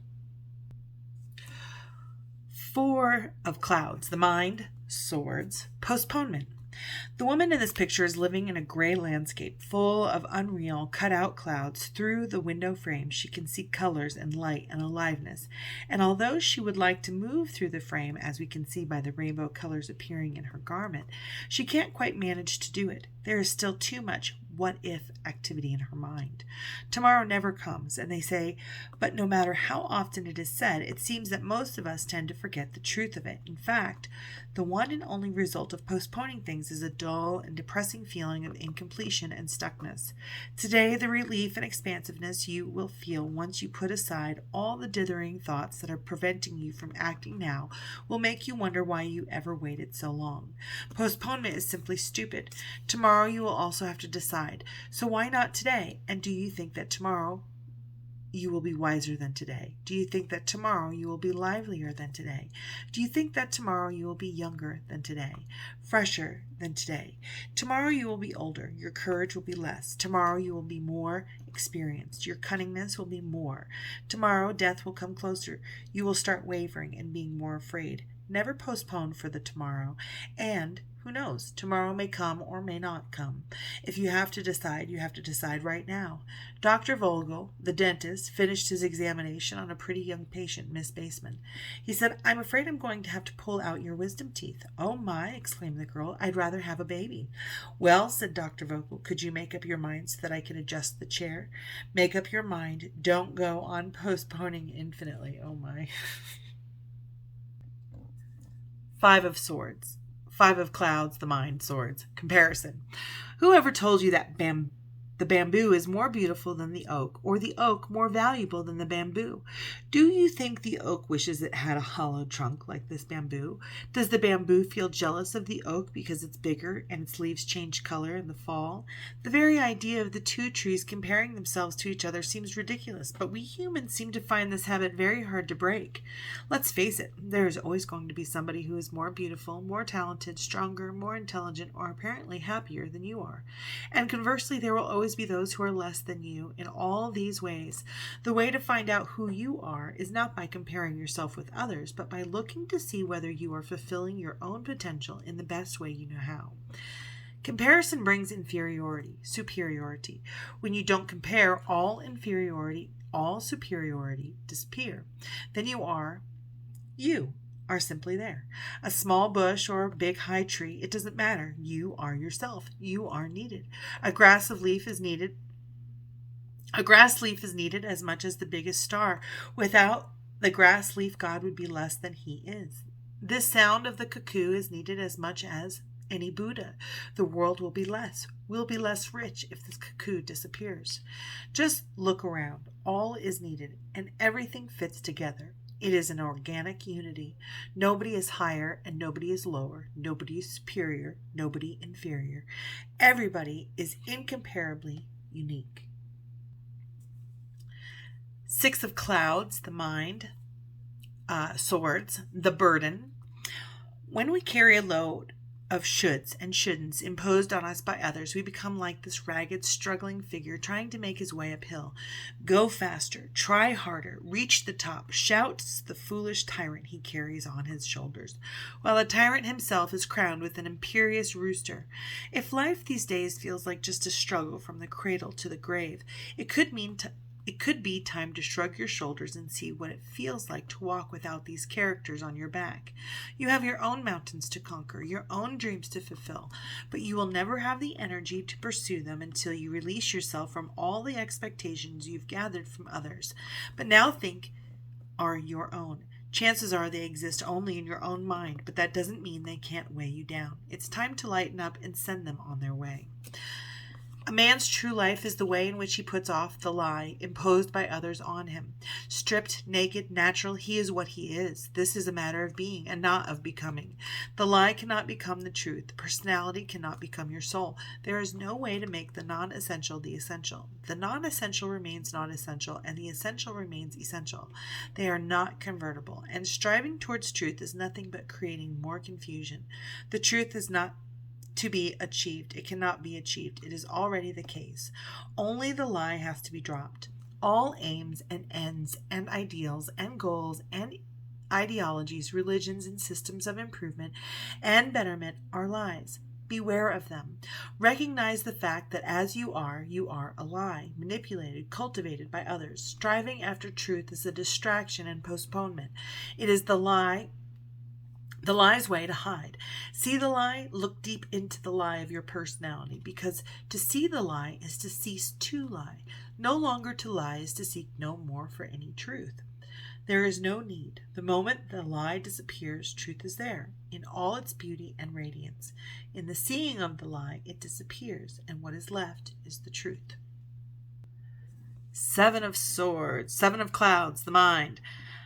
4 of clouds, the mind, swords, postponement. The woman in this picture is living in a gray landscape full of unreal, cut-out clouds. Through the window frame, she can see colors and light and aliveness. And although she would like to move through the frame, as we can see by the rainbow colors appearing in her garment, she can't quite manage to do it. There is still too much what-if activity in her mind. Tomorrow never comes, and they say, but no matter how often it is said, it seems that most of us tend to forget the truth of it. In fact, the one and only result of postponing things is a dull and depressing feeling of incompletion and stuckness. Today, the relief and expansiveness you will feel once you put aside all the dithering thoughts that are preventing you from acting now will make you wonder why you ever waited so long. Postponement is simply stupid. Tomorrow you will also have to decide. So why not today? And do you think that tomorrow you will be wiser than today? Do you think that tomorrow you will be livelier than today? Do you think that tomorrow you will be younger than today, fresher than today? Tomorrow you will be older. Your courage will be less. Tomorrow you will be more experienced. Your cunningness will be more. Tomorrow death will come closer. You will start wavering and being more afraid. Never postpone for the tomorrow. And who knows, tomorrow may come or may not come. If you have to decide, you have to decide right now. Dr. Vogel, the dentist, finished his examination on a pretty young patient, Miss Baseman. He said, "I'm afraid I'm going to have to pull out your wisdom teeth." "Oh my," exclaimed the girl, "I'd rather have a baby." "Well," said Dr. Vogel, "could you make up your mind so that I can adjust the chair?" Make up your mind. Don't go on postponing infinitely. Oh my. Five of Swords. Five of Clouds, the mind, swords. Comparison. Whoever told you that the bamboo is more beautiful than the oak, or the oak more valuable than the bamboo? Do you think the oak wishes it had a hollow trunk like this bamboo? Does the bamboo feel jealous of the oak because it's bigger and its leaves change color in the fall? The very idea of the two trees comparing themselves to each other seems ridiculous, but we humans seem to find this habit very hard to break. Let's face it, there is always going to be somebody who is more beautiful, more talented, stronger, more intelligent, or apparently happier than you are. And conversely, there will always be those who are less than you in all these ways. The way to find out who you are is not by comparing yourself with others, but by looking to see whether you are fulfilling your own potential in the best way you know how. Comparison brings inferiority, superiority. When you don't compare, all inferiority, all superiority disappear. Then you are simply there. A small bush or a big high tree, it doesn't matter. You are yourself. You are needed. A grass leaf is needed as much as the biggest star. Without the grass leaf, God would be less than he is. This sound of the cuckoo is needed as much as any Buddha. The world will be less. We'll be less rich if this cuckoo disappears. Just look around. All is needed, and everything fits together. It is an organic unity. Nobody is higher and nobody is lower. Nobody is superior, nobody inferior. Everybody is incomparably unique. Six of Clouds, the mind. Swords, the burden. When we carry a load of shoulds and shouldn'ts imposed on us by others, we become like this ragged, struggling figure trying to make his way uphill. Go faster, try harder, reach the top, shouts the foolish tyrant he carries on his shoulders, while the tyrant himself is crowned with an imperious rooster. If life these days feels like just a struggle from the cradle to the grave, it could be time to shrug your shoulders and see what it feels like to walk without these characters on your back. You have your own mountains to conquer, your own dreams to fulfill, but you will never have the energy to pursue them until you release yourself from all the expectations you've gathered from others, but now think are your own. Chances are they exist only in your own mind, but that doesn't mean they can't weigh you down. It's time to lighten up and send them on their way. A man's true life is the way in which he puts off the lie imposed by others on him. Stripped, naked, natural, he is what he is. This is a matter of being and not of becoming. The lie cannot become the truth. The personality cannot become your soul. There is no way to make the non-essential the essential. The non-essential remains non-essential, and the essential remains essential. They are not convertible, and striving towards truth is nothing but creating more confusion. The truth is not to be achieved. It cannot be achieved. It is already the case. Only the lie has to be dropped. All aims and ends and ideals and goals and ideologies, religions and systems of improvement and betterment are lies. Beware of them. Recognize the fact that as you are a lie, manipulated, cultivated by others. Striving after truth is a distraction and postponement. It is the lie's way to hide. See the lie? Look deep into the lie of your personality, because to see the lie is to cease to lie. No longer to lie is to seek no more for any truth. There is no need. The moment the lie disappears, truth is there, in all its beauty and radiance. In the seeing of the lie, it disappears, and what is left is the truth. Seven of Swords, Seven of Clouds, the mind.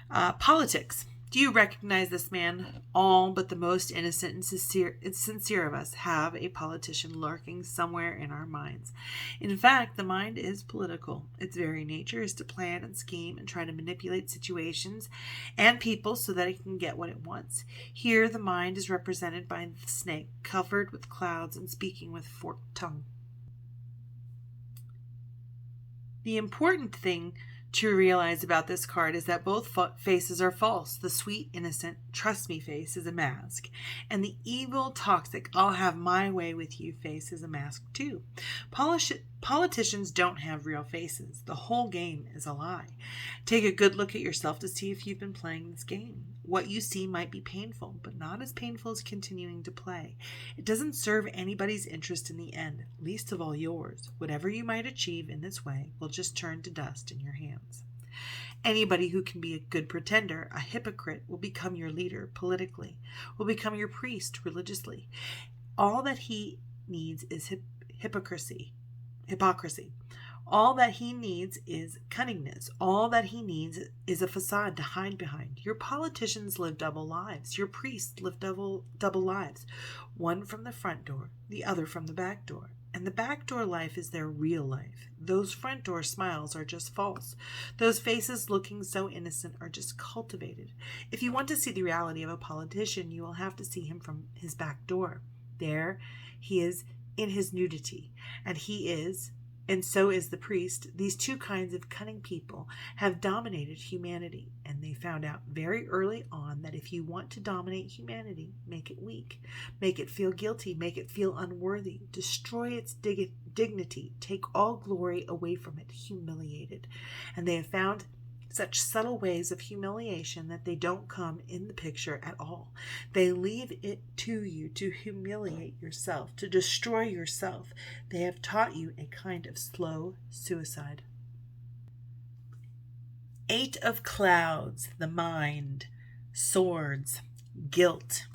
Politics. Do you recognize this man? All but the most innocent and sincere of us have a politician lurking somewhere in our minds. In fact, the mind is political. Its very nature is to plan and scheme and try to manipulate situations and people so that it can get what it wants. Here, the mind is represented by the snake, covered with clouds and speaking with forked tongue. The important thing to realize about this card is that both faces are false. The sweet, innocent, trust me face is a mask. And the evil, toxic, I'll have my way with you face is a mask too. Politicians don't have real faces. The whole game is a lie. Take a good look at yourself to see if you've been playing this game. What you see might be painful, but not as painful as continuing to play. It doesn't serve anybody's interest in the end, least of all yours. Whatever you might achieve in this way will just turn to dust in your hands. Anybody who can be a good pretender, a hypocrite, will become your leader politically, will become your priest religiously. All that he needs is hypocrisy. All that he needs is cunningness. All that he needs is a facade to hide behind. Your politicians live double lives. Your priests live double lives. One from the front door, the other from the back door. And the back door life is their real life. Those front door smiles are just false. Those faces looking so innocent are just cultivated. If you want to see the reality of a politician, you will have to see him from his back door. There he is in his nudity, and so is the priest. These two kinds of cunning people have dominated humanity, and they found out very early on that if you want to dominate humanity, make it weak, make it feel guilty, make it feel unworthy, destroy its dignity, take all glory away from it, humiliate it. And they have found such subtle ways of humiliation that they don't come in the picture at all. They leave it to you to humiliate yourself, to destroy yourself. They have taught you a kind of slow suicide. 8 of Clouds, the mind, swords, guilt.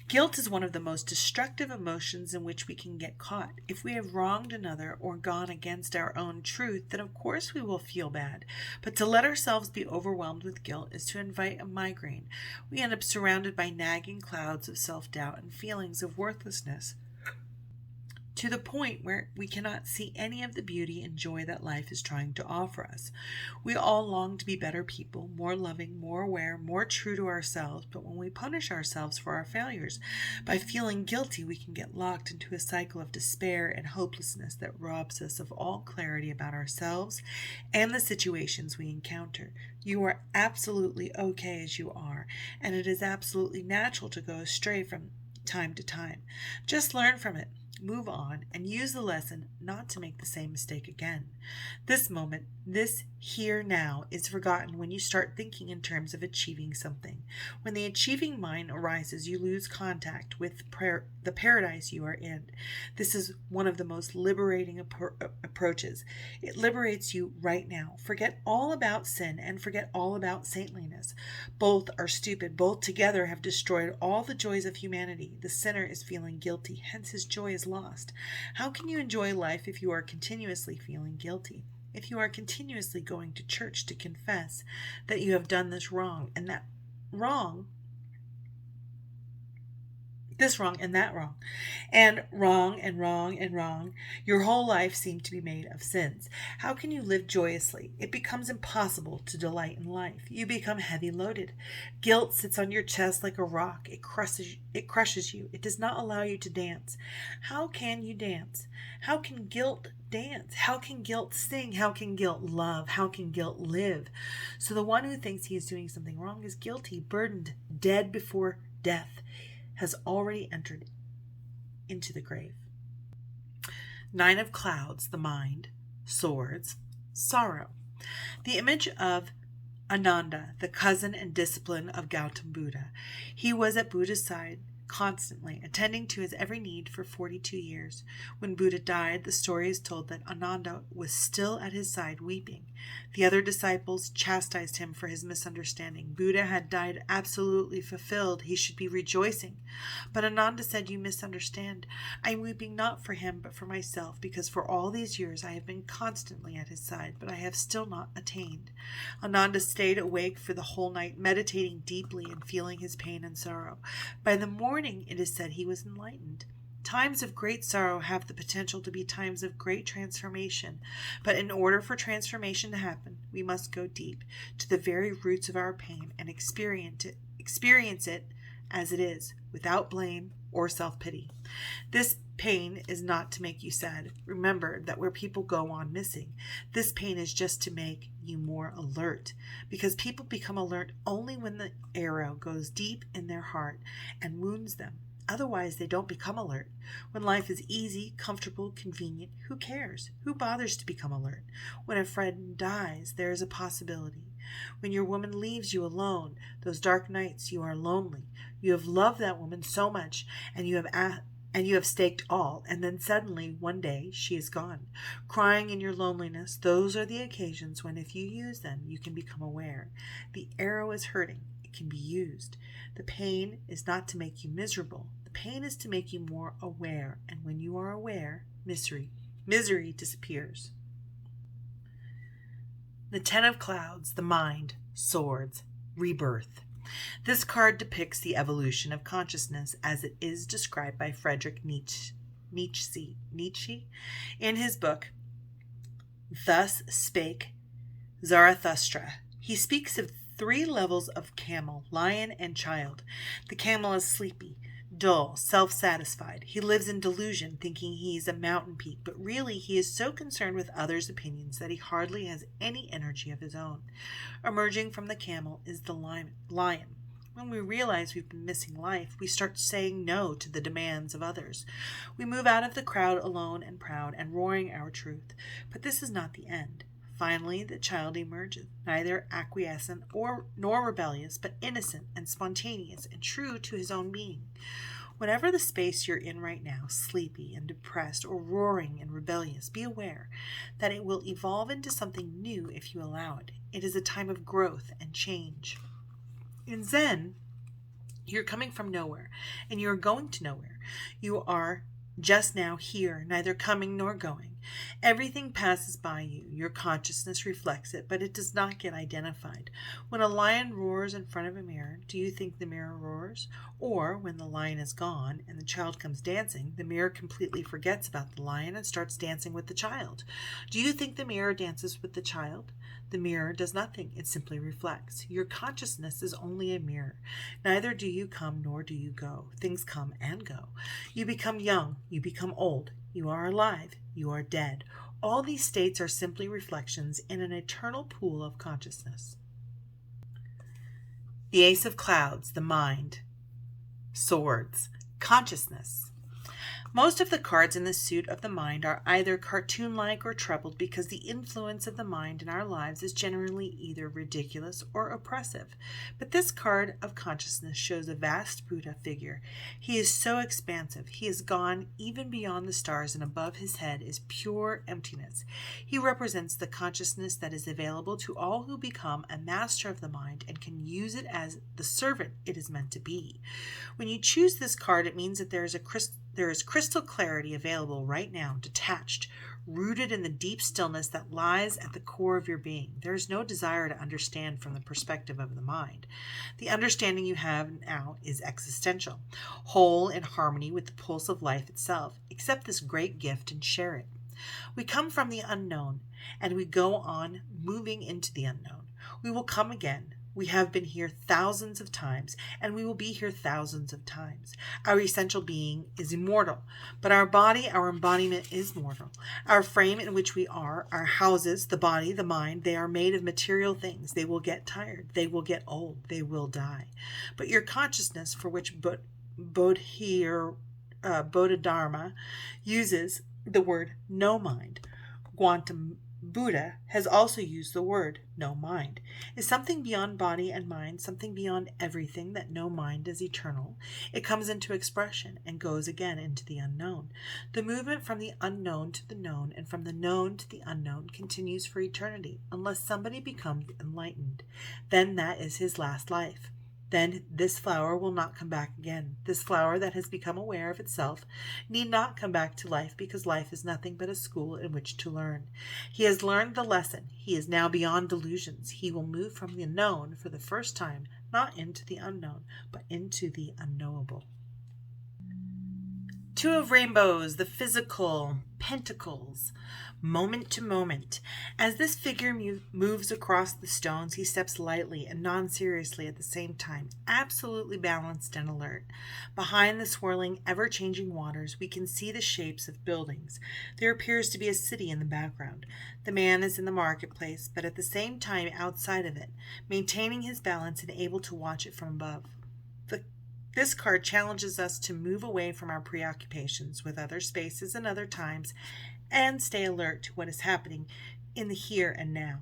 Guilt is one of the most destructive emotions in which we can get caught. If we have wronged another or gone against our own truth, then of course we will feel bad. But to let ourselves be overwhelmed with guilt is to invite a migraine. We end up surrounded by nagging clouds of self-doubt and feelings of worthlessness, to the point where we cannot see any of the beauty and joy that life is trying to offer us. We all long to be better people, more loving, more aware, more true to ourselves, but when we punish ourselves for our failures by feeling guilty, we can get locked into a cycle of despair and hopelessness that robs us of all clarity about ourselves and the situations we encounter. You are absolutely okay as you are, and it is absolutely natural to go astray from time to time. Just learn from it. Move on and use the lesson not to make the same mistake again. This moment, this here now, is forgotten when you start thinking in terms of achieving something. When the achieving mind arises, you lose contact with the paradise you are in. This is one of the most liberating approaches. It liberates you right now. Forget all about sin and forget all about saintliness. Both are stupid. Both together have destroyed all the joys of humanity. The sinner is feeling guilty, hence his joy is lost. How can you enjoy life if you are continuously feeling guilty? If you are continuously going to church to confess that you have done this wrong and that wrong, this wrong and that wrong, and wrong and wrong and wrong, your whole life seemed to be made of sins. How can you live joyously? It becomes impossible to delight in life. You become heavy-loaded. Guilt sits on your chest like a rock. It crushes you. It does not allow you to dance. How can you dance? How can guilt dance? How can guilt sing? How can guilt love? How can guilt live? So the one who thinks he is doing something wrong is guilty, burdened, dead before death, has already entered into the grave. 9 of Clouds, the mind, swords, sorrow. The image of Ananda, the cousin and discipline of Gautam Buddha. He was at Buddha's side constantly, attending to his every need for 42 years. When Buddha died, the story is told that Ananda was still at his side weeping. The other disciples chastised him for his misunderstanding. Buddha had died absolutely fulfilled. He should be rejoicing. But Ananda said, "You misunderstand. I am weeping not for him, but for myself, because for all these years I have been constantly at his side, but I have still not attained." Ananda stayed awake for the whole night, meditating deeply and feeling his pain and sorrow. By the morning, it is said, he was enlightened. Times of great sorrow have the potential to be times of great transformation, but in order for transformation to happen, we must go deep to the very roots of our pain and experience it as it is, without blame, or self-pity. This pain is not to make you sad. Remember that where people go on missing, this pain is just to make you more alert, because people become alert only when the arrow goes deep in their heart and wounds them. Otherwise, they don't become alert. When life is easy, comfortable, convenient, who cares? Who bothers to become alert? When a friend dies, there is a possibility. When your woman leaves you alone, those dark nights you are lonely. You have loved that woman so much, and you have staked all, and then suddenly, one day, she is gone. Crying in your loneliness, those are the occasions when, if you use them, you can become aware. The arrow is hurting. It can be used. The pain is not to make you miserable. The pain is to make you more aware, and when you are aware, misery disappears. The Ten of Clouds, the mind, swords, rebirth. This card depicts the evolution of consciousness as it is described by Friedrich Nietzsche in his book, Thus Spake Zarathustra. He speaks of 3 levels of camel, lion, and child. The camel is sleepy, dull, self-satisfied. He lives in delusion, thinking he is a mountain peak, but really he is so concerned with others' opinions that he hardly has any energy of his own. Emerging from the camel is the lion. When we realize we've been missing life, we start saying no to the demands of others. We move out of the crowd alone and proud and roaring our truth. But this is not the end. Finally, the child emerges, neither acquiescent nor rebellious, but innocent and spontaneous and true to his own being. Whatever the space you're in right now, sleepy and depressed or roaring and rebellious, be aware that it will evolve into something new if you allow it. It is a time of growth and change. In Zen, you're coming from nowhere and you're going to nowhere. You are just now here, neither coming nor going. Everything passes by you. Your consciousness reflects it, but it does not get identified. When a lion roars in front of a mirror, do you think the mirror roars? Or when the lion is gone and the child comes dancing, the mirror completely forgets about the lion and starts dancing with the child. Do you think the mirror dances with the child? The mirror does nothing. It simply reflects. Your consciousness is only a mirror. Neither do you come nor do you go. Things come and go. You become young. You become old. You are alive. You are dead. All these states are simply reflections in an eternal pool of consciousness. The Ace of Clouds, the mind, swords, consciousness. Most of the cards in the suit of the mind are either cartoon-like or troubled because the influence of the mind in our lives is generally either ridiculous or oppressive. But this card of consciousness shows a vast Buddha figure. He is so expansive. He has gone even beyond the stars, and above his head is pure emptiness. He represents the consciousness that is available to all who become a master of the mind and can use it as the servant it is meant to be. When you choose this card, it means that there is crystal clarity available right now, detached, rooted in the deep stillness that lies at the core of your being. There is no desire to understand from the perspective of the mind. The understanding you have now is existential, whole in harmony with the pulse of life itself. Accept this great gift and share it. We come from the unknown, and we go on moving into the unknown. We will come again. We have been here thousands of times, and we will be here thousands of times. Our essential being is immortal, but our body, our embodiment is mortal. Our frame in which we are, our houses, the body, the mind, they are made of material things. They will get tired. They will get old. They will die. But your consciousness, for which Bodhidharma uses the word no mind, Quantum Buddha has also used the word no mind, is something beyond body and mind, something beyond everything, that no mind is eternal. It comes into expression and goes again into the unknown. The movement from the unknown to the known and from the known to the unknown continues for eternity unless somebody becomes enlightened. Then that is his last life. Then this flower will not come back again. This flower that has become aware of itself need not come back to life, because life is nothing but a school in which to learn. He has learned the lesson. He is now beyond delusions. He will move from the known for the first time, not into the unknown, but into the unknowable. Two of Rainbows, the physical, pentacles, moment to moment. As this figure moves across the stones, he steps lightly and non-seriously at the same time, absolutely balanced and alert. Behind the swirling, ever-changing waters, we can see the shapes of buildings. There appears to be a city in the background. The man is in the marketplace, but at the same time outside of it, maintaining his balance and able to watch it from above. This card challenges us to move away from our preoccupations with other spaces and other times and stay alert to what is happening in the here and now.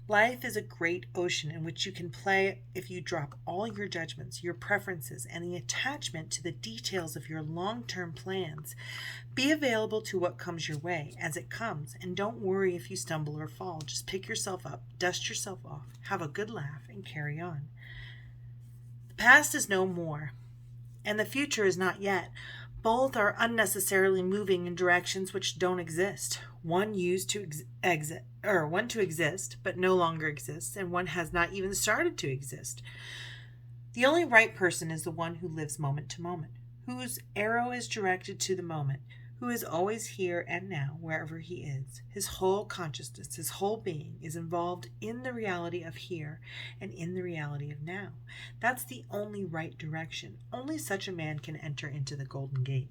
Life is a great ocean in which you can play if you drop all your judgments, your preferences, and the attachment to the details of your long-term plans. Be available to what comes your way as it comes, and don't worry if you stumble or fall. Just pick yourself up, dust yourself off, have a good laugh, and carry on. The past is no more, and the future is not yet. Both are unnecessarily moving in directions which don't exist. One to exist, but no longer exists, and one has not even started to exist. The only right person is the one who lives moment to moment, whose arrow is directed to the moment, who is always here and now, wherever he is. His whole consciousness, his whole being is involved in the reality of here and in the reality of now. That's the only right direction. Only such a man can enter into the Golden Gate.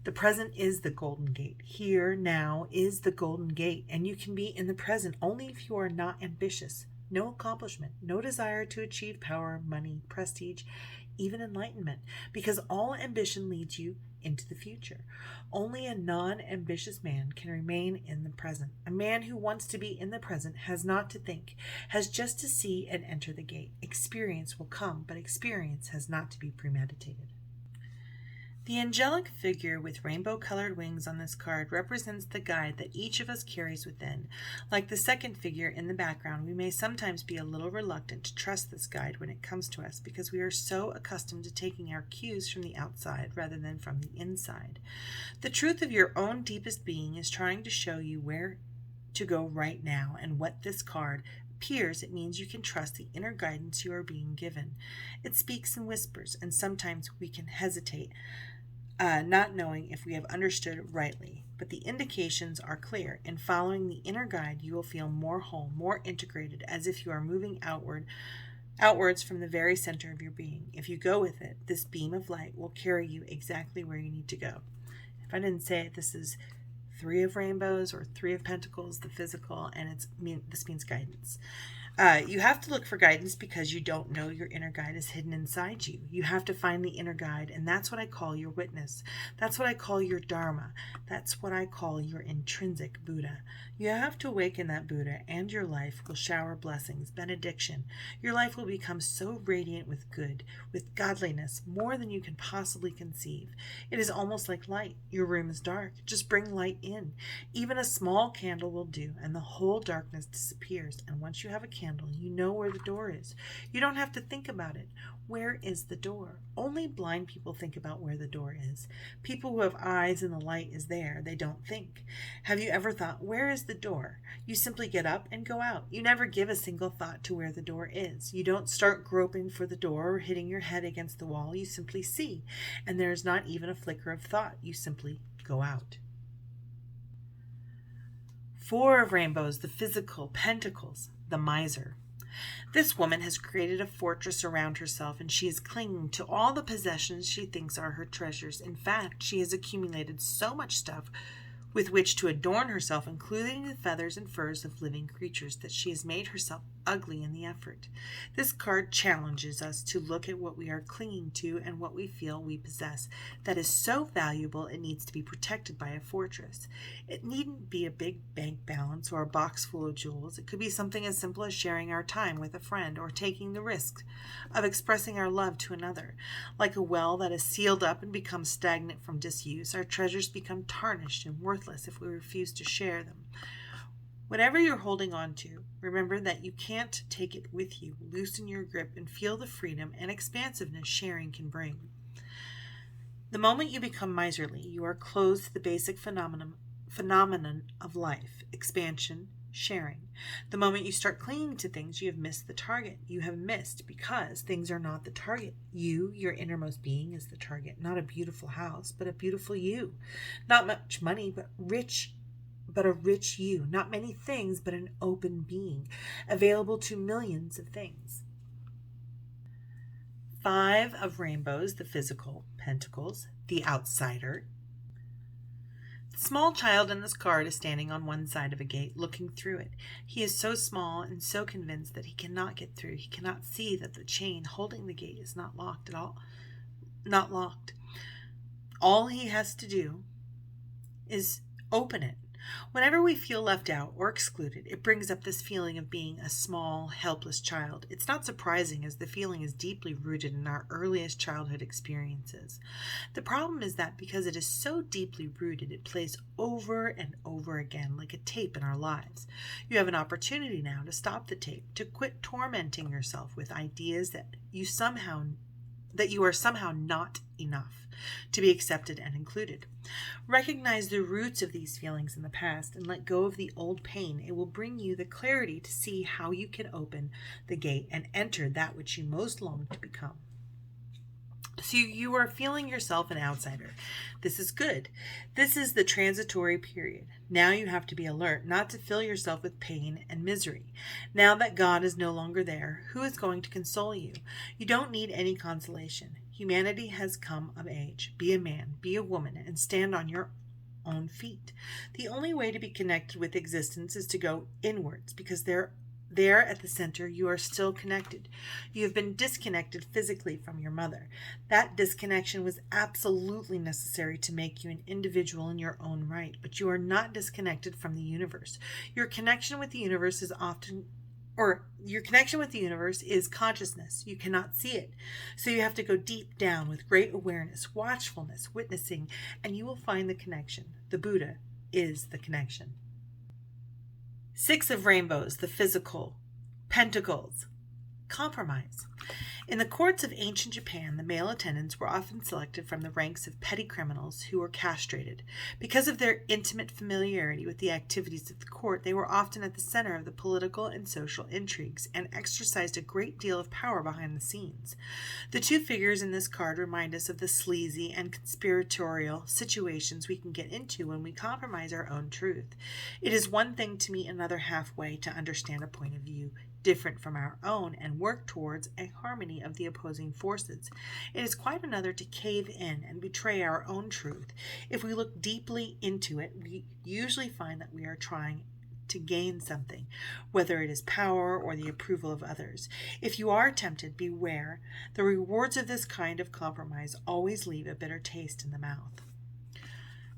The present is the Golden Gate. Here, now, is the Golden Gate, and you can be in the present only if you are not ambitious. No accomplishment, no desire to achieve power, money, prestige, even enlightenment, because all ambition leads you into the future. Only a non-ambitious man can remain in the present. A man who wants to be in the present has not to think, has just to see and enter the gate. Experience will come, but experience has not to be premeditated. The angelic figure with rainbow-colored wings on this card represents the guide that each of us carries within. Like the second figure in the background, we may sometimes be a little reluctant to trust this guide when it comes to us because we are so accustomed to taking our cues from the outside rather than from the inside. The truth of your own deepest being is trying to show you where to go right now, and what this card appears, it means you can trust the inner guidance you are being given. It speaks in whispers, and sometimes we can hesitate, not knowing if we have understood it rightly. But the indications are clear. In following the inner guide, you will feel more whole, more integrated, as if you are moving outwards from the very center of your being. If you go with it, this beam of light will carry you exactly where you need to go. If I didn't say it, this is Three of Rainbows or Three of Pentacles, the physical, and this means guidance. You have to look for guidance because you don't know your inner guide is hidden inside you. You have to find the inner guide, and that's what I call your witness. That's what I call your Dharma. That's what I call your intrinsic Buddha. You have to awaken that Buddha, and your life will shower blessings, benediction. Your life will become so radiant with good, with godliness, more than you can possibly conceive. It is almost like light. Your room is dark. Just bring light in. Even a small candle will do, and the whole darkness disappears. And once you have a candle, you know where the door is. You don't have to think about it. Where is the door? Only blind people think about where the door is. People who have eyes and the light is there, they don't think. Have you ever thought, where is the door? You simply get up and go out. You never give a single thought to where the door is. You don't start groping for the door or hitting your head against the wall. You simply see, and there is not even a flicker of thought. You simply go out. Four of Rainbows, the physical, Pentacles, the miser. This woman has created a fortress around herself, and she is clinging to all the possessions she thinks are her treasures. In fact, she has accumulated so much stuff with which to adorn herself, including the feathers and furs of living creatures, that she has made herself ugly in the effort. This card challenges us to look at what we are clinging to and what we feel we possess. That is so valuable it needs to be protected by a fortress. It needn't be a big bank balance or a box full of jewels. It could be something as simple as sharing our time with a friend or taking the risk of expressing our love to another. Like a well that is sealed up and becomes stagnant from disuse, our treasures become tarnished and worthless if we refuse to share them. Whatever you're holding on to, remember that you can't take it with you. Loosen your grip and feel the freedom and expansiveness sharing can bring. The moment you become miserly, you are closed to the basic phenomenon of life, expansion, sharing. The moment you start clinging to things, you have missed the target. You have missed because things are not the target. You, your innermost being, is the target. Not a beautiful house, but a beautiful you. Not much money, but a rich you. Not many things, but an open being, available to millions of things. 5 of rainbows, the physical, pentacles, the outsider. The small child in this card is standing on one side of a gate, looking through it. He is so small and so convinced that he cannot get through. He cannot see that the chain holding the gate is not locked at all. Not locked. All he has to do is open it. Whenever we feel left out or excluded, it brings up this feeling of being a small, helpless child. It's not surprising, as the feeling is deeply rooted in our earliest childhood experiences. The problem is that because it is so deeply rooted, it plays over and over again like a tape in our lives. You have an opportunity now to stop the tape, to quit tormenting yourself with ideas that you are somehow not enough to be accepted and included. Recognize the roots of these feelings in the past and let go of the old pain. It will bring you the clarity to see how you can open the gate and enter that which you most long to become. So you are feeling yourself an outsider. This is good. This is the transitory period. Now you have to be alert not to fill yourself with pain and misery. Now that God is no longer there, who is going to console you? You don't need any consolation. Humanity has come of age. Be a man, be a woman, and stand on your own feet. The only way to be connected with existence is to go inwards, because there at the center you are still connected. You have been disconnected physically from your mother. That disconnection was absolutely necessary to make you an individual in your own right, but you are not disconnected from the universe. Your connection with the universe is consciousness. You cannot see it. So you have to go deep down with great awareness, watchfulness, witnessing, and you will find the connection. The Buddha is the connection. 6 of rainbows, the physical, pentacles, compromise. In the courts of ancient Japan, the male attendants were often selected from the ranks of petty criminals who were castrated. Because of their intimate familiarity with the activities of the court, they were often at the center of the political and social intrigues and exercised a great deal of power behind the scenes. The 2 figures in this card remind us of the sleazy and conspiratorial situations we can get into when we compromise our own truth. It is one thing to meet another halfway to understand a point of view different from our own and work towards a harmony of the opposing forces. It is quite another to cave in and betray our own truth. If we look deeply into it, we usually find that we are trying to gain something, whether it is power or the approval of others. If you are tempted, beware. The rewards of this kind of compromise always leave a bitter taste in the mouth.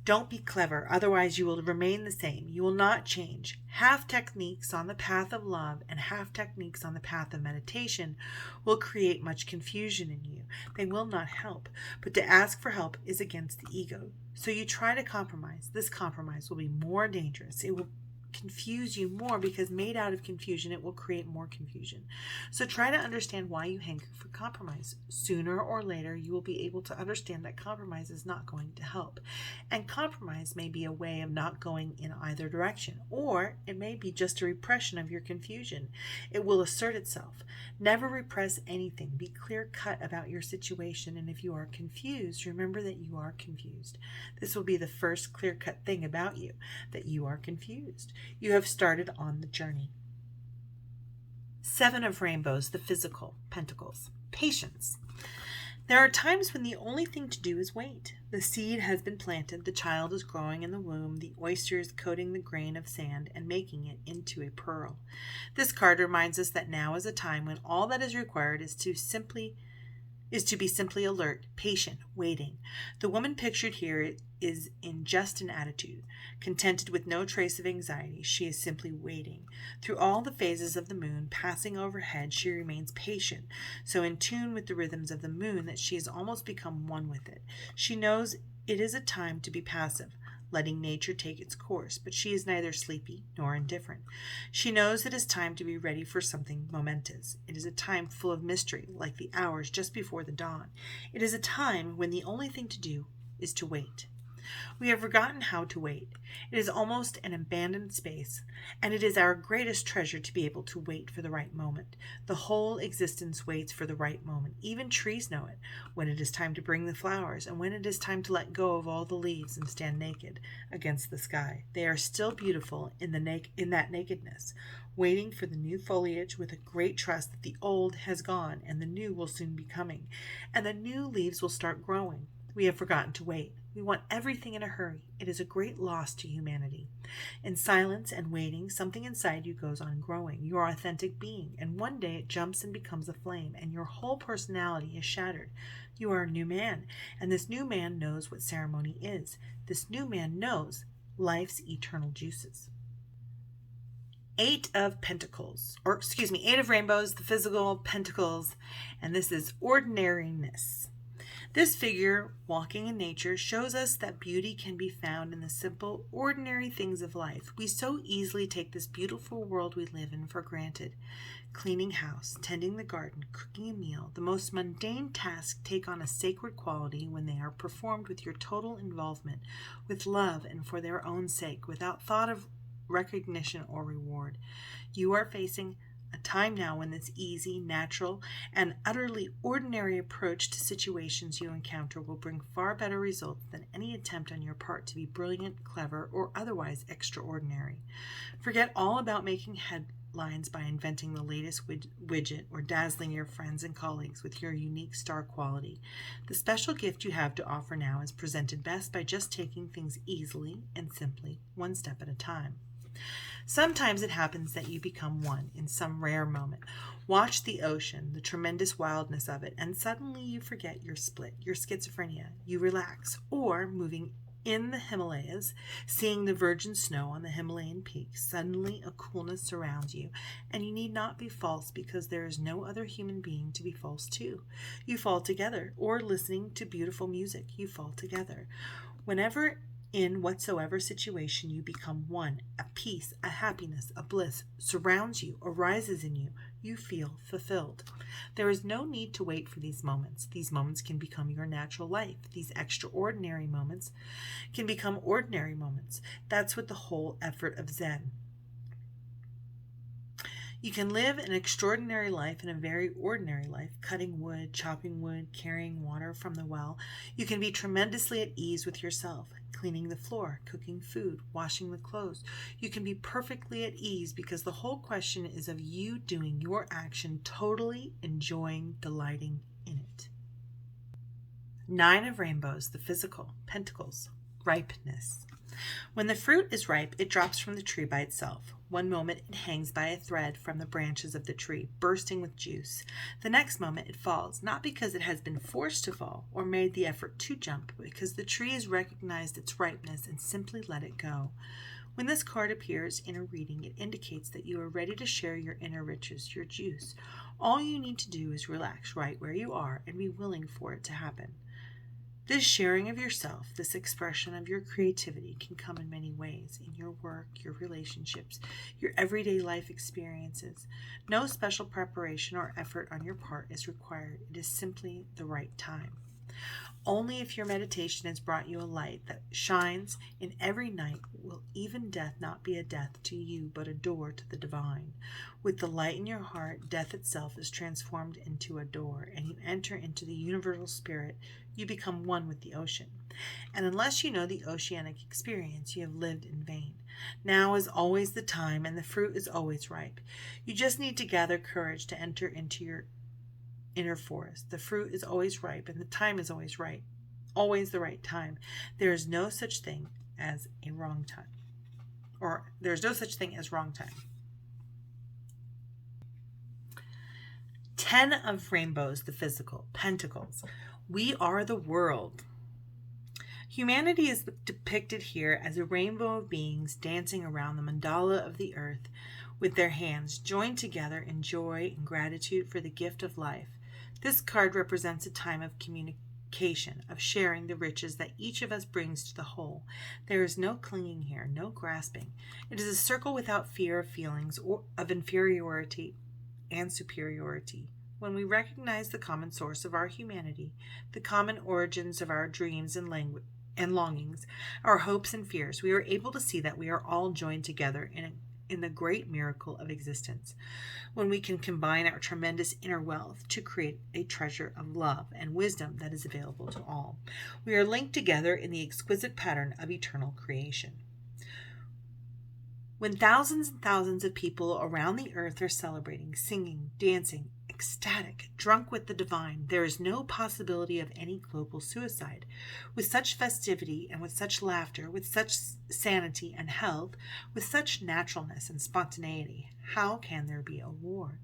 Don't be clever, otherwise you will remain the same. You will not change. Half techniques on the path of love and half techniques on the path of meditation will create much confusion in you. They will not help, but to ask for help is against the ego. So you try to compromise. This compromise will be more dangerous. It will confuse you more because made out of confusion, it will create more confusion. So try to understand why you hanker for compromise. Sooner or later, you will be able to understand that compromise is not going to help. And compromise may be a way of not going in either direction, or it may be just a repression of your confusion. It will assert itself. Never repress anything. Be clear-cut about your situation, and if you are confused, remember that you are confused. This will be the first clear-cut thing about you, that you are confused. You have started on the journey. 7 of rainbows, the physical, pentacles, patience. There are times when the only thing to do is wait. The seed has been planted, the child is growing in the womb, the oyster is coating the grain of sand and making it into a pearl. This card reminds us that now is a time when all that is required is to be simply alert, patient, waiting. The woman pictured here is in just an attitude, contented with no trace of anxiety. She is simply waiting. Through all the phases of the moon passing overhead, she remains patient, so in tune with the rhythms of the moon that she has almost become one with it. She knows it is a time to be passive, letting nature take its course, but she is neither sleepy nor indifferent. She knows it is time to be ready for something momentous. It is a time full of mystery, like the hours just before the dawn. It is a time when the only thing to do is to wait. We have forgotten how to wait. It is almost an abandoned space, and it is our greatest treasure to be able to wait for the right moment. The whole existence waits for the right moment. Even trees know it, when it is time to bring the flowers, and when it is time to let go of all the leaves and stand naked against the sky. They are still beautiful in that nakedness, waiting for the new foliage with a great trust that the old has gone and the new will soon be coming, and the new leaves will start growing. We have forgotten to wait. We want everything in a hurry. It is a great loss to humanity. In silence and waiting, something inside you goes on growing, your authentic being, and one day it jumps and becomes a flame, and your whole personality is shattered. You are a new man, and this new man knows what ceremony is. This new man knows life's eternal juices. Eight of Rainbows, the physical, Pentacles, and this is ordinariness. This figure, walking in nature, shows us that beauty can be found in the simple, ordinary things of life. We so easily take this beautiful world we live in for granted. Cleaning house, tending the garden, cooking a meal, the most mundane tasks take on a sacred quality when they are performed with your total involvement, with love and for their own sake, without thought of recognition or reward. You are facing a time now when this easy, natural, and utterly ordinary approach to situations you encounter will bring far better results than any attempt on your part to be brilliant, clever, or otherwise extraordinary. Forget all about making headlines by inventing the latest widget or dazzling your friends and colleagues with your unique star quality. The special gift you have to offer now is presented best by just taking things easily and simply, one step at a time. Sometimes it happens that you become one in some rare moment. Watch the ocean, the tremendous wildness of it, and suddenly you forget your split, your schizophrenia. You relax, or moving in the Himalayas, seeing the virgin snow on the Himalayan peaks, suddenly a coolness surrounds you, and you need not be false because there is no other human being to be false to. You fall together, or listening to beautiful music, you fall together. Whenever in whatsoever situation you become one, a peace, a happiness, a bliss surrounds you, arises in you, you feel fulfilled. There is no need to wait for these moments. These moments can become your natural life. These extraordinary moments can become ordinary moments. That's what the whole effort of Zen. You can live an extraordinary life and a very ordinary life, cutting wood, chopping wood, carrying water from the well. You can be tremendously at ease with yourself, cleaning the floor, cooking food, washing the clothes. You can be perfectly at ease because the whole question is of you doing your action, totally enjoying, delighting in it. 9 of Rainbows, the physical, Pentacles, ripeness. When the fruit is ripe, it drops from the tree by itself. One moment it hangs by a thread from the branches of the tree, bursting with juice. The next moment it falls, not because it has been forced to fall or made the effort to jump, but because the tree has recognized its ripeness and simply let it go. When this card appears in a reading, it indicates that you are ready to share your inner riches, your juice. All you need to do is relax right where you are and be willing for it to happen. This sharing of yourself, this expression of your creativity can come in many ways, in your work, your relationships, your everyday life experiences. No special preparation or effort on your part is required. It is simply the right time. Only if your meditation has brought you a light that shines in every night will even death not be a death to you, but a door to the divine. With the light in your heart, death itself is transformed into a door, and you enter into the universal spirit. You become one with the ocean. And unless you know the oceanic experience, you have lived in vain. Now is always the time, and the fruit is always ripe. You just need to gather courage to enter into your inner forest. The fruit is always ripe, and the time is always right. Always the right time. There is no such thing as a wrong time. Or there's no such thing as wrong time. 10 of Rainbows, the physical, Pentacles. We are the world. Humanity is depicted here as a rainbow of beings dancing around the mandala of the earth with their hands joined together in joy and gratitude for the gift of life. This card represents a time of communication, of sharing the riches that each of us brings to the whole. There is no clinging here, no grasping. It is a circle without fear of feelings or of inferiority and superiority. When we recognize the common source of our humanity, the common origins of our dreams and and longings, our hopes and fears, we are able to see that we are all joined together in the great miracle of existence, when we can combine our tremendous inner wealth to create a treasure of love and wisdom that is available to all. We are linked together in the exquisite pattern of eternal creation. When thousands and thousands of people around the earth are celebrating, singing, dancing, ecstatic, drunk with the divine, there is no possibility of any global suicide. With such festivity and with such laughter, with such sanity and health, with such naturalness and spontaneity, how can there be a war?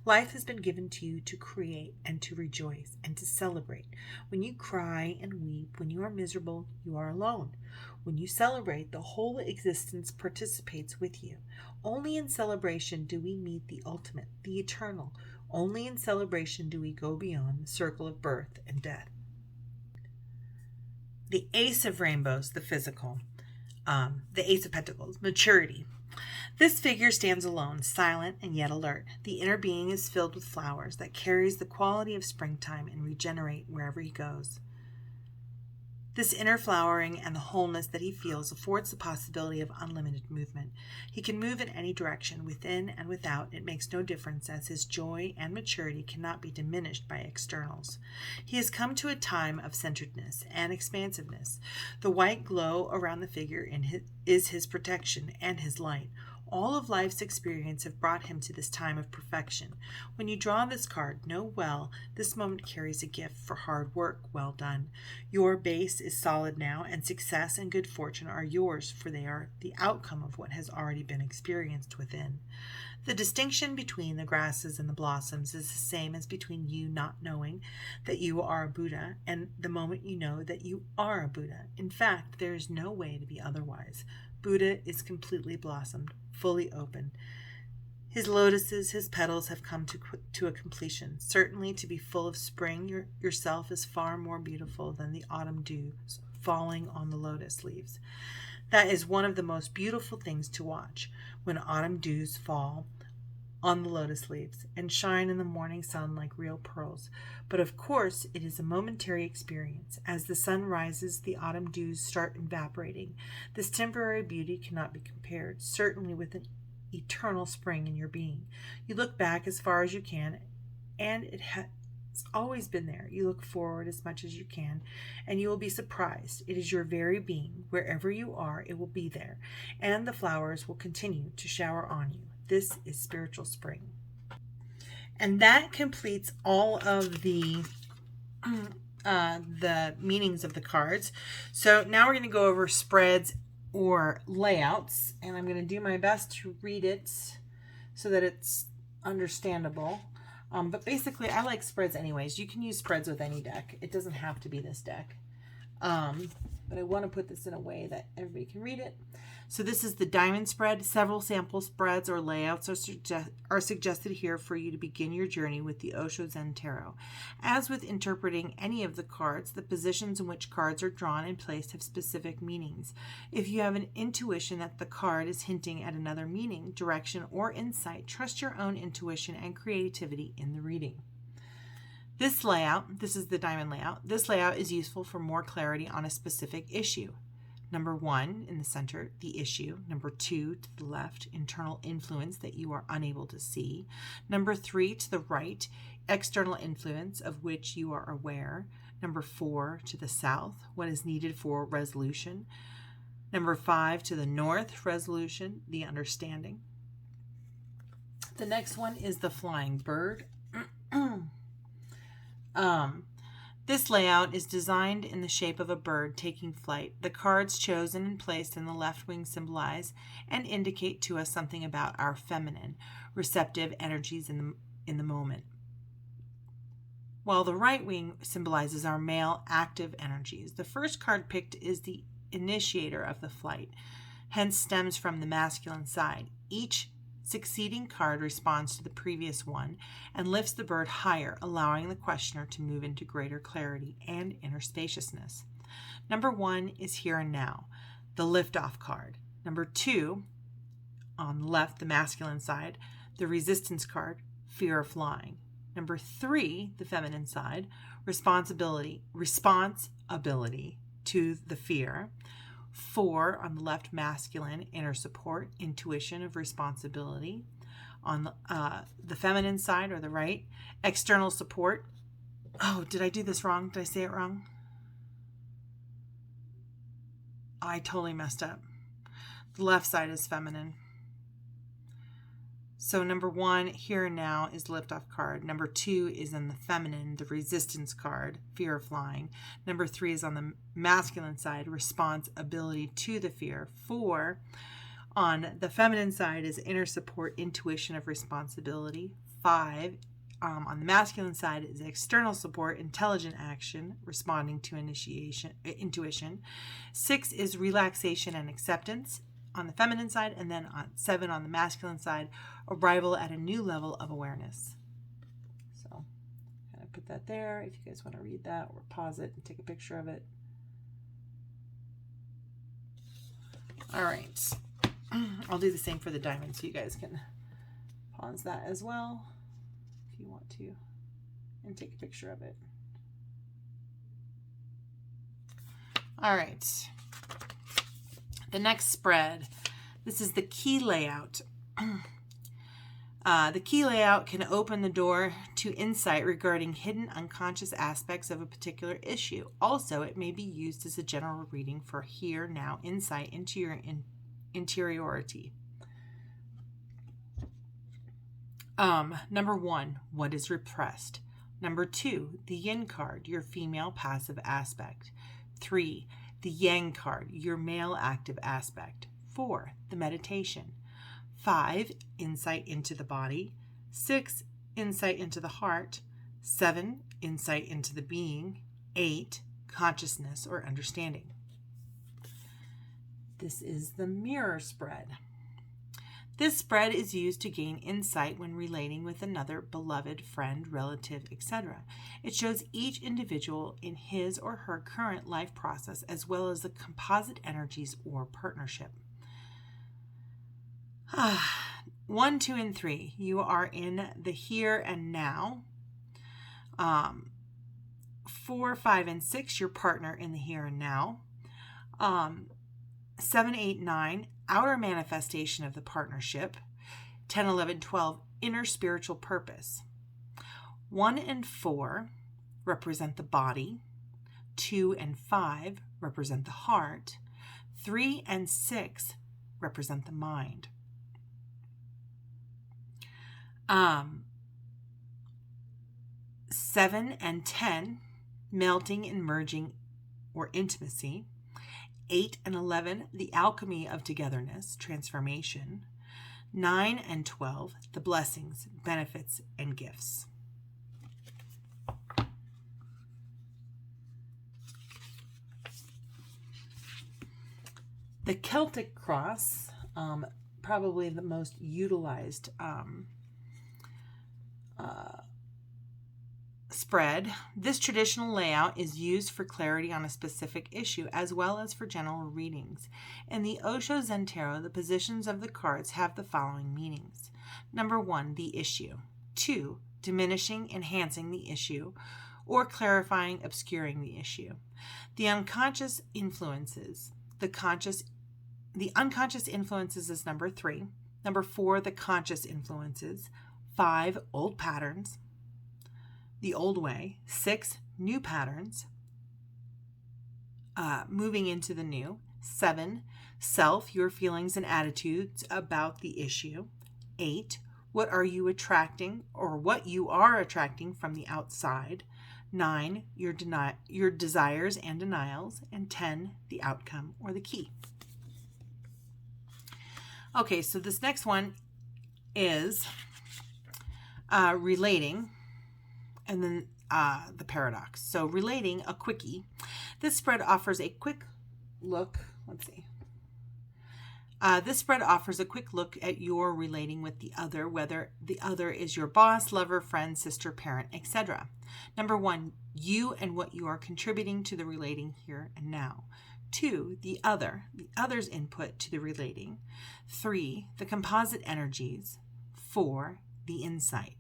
Life has been given to you to create and to rejoice and to celebrate. When you cry and weep, when you are miserable, you are alone. When you celebrate, the whole existence participates with you. Only in celebration do we meet the ultimate, the eternal. Only in celebration do we go beyond the circle of birth and death. The Ace of Rainbows, the physical. The Ace of Pentacles, maturity. This figure stands alone, silent and yet alert. The inner being is filled with flowers that carries the quality of springtime and regenerate wherever he goes. This inner flowering and the wholeness that he feels affords the possibility of unlimited movement. He can move in any direction, within and without. It makes no difference, as his joy and maturity cannot be diminished by externals. He has come to a time of centeredness and expansiveness. The white glow around the figure is his protection and his light. All of life's experience have brought him to this time of perfection. When you draw this card, know well, this moment carries a gift for hard work well done. Your base is solid now, and success and good fortune are yours, for they are the outcome of what has already been experienced within. The distinction between the grasses and the blossoms is the same as between you not knowing that you are a Buddha and the moment you know that you are a Buddha. In fact, there is no way to be otherwise. Buddha is completely blossomed, fully open. His lotuses, his petals have come to a completion. Certainly, to be full of spring yourself is far more beautiful than the autumn dews falling on the lotus leaves. That is one of the most beautiful things to watch, when autumn dews fall on the lotus leaves and shine in the morning sun like real pearls. But of course, it is a momentary experience. As the sun rises, the autumn dews start evaporating. This temporary beauty cannot be compared, certainly with an eternal spring in your being. You look back as far as you can, and it has always been there. You look forward as much as you can, and you will be surprised. It is your very being. Wherever you are, it will be there, and the flowers will continue to shower on you. This is spiritual spring. And that completes all of the meanings of the cards. So now we're going to go over spreads or layouts, and I'm going to do my best to read it so that it's understandable. But basically, I like spreads anyways. You can use spreads with any deck. It doesn't have to be this deck. But I want to put this in a way that everybody can read it. So this is the diamond spread. Several sample spreads or layouts are suggested here for you to begin your journey with the Osho Zen Tarot. As with interpreting any of the cards, the positions in which cards are drawn and placed have specific meanings. If you have an intuition that the card is hinting at another meaning, direction, or insight, trust your own intuition and creativity in the reading. This layout, this is the diamond layout. This layout is useful for more clarity on a specific issue. Number 1, in the center, the issue. Number 2, to the left, internal influence that you are unable to see. Number 3, to the right, external influence of which you are aware. Number 4, to the south, what is needed for resolution. Number 5, to the north, resolution, the understanding. The next one is the flying bird. This layout is designed in the shape of a bird taking flight. The cards chosen and placed in the left wing symbolize and indicate to us something about our feminine, receptive energies in the moment, while the right wing symbolizes our male, active energies. The first card picked is the initiator of the flight, hence stems from the masculine side. Each succeeding card responds to the previous one and lifts the bird higher, allowing the questioner to move into greater clarity and inner spaciousness. Number 1 is here and now, the liftoff card. Number 2, on the left, the masculine side, the resistance card, fear of flying. Number 3, the feminine side, responsibility to the fear. 4 on the left, masculine, inner support, intuition of responsibility. On the feminine side, or the right, external support. Oh, did I do this wrong? Did I say it wrong? I totally messed up. The left side is feminine. So number 1, here and now, is the lift-off card. Number 2 is in the feminine, the resistance card, fear of flying. Number 3 is on the masculine side, responsibility to the fear. 4 on the feminine side is inner support, intuition of responsibility. 5 on the masculine side is external support, intelligent action, responding to intuition. 6 is relaxation and acceptance on the feminine side, and then on 7 on the masculine side, arrival at a new level of awareness. So kind of put that there if you guys want to read that, or pause it and take a picture of it. All right. I'll do the same for the diamond, so you guys can pause that as well if you want to, and take a picture of it. All right. The next spread, this is the key layout. The key layout can open the door to insight regarding hidden unconscious aspects of a particular issue. Also, it may be used as a general reading for here, now, insight into your interiority. Number 1, what is repressed? Number 2, the yin card, your female passive aspect. 3, the yang card, your male active aspect. 4, the meditation. 5, insight into the body. 6, insight into the heart. 7, insight into the being. 8, consciousness or understanding. This is the mirror spread. This spread is used to gain insight when relating with another beloved, friend, relative, etc. It shows each individual in his or her current life process, as well as the composite energies or partnership. 1, 2, and 3. You are in the here and now. 4, 5, and 6. Your partner in the here and now. 7, 8, 9. Outer manifestation of the partnership. 10, 11, 12. Inner spiritual purpose. 1 and 4 represent the body. 2 and 5 represent the heart. 3 and 6 represent the mind. 7 and 10, melting and merging or intimacy. 8 and 11, the alchemy of togetherness, transformation. 9 and 12, the blessings, benefits, and gifts. The Celtic cross, probably the most utilized spread. This traditional layout is used for clarity on a specific issue as well as for general readings. In the Osho Zen Tarot, the positions of the cards have the following meanings. Number 1, the issue. 2, diminishing, enhancing the issue, or clarifying, obscuring the issue. The unconscious influences. The unconscious influences is number 3. Number 4, the conscious influences. 5, old patterns. The old way. 6, new patterns. Moving into the new. 7, self, your feelings and attitudes about the issue. 8, what are you attracting or what you are attracting from the outside. 9, your desires and denials. And 10, the outcome or the key. Okay, so this next one is relating. And then the paradox. So relating, a quickie. This spread offers a quick look. Let's see. This spread offers a quick look at your relating with the other, whether the other is your boss, lover, friend, sister, parent, etc. Number 1, you and what you are contributing to the relating here and now. 2, the other's input to the relating. 3, the composite energies. 4, the insight.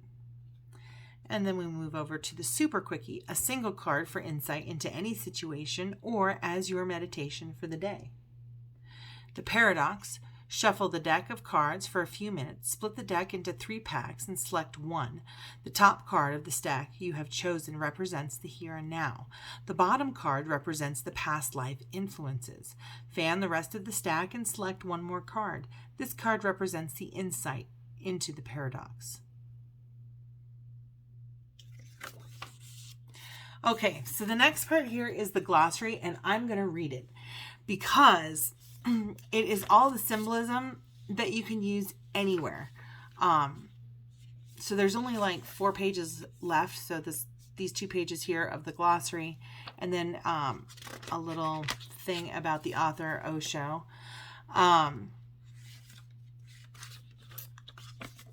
And then we move over to the Super Quickie, a single card for insight into any situation or as your meditation for the day. The Paradox, shuffle the deck of cards for a few minutes, split the deck into 3 packs and select one. The top card of the stack you have chosen represents the here and now. The bottom card represents the past life influences. Fan the rest of the stack and select one more card. This card represents the insight into the paradox. Okay, so the next part here is the glossary, and I'm going to read it because it is all the symbolism that you can use anywhere. So there's only like 4 pages left. So these 2 pages here of the glossary, and then a little thing about the author Osho.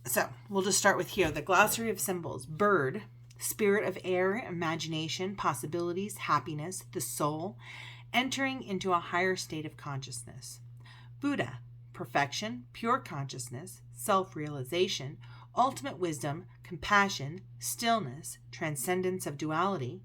So we'll just start with here. The glossary of symbols: bird, spirit of air, imagination, possibilities, happiness, the soul, entering into a higher state of consciousness. Buddha, perfection, pure consciousness, self-realization, ultimate wisdom, compassion, stillness, transcendence of duality.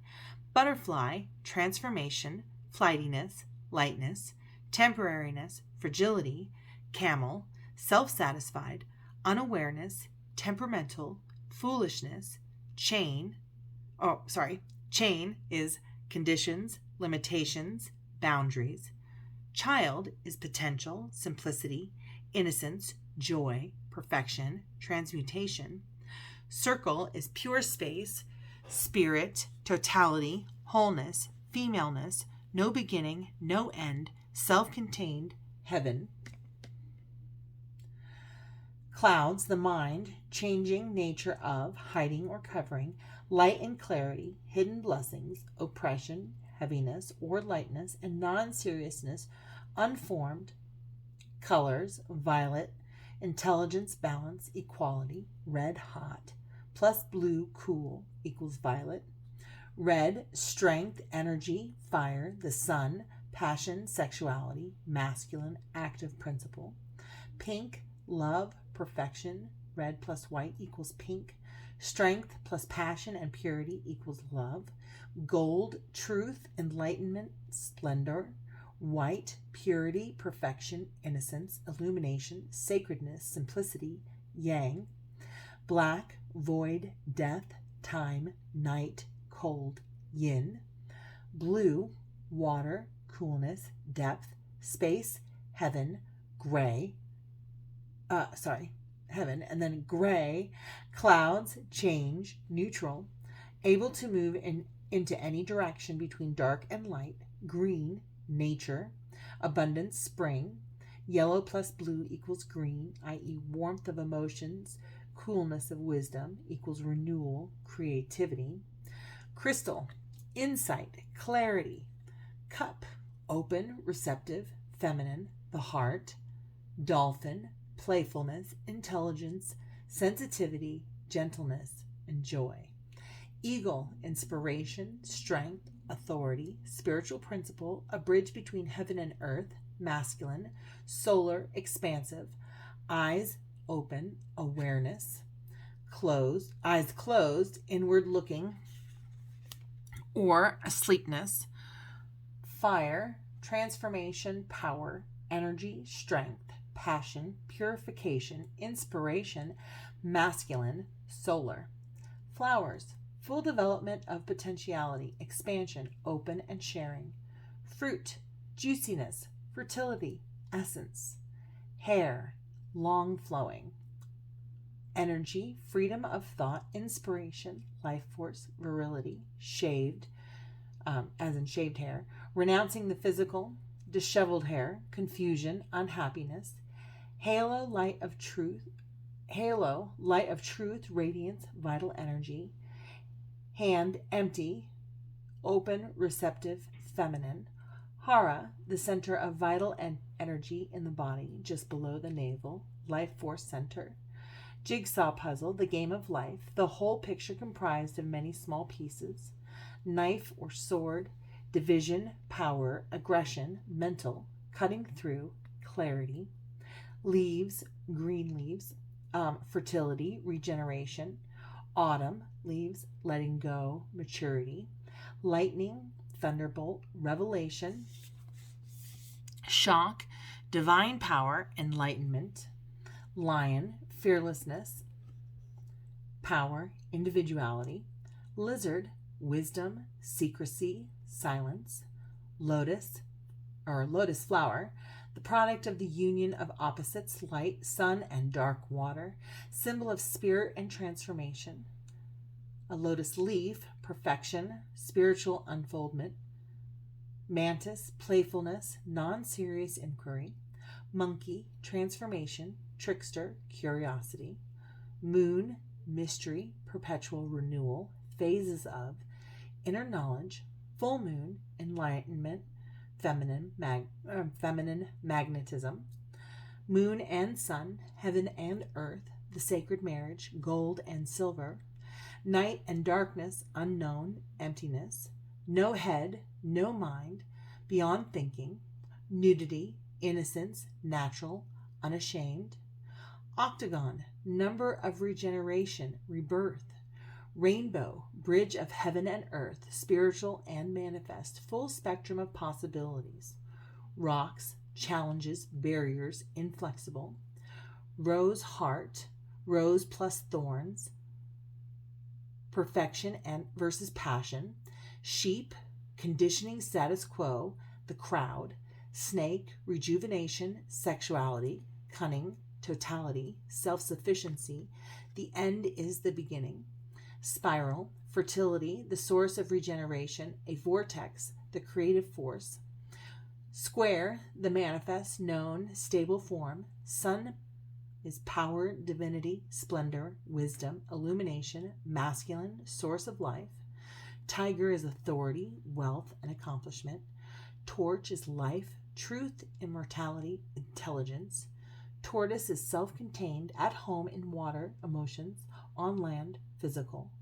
Butterfly, transformation, flightiness, lightness, temporariness, fragility. Camel, self-satisfied, unawareness, temperamental, foolishness. Chain is conditions, limitations, boundaries. Child is potential, simplicity, innocence, joy, perfection, transmutation. Circle is pure space, spirit, totality, wholeness, femaleness, no beginning, no end, self-contained, heaven. Clouds, the mind, changing nature of, hiding or covering, light and clarity, hidden blessings, oppression, heaviness or lightness, and non-seriousness, unformed. Colors, violet, intelligence, balance, equality, red, hot, plus blue, cool, equals violet. Red, strength, energy, fire, the sun, passion, sexuality, masculine, active principle. Pink, love, perfection, red plus white equals pink. Strength plus passion and purity equals love. Gold, truth, enlightenment, splendor. White, purity, perfection, innocence, illumination, sacredness, simplicity, yang. Black, void, death, time, night, cold, yin. Blue, water, coolness, depth, space, heaven, gray. Heaven, and then gray, clouds, change, neutral, able to move into any direction between dark and light. Green, nature, abundance, spring. Yellow plus blue equals green, i.e. warmth of emotions, coolness of wisdom equals renewal, creativity. Crystal, insight, clarity. Cup, open, receptive, feminine, the heart. Dolphin, playfulness, intelligence, sensitivity, gentleness, and joy. Eagle, inspiration, strength, authority, spiritual principle, a bridge between heaven and earth, masculine, solar, expansive. Eyes open, awareness. Closed, eyes closed, inward looking, or asleepness. Fire, transformation, power, energy, strength, passion, purification, inspiration, masculine, solar. Flowers, full development of potentiality, expansion, open and sharing. Fruit, juiciness, fertility, essence. Hair, long flowing. Energy, freedom of thought, inspiration, life force, virility. Shaved, as in shaved hair. Renouncing the physical, disheveled hair, confusion, unhappiness. Halo, light of truth, radiance, vital energy. Hand, empty, open, receptive, feminine. Hara, the center of vital energy in the body, just below the navel, life force center. Jigsaw puzzle, the game of life, the whole picture comprised of many small pieces. Knife or sword, division, power, aggression, mental, cutting through, clarity. Leaves, green leaves, fertility, regeneration. Autumn, leaves, letting go, maturity. Lightning, thunderbolt, revelation. Shock, divine power, enlightenment. Lion, fearlessness, power, individuality. Lizard, wisdom, secrecy, silence. Lotus, or lotus flower, the product of the union of opposites, light, sun, and dark water, symbol of spirit and transformation. A lotus leaf, perfection, spiritual unfoldment. Mantis, playfulness, non-serious inquiry. Monkey, transformation, trickster, curiosity. Moon, mystery, perpetual renewal, phases of, inner knowledge. Full moon, enlightenment, feminine magnetism. Moon and sun, heaven and earth, the sacred marriage, gold and silver. Night and darkness, unknown, emptiness. No head, no mind, beyond thinking. Nudity, innocence, natural, unashamed. Octagon, number of regeneration, rebirth. Rainbow, bridge of heaven and earth, spiritual and manifest, full spectrum of possibilities. Rocks, challenges, barriers, inflexible. Rose heart, rose plus thorns, perfection and versus passion. Sheep, conditioning, status quo, the crowd. Snake, rejuvenation, sexuality, cunning, totality, self-sufficiency. The end is the beginning. Spiral, fertility, the source of regeneration, a vortex, the creative force. Square, the manifest, known, stable form. Sun is power, divinity, splendor, wisdom, illumination, masculine, source of life. Tiger is authority, wealth, and accomplishment. Torch is life, truth, immortality, intelligence. Tortoise is self-contained, at home in water, emotions, on land, physical.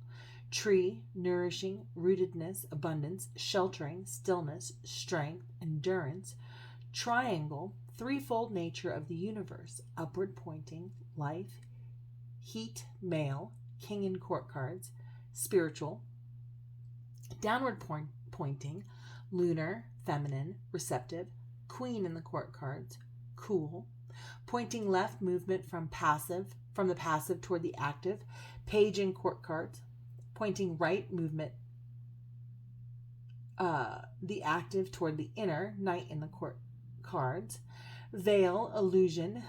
Tree, nourishing, rootedness, abundance, sheltering, stillness, strength, endurance. Triangle, threefold nature of the universe, upward pointing, life, heat, male, king in court cards, spiritual. Downward pointing, lunar, feminine, receptive, queen in the court cards, cool. Pointing left, movement from the passive toward the active, page in court cards. Pointing right, movement, the active toward the inner, knight in the court cards. Veil, illusion.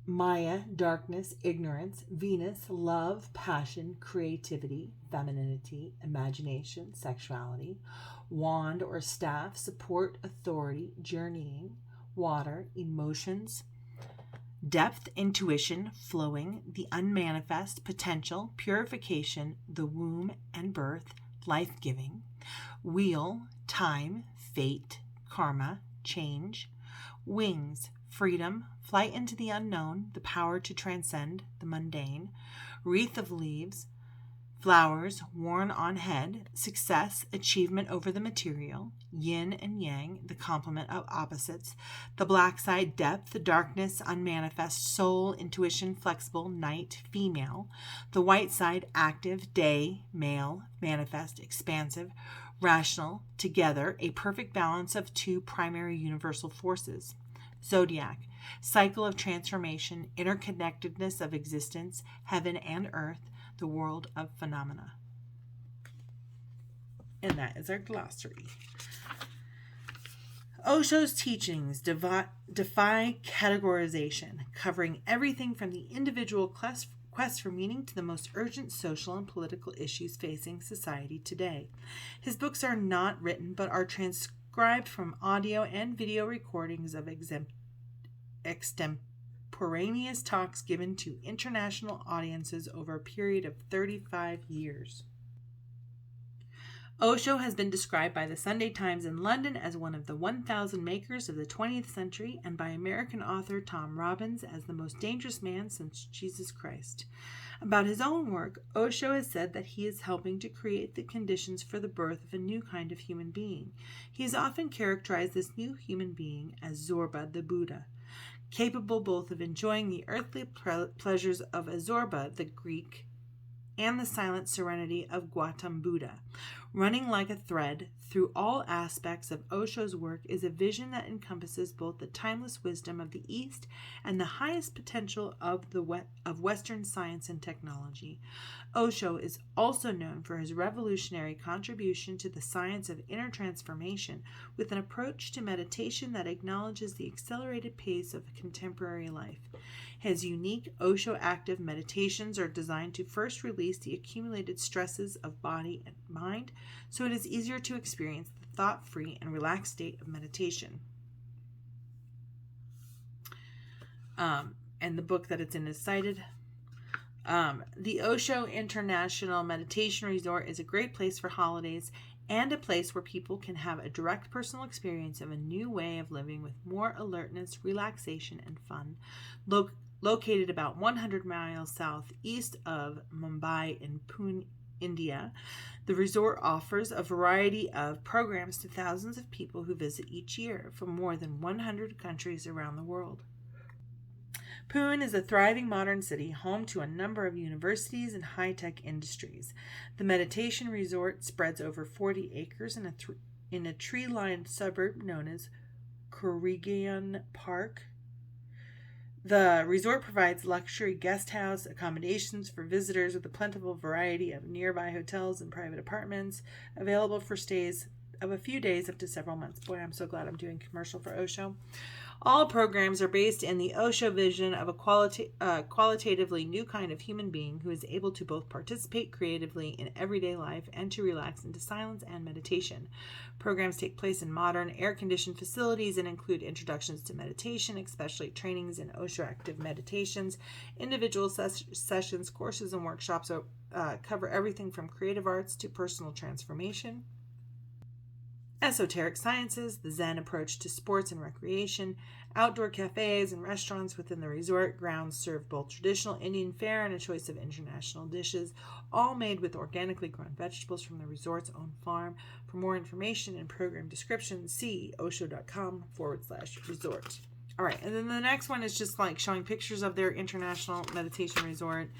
Maya, darkness, ignorance. Venus, love, passion, creativity, femininity, imagination, sexuality. Wand or staff, support, authority, journeying. Water, emotions, depth, intuition, flowing, the unmanifest, potential, purification, the womb and birth, life-giving. Wheel, time, fate, karma, change. Wings, freedom, flight into the unknown, the power to transcend the mundane. Wreath of leaves, flowers worn on head, success, achievement over the material. Yin and yang, the complement of opposites. The black side, depth, the darkness, unmanifest, soul, intuition, flexible, night, female. The white side, active, day, male, manifest, expansive, rational, together, a perfect balance of two primary universal forces. Zodiac, cycle of transformation, interconnectedness of existence, heaven and earth, the world of phenomena. And that is our glossary. Osho's teachings defy categorization, covering everything from the individual quest for meaning to the most urgent social and political issues facing society today. His books are not written, but are transcribed from audio and video recordings of extemporaneous talks given to international audiences over a period of 35 years. Osho has been described by the Sunday Times in London as one of the 1,000 makers of the 20th century and by American author Tom Robbins as the most dangerous man since Jesus Christ. About his own work, Osho has said that he is helping to create the conditions for the birth of a new kind of human being. He has often characterized this new human being as Zorba the Buddha. capable both of enjoying the earthly pleasures of Azorba, the Greek, and the silent serenity of Gautam Buddha. Running like a thread through all aspects of Osho's work is a vision that encompasses both the timeless wisdom of the East and the highest potential of Western science and technology. Osho is also known for his revolutionary contribution to the science of inner transformation, with an approach to meditation that acknowledges the accelerated pace of contemporary life. His unique Osho active meditations are designed to first release the accumulated stresses of body and mind, so it is easier to experience the thought-free and relaxed state of meditation. And the book that it's in is cited. The Osho International Meditation Resort is a great place for holidays and a place where people can have a direct personal experience of a new way of living with more alertness, relaxation, and fun. Located about 100 miles southeast of Mumbai in Pune, India, the resort offers a variety of programs to thousands of people who visit each year from more than 100 countries around the world. Pune is a thriving modern city, home to a number of universities and high-tech industries. The meditation resort spreads over 40 acres in a tree-lined suburb known as Corrigan Park. The resort provides luxury guest house accommodations for visitors with a plentiful variety of nearby hotels and private apartments available for stays of a few days up to several months. Boy, I'm so glad I'm doing commercial for Osho. All programs are based in the Osho vision of a qualitatively new kind of human being who is able to both participate creatively in everyday life and to relax into silence and meditation. Programs take place in modern, air-conditioned facilities and include introductions to meditation, especially trainings in Osho active meditations. Individual sessions, courses, and workshops cover everything from creative arts to personal transformation, esoteric sciences, the Zen approach to sports and recreation. Outdoor cafes and restaurants within the resort grounds serve both traditional Indian fare and a choice of international dishes, all made with organically grown vegetables from the resort's own farm. For more information and program description, see osho.com/resort. All right, and then the next one is just like showing pictures of their international meditation resort.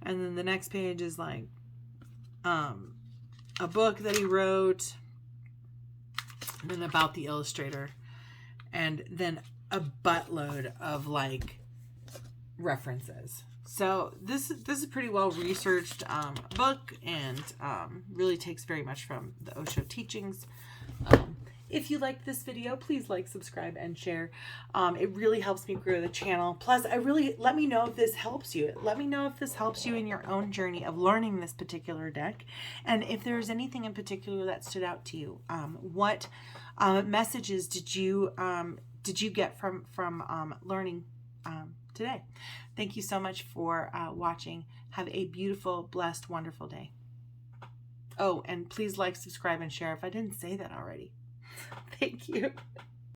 And then the next page is like a book that he wrote, and then about the illustrator, and then a buttload of like references. So this is a pretty well researched book, and really takes very much from the Osho teachings. If you like this video, please like, subscribe, and share. It really helps me grow the channel. Plus, let me know if this helps you. Let me know if this helps you in your own journey of learning this particular deck, and if there's anything in particular that stood out to you. What messages did you get from learning today? Thank you so much for watching. Have a beautiful, blessed, wonderful day. Oh, and please like, subscribe, and share if I didn't say that already. Thank you.